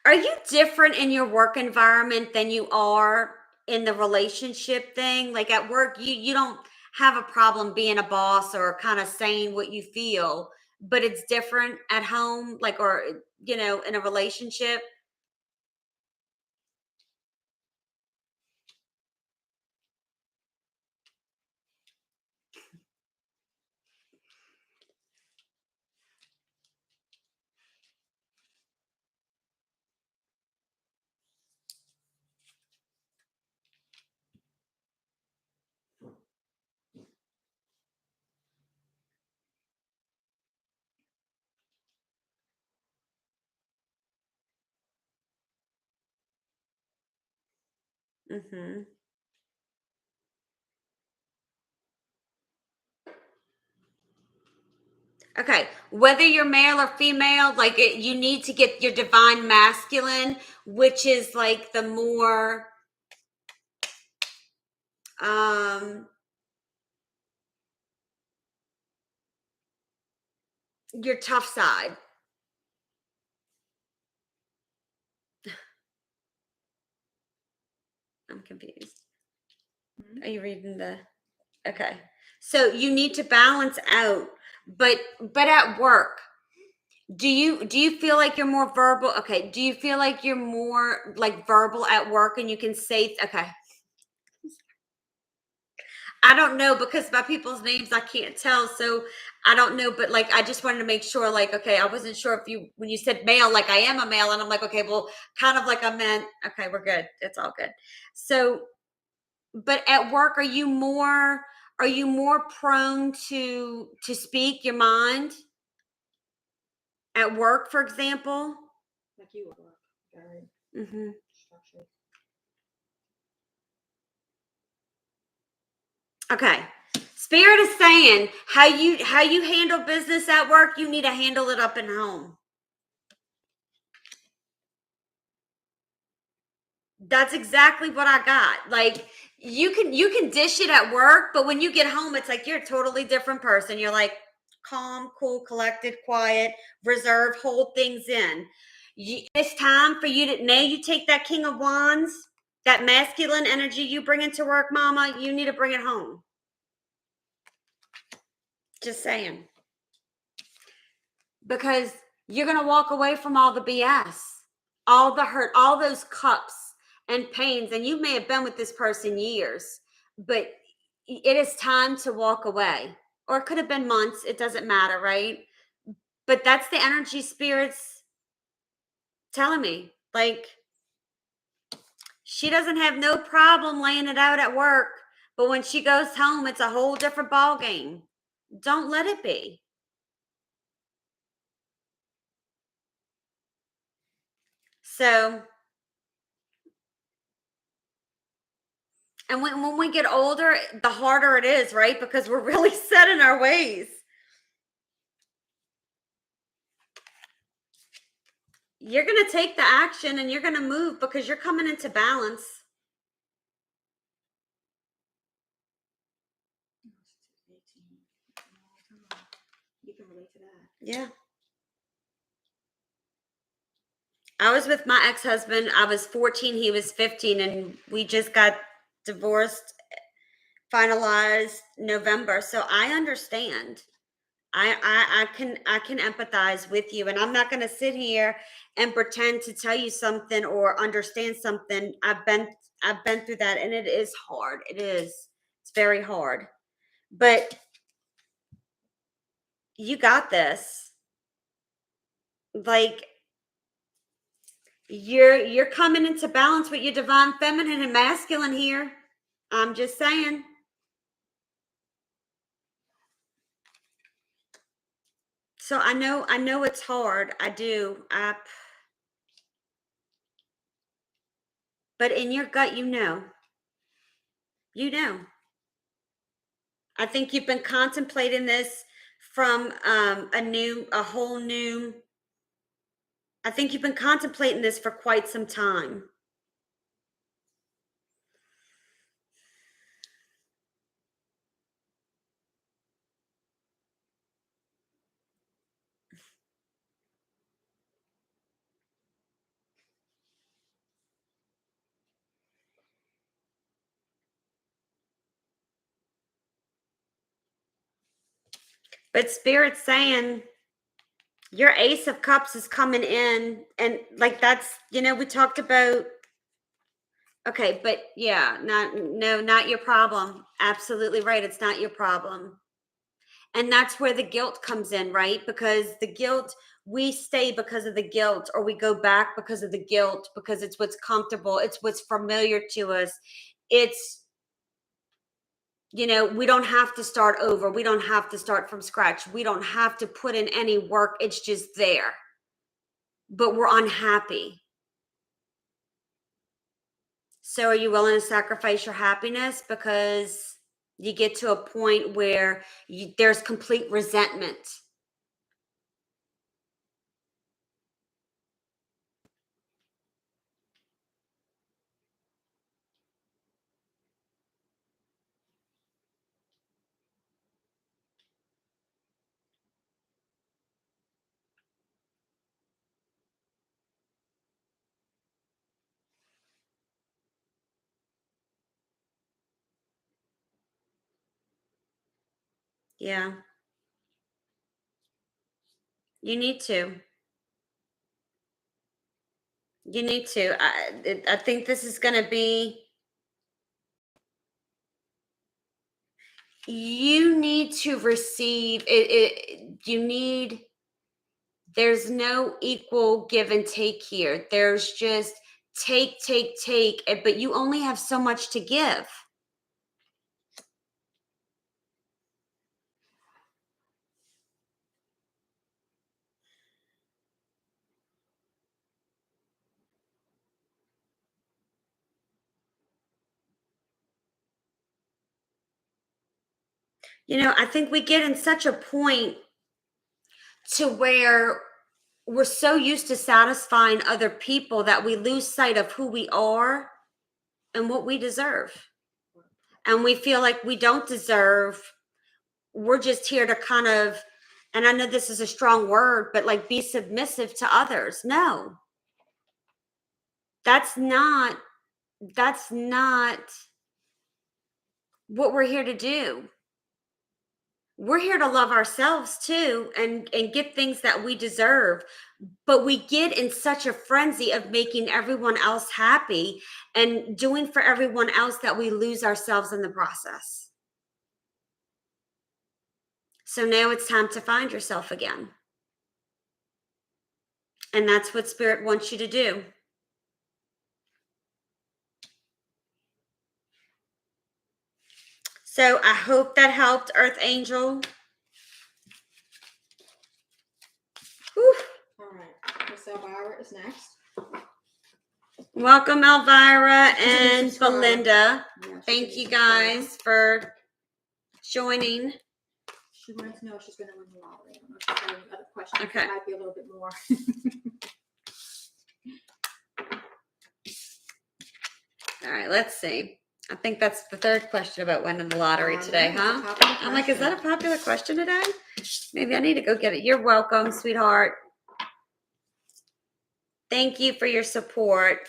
Are you different in your work environment than you are in the relationship thing? Like at work, you don't have a problem being a boss or kind of saying what you feel, but it's different at home, like or in a relationship. Hmm. Okay, whether you're male or female, like you need to get your divine masculine, which is like the more um your tough side. I'm confused. Are you reading the Okay. So you need to balance out, but at work, do you feel like you're more verbal? Okay. Do you feel like you're more like verbal at work and you can say okay. I don't know because by people's names I can't tell. So I don't know, but like I just wanted to make sure, like, okay, I wasn't sure if you when you said male, like I am a male, and I'm like, okay, well, kind of like I meant, okay, we're good. It's all good. So but at work, are you more prone to speak your mind at work, for example? Like you at work, very Hmm. structured. Okay. Spirit is saying how you handle business at work, you need to handle it up in home. That's exactly what I got. Like you can dish it at work, but when you get home, it's like you're a totally different person. You're like calm, cool, collected, quiet, reserved, hold things in. It's time for you to now you take that King of Wands, that masculine energy you bring into work, mama, you need to bring it home. Just saying. Because you're going to walk away from all the BS, all the hurt, all those cups and pains. And you may have been with this person years, but it is time to walk away. Or it could have been months. It doesn't matter, right? But that's the energy spirits telling me. Like, she doesn't have no problem laying it out at work. But when she goes home, it's a whole different ball game. Don't let it be. So, and when we get older, the harder it is, right? Because we're really set in our ways. You're going to take the action and you're going to move because you're coming into balance. You can relate to that. Yeah. I was with my ex-husband. I was 14, he was 15, and we just got divorced, finalized November. So I understand. I can empathize with you, and I'm not going to sit here and pretend to tell you something or understand something. I've been through that, and it is hard. It is. It's very hard. But you got this. Like you're coming into balance with your divine feminine and masculine here. I'm just saying. So I know it's hard. I do. But in your gut, you know. You know. I think you've been contemplating this from a whole new. I think you've been contemplating this for quite some time. But Spirit's saying your Ace of Cups is coming in, and like that's we talked about. Okay, but yeah, not your problem. Absolutely right. It's not your problem. And that's where the guilt comes in, right? Because the guilt, we stay because of the guilt, or we go back because of the guilt, because it's what's comfortable, it's what's familiar to us. It's, we don't have to start over. We don't have to start from scratch. We don't have to put in any work. It's just there. But we're unhappy. So are you willing to sacrifice your happiness because you get to a point where there's complete resentment? Yeah. You need to. You need to. I think this is going to be, you need to receive it. There's no equal give and take here. There's just take, but you only have so much to give. I think we get in such a point to where we're so used to satisfying other people that we lose sight of who we are and what we deserve. And we feel like we don't deserve. We're just here to kind of, and I know this is a strong word, but like be submissive to others. No. That's not what we're here to do. We're here to love ourselves too and get things that we deserve. But we get in such a frenzy of making everyone else happy and doing for everyone else that we lose ourselves in the process. So now it's time to find yourself again. And that's what Spirit wants you to do. So I hope that helped, Earth Angel. Whew. All right, Miss Elvira is next. Welcome, Elvira and subscribe. Belinda. Yeah, Thank you guys for joining. She wants to know if she's going to win the lottery. I don't know if she has any other questions. Okay. That might be a little bit more. All right, let's see. I think that's the third question about winning the lottery today, That's a huh? popular I'm like, is that a question. popular question today? Maybe I need to go get it. You're welcome, sweetheart. Thank you for your support.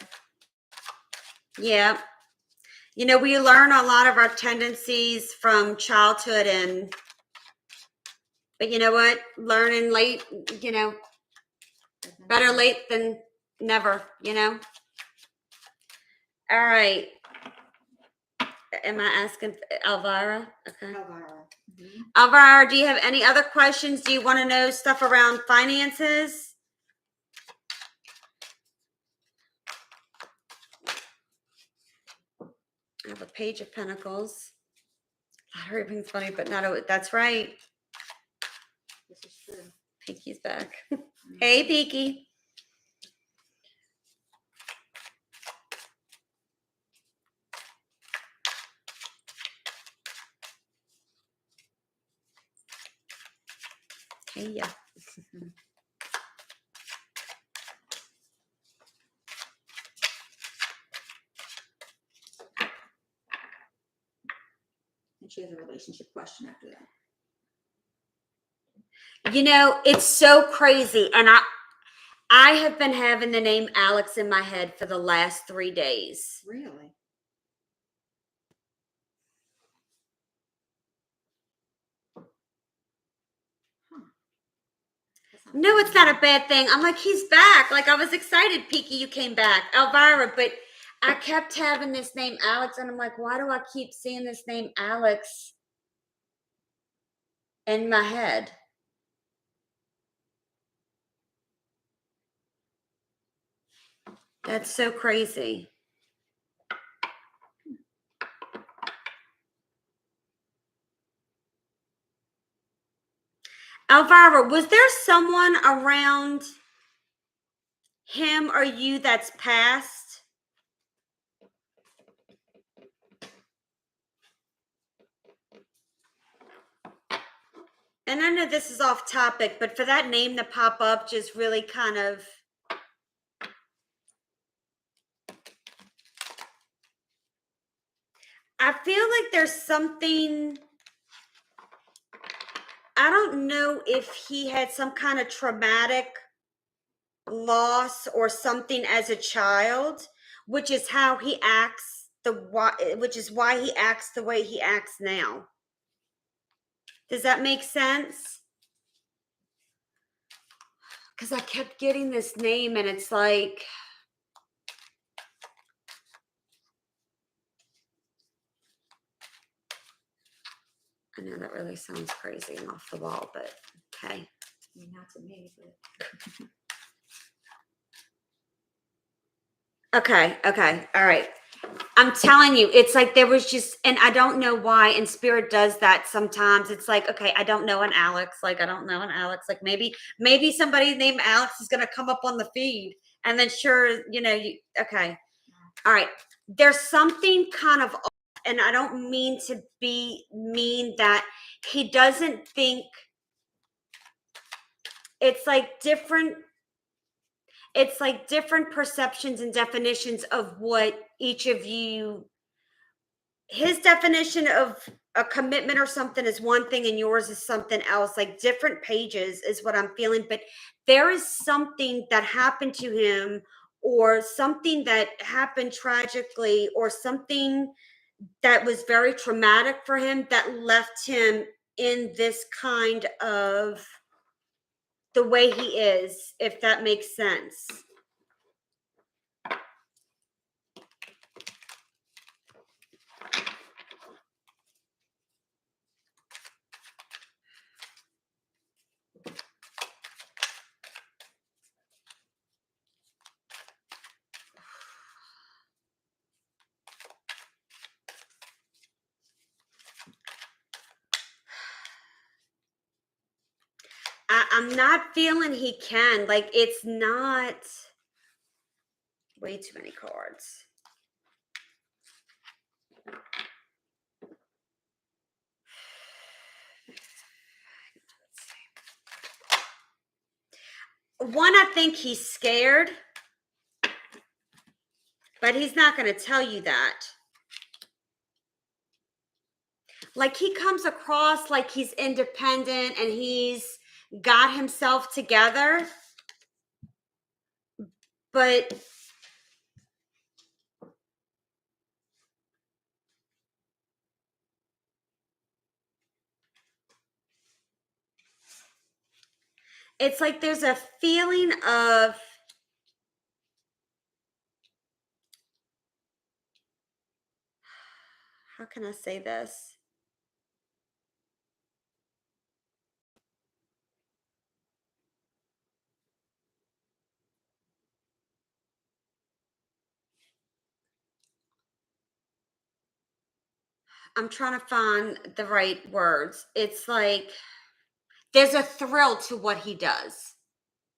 Yeah. You know, we learn a lot of our tendencies from childhood but you know what? Learning late, you know, better late than never, you know? All right. Am I asking Elvira? Okay. Elvira. Mhm. Elvira, do you have any other questions? Do you want to know stuff around finances? I have a Page of Pentacles. Everything's funny, but not. That's right. This is true. Peaky's back. Hey, Peaky. Hey, yeah. And she has a relationship question after that. You know, it's so crazy. And I have been having the name Alex in my head for the last 3 days. Really? No, it's not a bad thing. I'm like, he's back. Like, I was excited, Peaky, you came back. Elvira, but I kept having this name Alex, and I'm like, why do I keep seeing this name Alex in my head? That's so crazy. Elvira, was there someone around him or you that's passed? And I know this is off topic, but for that name to pop up just really kind of... I feel like there's something... I don't know if he had some kind of traumatic loss or something as a child, which is how he acts which is why he acts the way he acts now. Does that make sense? Because I kept getting this name and it's like, I know that really sounds crazy and off the wall, but okay. I mean, not to me, but Okay. All right. I'm telling you, it's like there was just, and I don't know why, and Spirit does that sometimes. It's like, okay, I don't know an Alex. Like, I don't know an Alex. Like, maybe somebody named Alex is going to come up on the feed. And then sure, okay. All right. There's something kind of off, and I don't mean to be mean that he doesn't think it's like different perceptions and definitions of what each of you, his definition of a commitment or something is one thing and yours is something else. Like different pages is what I'm feeling, but there is something that happened to him or something that happened tragically or something that was very traumatic for him that left him in this kind of the way he is, if that makes sense. I'm not feeling he can. Like, it's not way too many cards. One, I think he's scared, but he's not going to tell you that. Like, he comes across like he's independent and he's got himself together, but it's like there's a feeling of how can I say this? I'm trying to find the right words. It's like there's a thrill to what he does.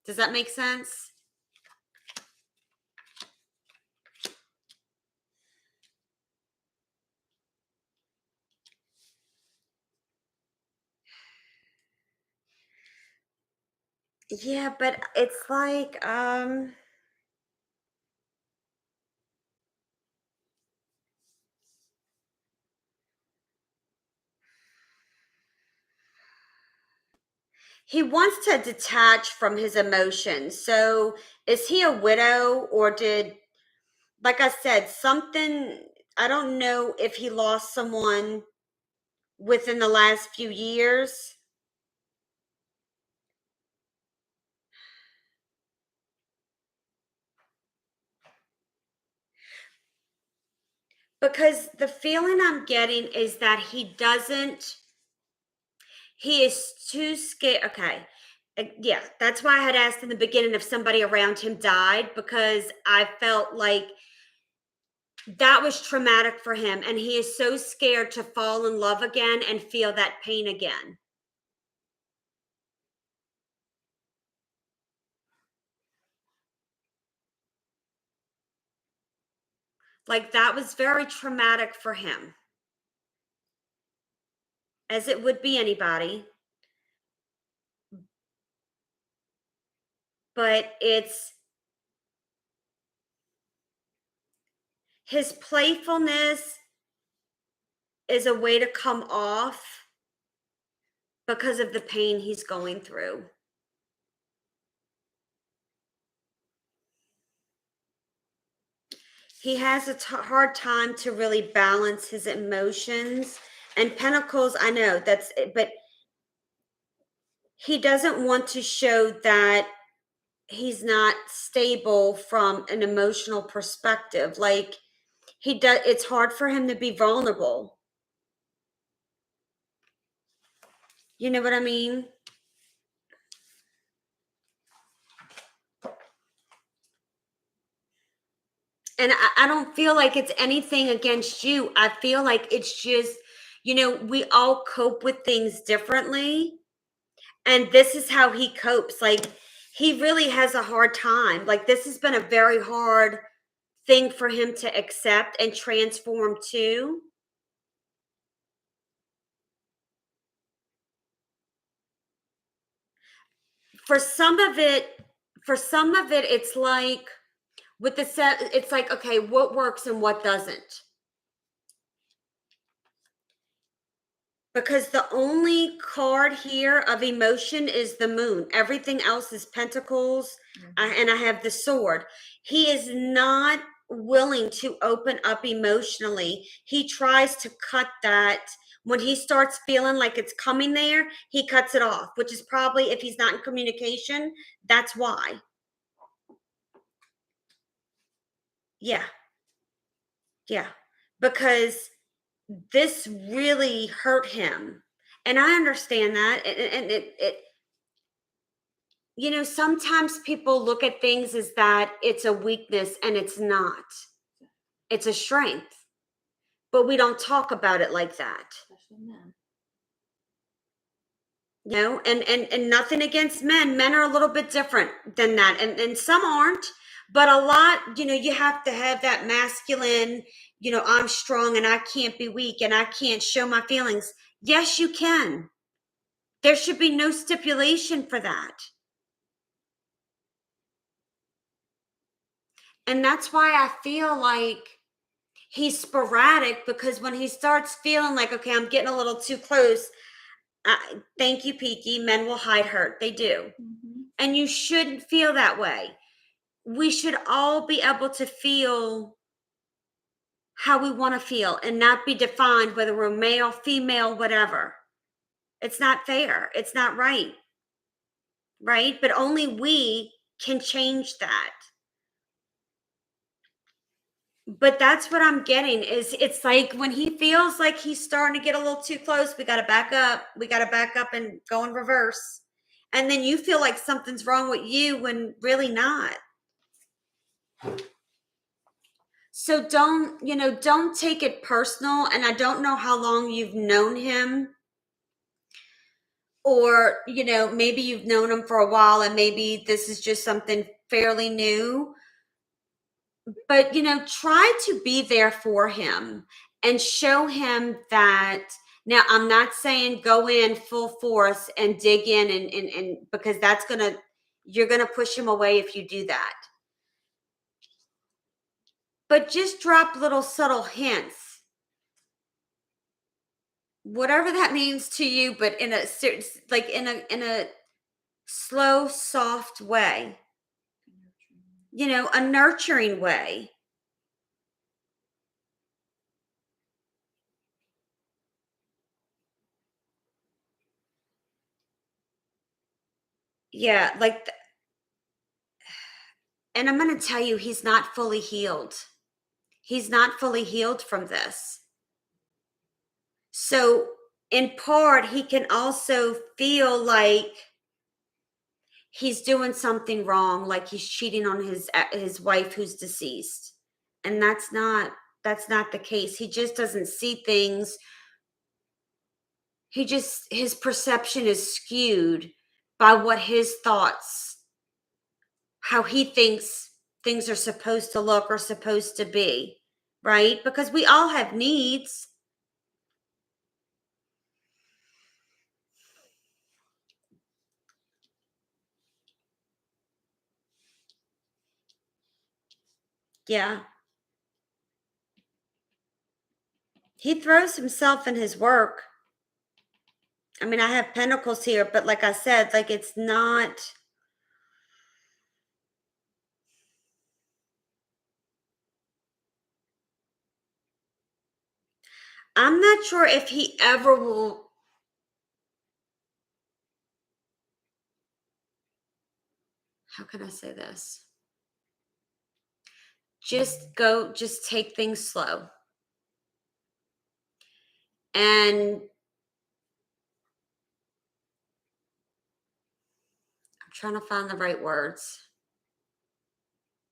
Does that make sense? Yeah, but it's like he wants to detach from his emotions. So is he a widow or did, like I said, something, I don't know if he lost someone within the last few years. Because the feeling I'm getting is that he is too scared. Okay. Yeah, that's why I had asked in the beginning if somebody around him died because I felt like that was traumatic for him and he is so scared to fall in love again and feel that pain again. Like that was very traumatic for him, as it would be anybody. But it's his playfulness is a way to come off because of the pain he's going through. He has a hard time to really balance his emotions. And Pentacles, I know that's it, but he doesn't want to show that he's not stable from an emotional perspective. Like he does, it's hard for him to be vulnerable. You know what I mean? And I don't feel like it's anything against you. I feel like it's just, we all cope with things differently. And this is how he copes. Like, he really has a hard time. Like, this has been a very hard thing for him to accept and transform to. For some of it, it's like With the set, it's like, okay, what works and what doesn't? Because the only card here of emotion is the moon. Everything else is pentacles, and I have the sword. He is not willing to open up emotionally. He tries to cut that. When he starts feeling like it's coming there, he cuts it off, which is probably, if he's not in communication, that's why. Yeah. Yeah. Because this really hurt him. And I understand that. And sometimes people look at things as that it's a weakness, and it's not. It's a strength. But we don't talk about it like that. Especially men. And nothing against men. Men are a little bit different than that. And some aren't, but a lot, you have to have that masculine, I'm strong and I can't be weak and I can't show my feelings. Yes, you can. There should be no stipulation for that. And that's why I feel like he's sporadic, because when he starts feeling like, okay, I'm getting a little too close, thank you, Peaky, men will hide hurt. They do. Mm-hmm. And you shouldn't feel that way. We should all be able to feel how we want to feel and not be defined whether we're male, female, whatever. It's not fair. It's not right. Right? But only we can change that. But that's what I'm getting, is it's like when he feels like he's starting to get a little too close, we got to back up. We got to back up and go in reverse. And then you feel like something's wrong with you when really not. So don't take it personal. And I don't know how long you've known him, or, maybe you've known him for a while and maybe this is just something fairly new. But, try to be there for him and show him that. Now, I'm not saying go in full force and dig in, and because you're going to push him away if you do that. But just drop little subtle hints. Whatever that means to you, but in a slow, soft way. A nurturing way. Yeah, and I'm going to tell you, he's not fully healed. He's not fully healed from this. So, in part, he can also feel like he's doing something wrong, like he's cheating on his wife who's deceased. And that's not the case. He just doesn't see things. His perception is skewed by what his thoughts, how he thinks things are supposed to look or supposed to be, right? Because we all have needs. Yeah. He throws himself in his work. I mean, I have pentacles here, but like I said, it's not. I'm not sure if he ever will. How can I say this? Just take things slow. And I'm trying to find the right words.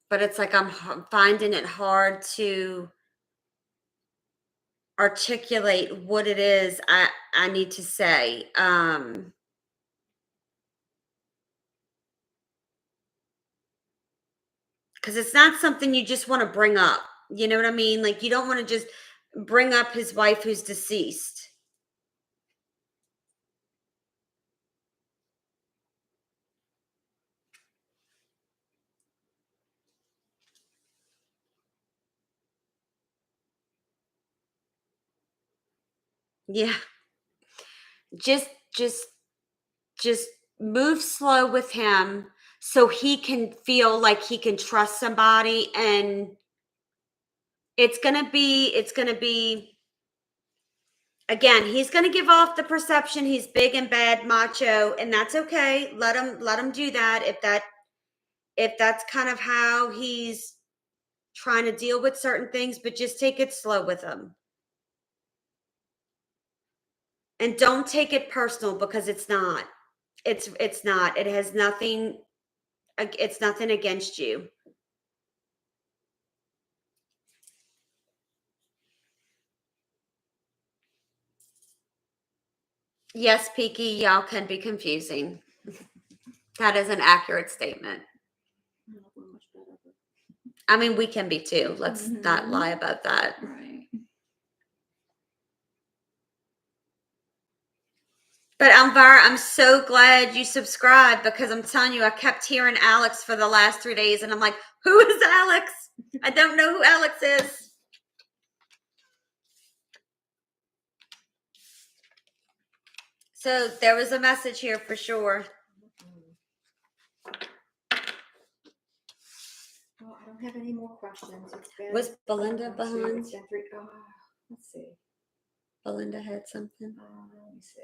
But it's like I'm finding it hard to articulate what it is I need to say. Because it's not something you just want to bring up. You know what I mean? Like, you don't want to just bring up his wife who's deceased. Yeah. Just move slow with him so he can feel like he can trust somebody, and it's going to be again, he's going to give off the perception he's big and bad, macho, and that's okay. Let him do that if that's kind of how he's trying to deal with certain things, but just take it slow with him. And don't take it personal, because it's not. It's not. It has nothing, it's nothing against you. Yes, Peaky, y'all can be confusing. That is an accurate statement. I mean, we can be too. Let's not lie about that. Right. But I'm so glad you subscribed, because I'm telling you, I kept hearing Alex for the last 3 days, and I'm like, who is Alex? I don't know who Alex is. So there was a message here for sure. Well, I don't have any more questions. It's been, Was Belinda let's see, behind? it's been three. Let's see. Belinda had something. Let me see.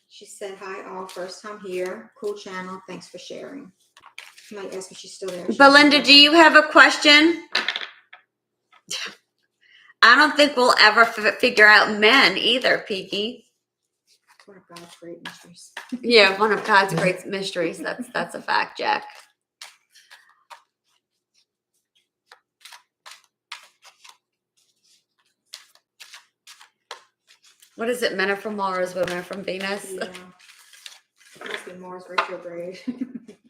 She said, "Hi, all. First time here. Cool channel. Thanks for sharing." You might ask if she's still there. Belinda, do you have a question? I don't think we'll ever figure out men either, Peaky. One of God's great mysteries. Yeah, one of God's great mysteries. That's a fact, Jack. What is it? Men are from Mars, women are from Venus. Yeah. It must be Mars retrograde.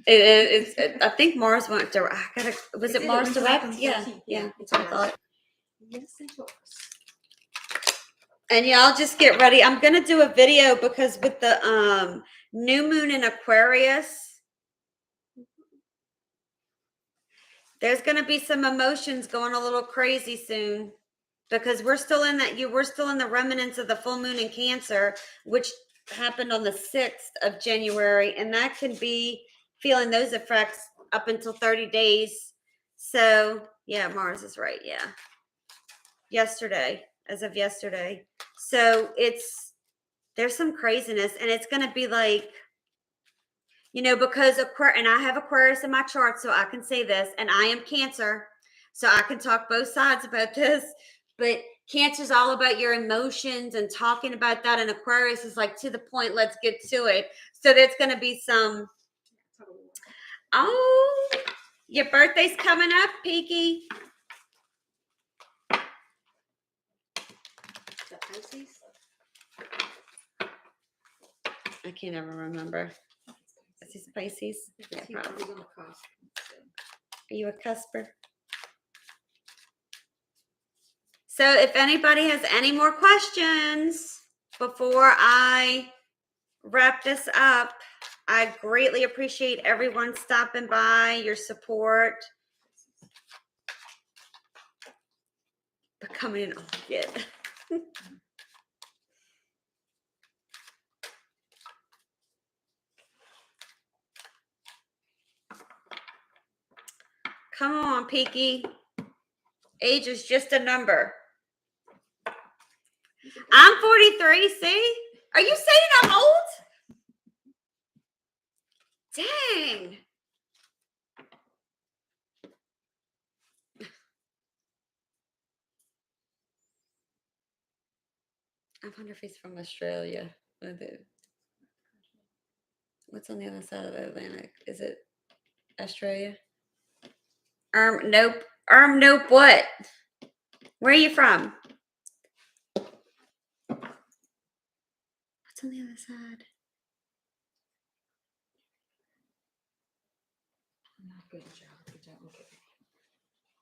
I think Mars went direct. Was it Mars direct? Yeah. It's I thought. Yes, it was. And y'all just get ready. I'm gonna do a video, because with the new moon in Aquarius, there's gonna be some emotions going a little crazy soon, because we're still in the remnants of the full moon in Cancer, which happened on the 6th of January, and that can be feeling those effects up until 30 days. So yeah, Mars is right. Yeah. As of yesterday. So there's some craziness, and it's going to be like, because and I have Aquarius in my chart, so I can say this, and I am Cancer, so I can talk both sides about this, but Cancer is all about your emotions and talking about that, and Aquarius is like, to the point, let's get to it. So there's going to be some, your birthday's coming up, Peaky. Pisces? I can't ever remember. Is this Pisces? Yeah, probably. On the cusp. Are you a cusper? So if anybody has any more questions before I wrap this up, I greatly appreciate everyone stopping by, your support, becoming an advocate. Come on, Peaky. Age is just a number. I'm 43, see? Are you saying I'm old? Dang. I wonder if he's from Australia. What's on the other side of the Atlantic? Is it Australia? Nope. Nope, what? Where are you from? What's on the other side? I'm not good at geography. Don't look at me.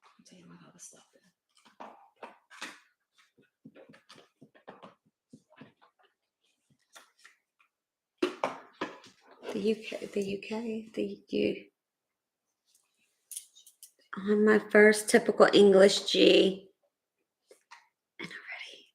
I'll tell you about all the stuff there. The UK. On my first typical English G. And already.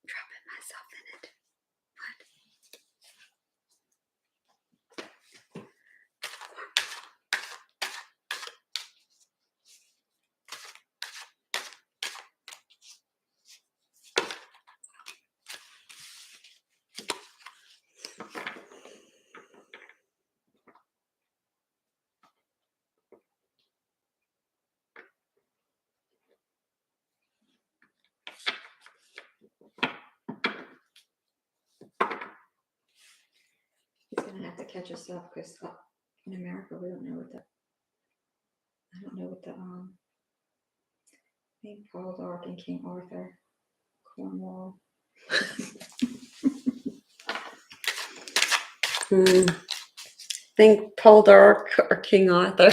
catch us up because in America we don't know what the name Paul Dark and King Arthur Cornwall. Think Poldark or King Arthur.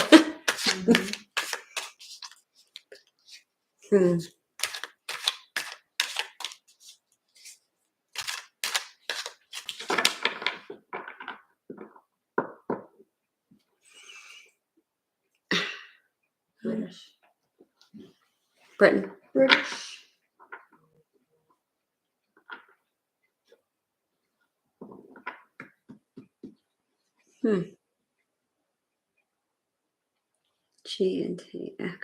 Mhm. British. Britain. British. G and T. Okay.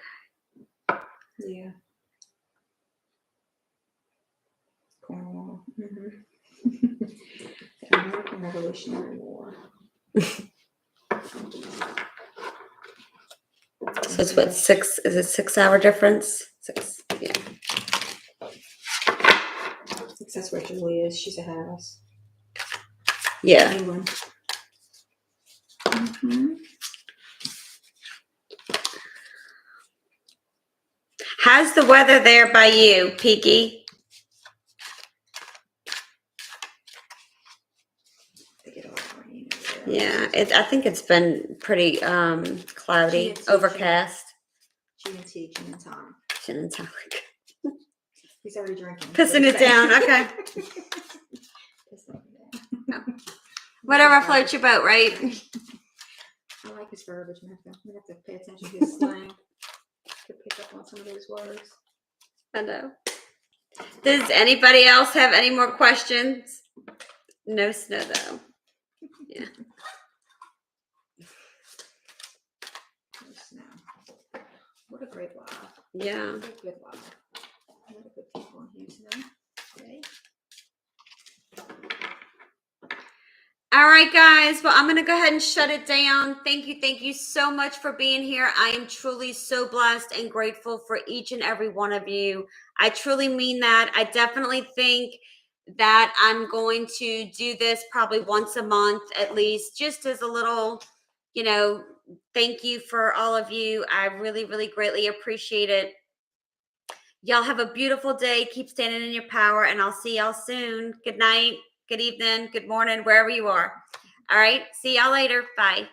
Yeah. Cornwall. The American Revolutionary War. So it's what, 6? Is it 6-hour difference? 6. Yeah. That's where Julie is. She's ahead of us. Yeah. England. How's the weather there by you, Peaky? They get all rain over there. Yeah, I think it's been pretty cloudy, G&T, overcast. G&T, gin and tonic. Gin and tonic. He's already drinking. Pissing it down. Okay. Pissing it down. Whatever floats your boat, right? I like his verbiage. I'm gonna have to pay attention to his slang to pick up on some of those words. I know. Does anybody else have any more questions? No snow though. Yeah. No snow. What a great life. Yeah. What a good life. What a good people in here today. Okay. All right, guys. Well, I'm going to go ahead and shut it down. Thank you. Thank you so much for being here. I am truly so blessed and grateful for each and every one of you. I truly mean that. I definitely think that I'm going to do this probably once a month at least, just as a little, thank you for all of you. I really, really greatly appreciate it. Y'all have a beautiful day. Keep standing in your power, and I'll see y'all soon. Good night, good evening, good morning, wherever you are. All right. See y'all later. Bye.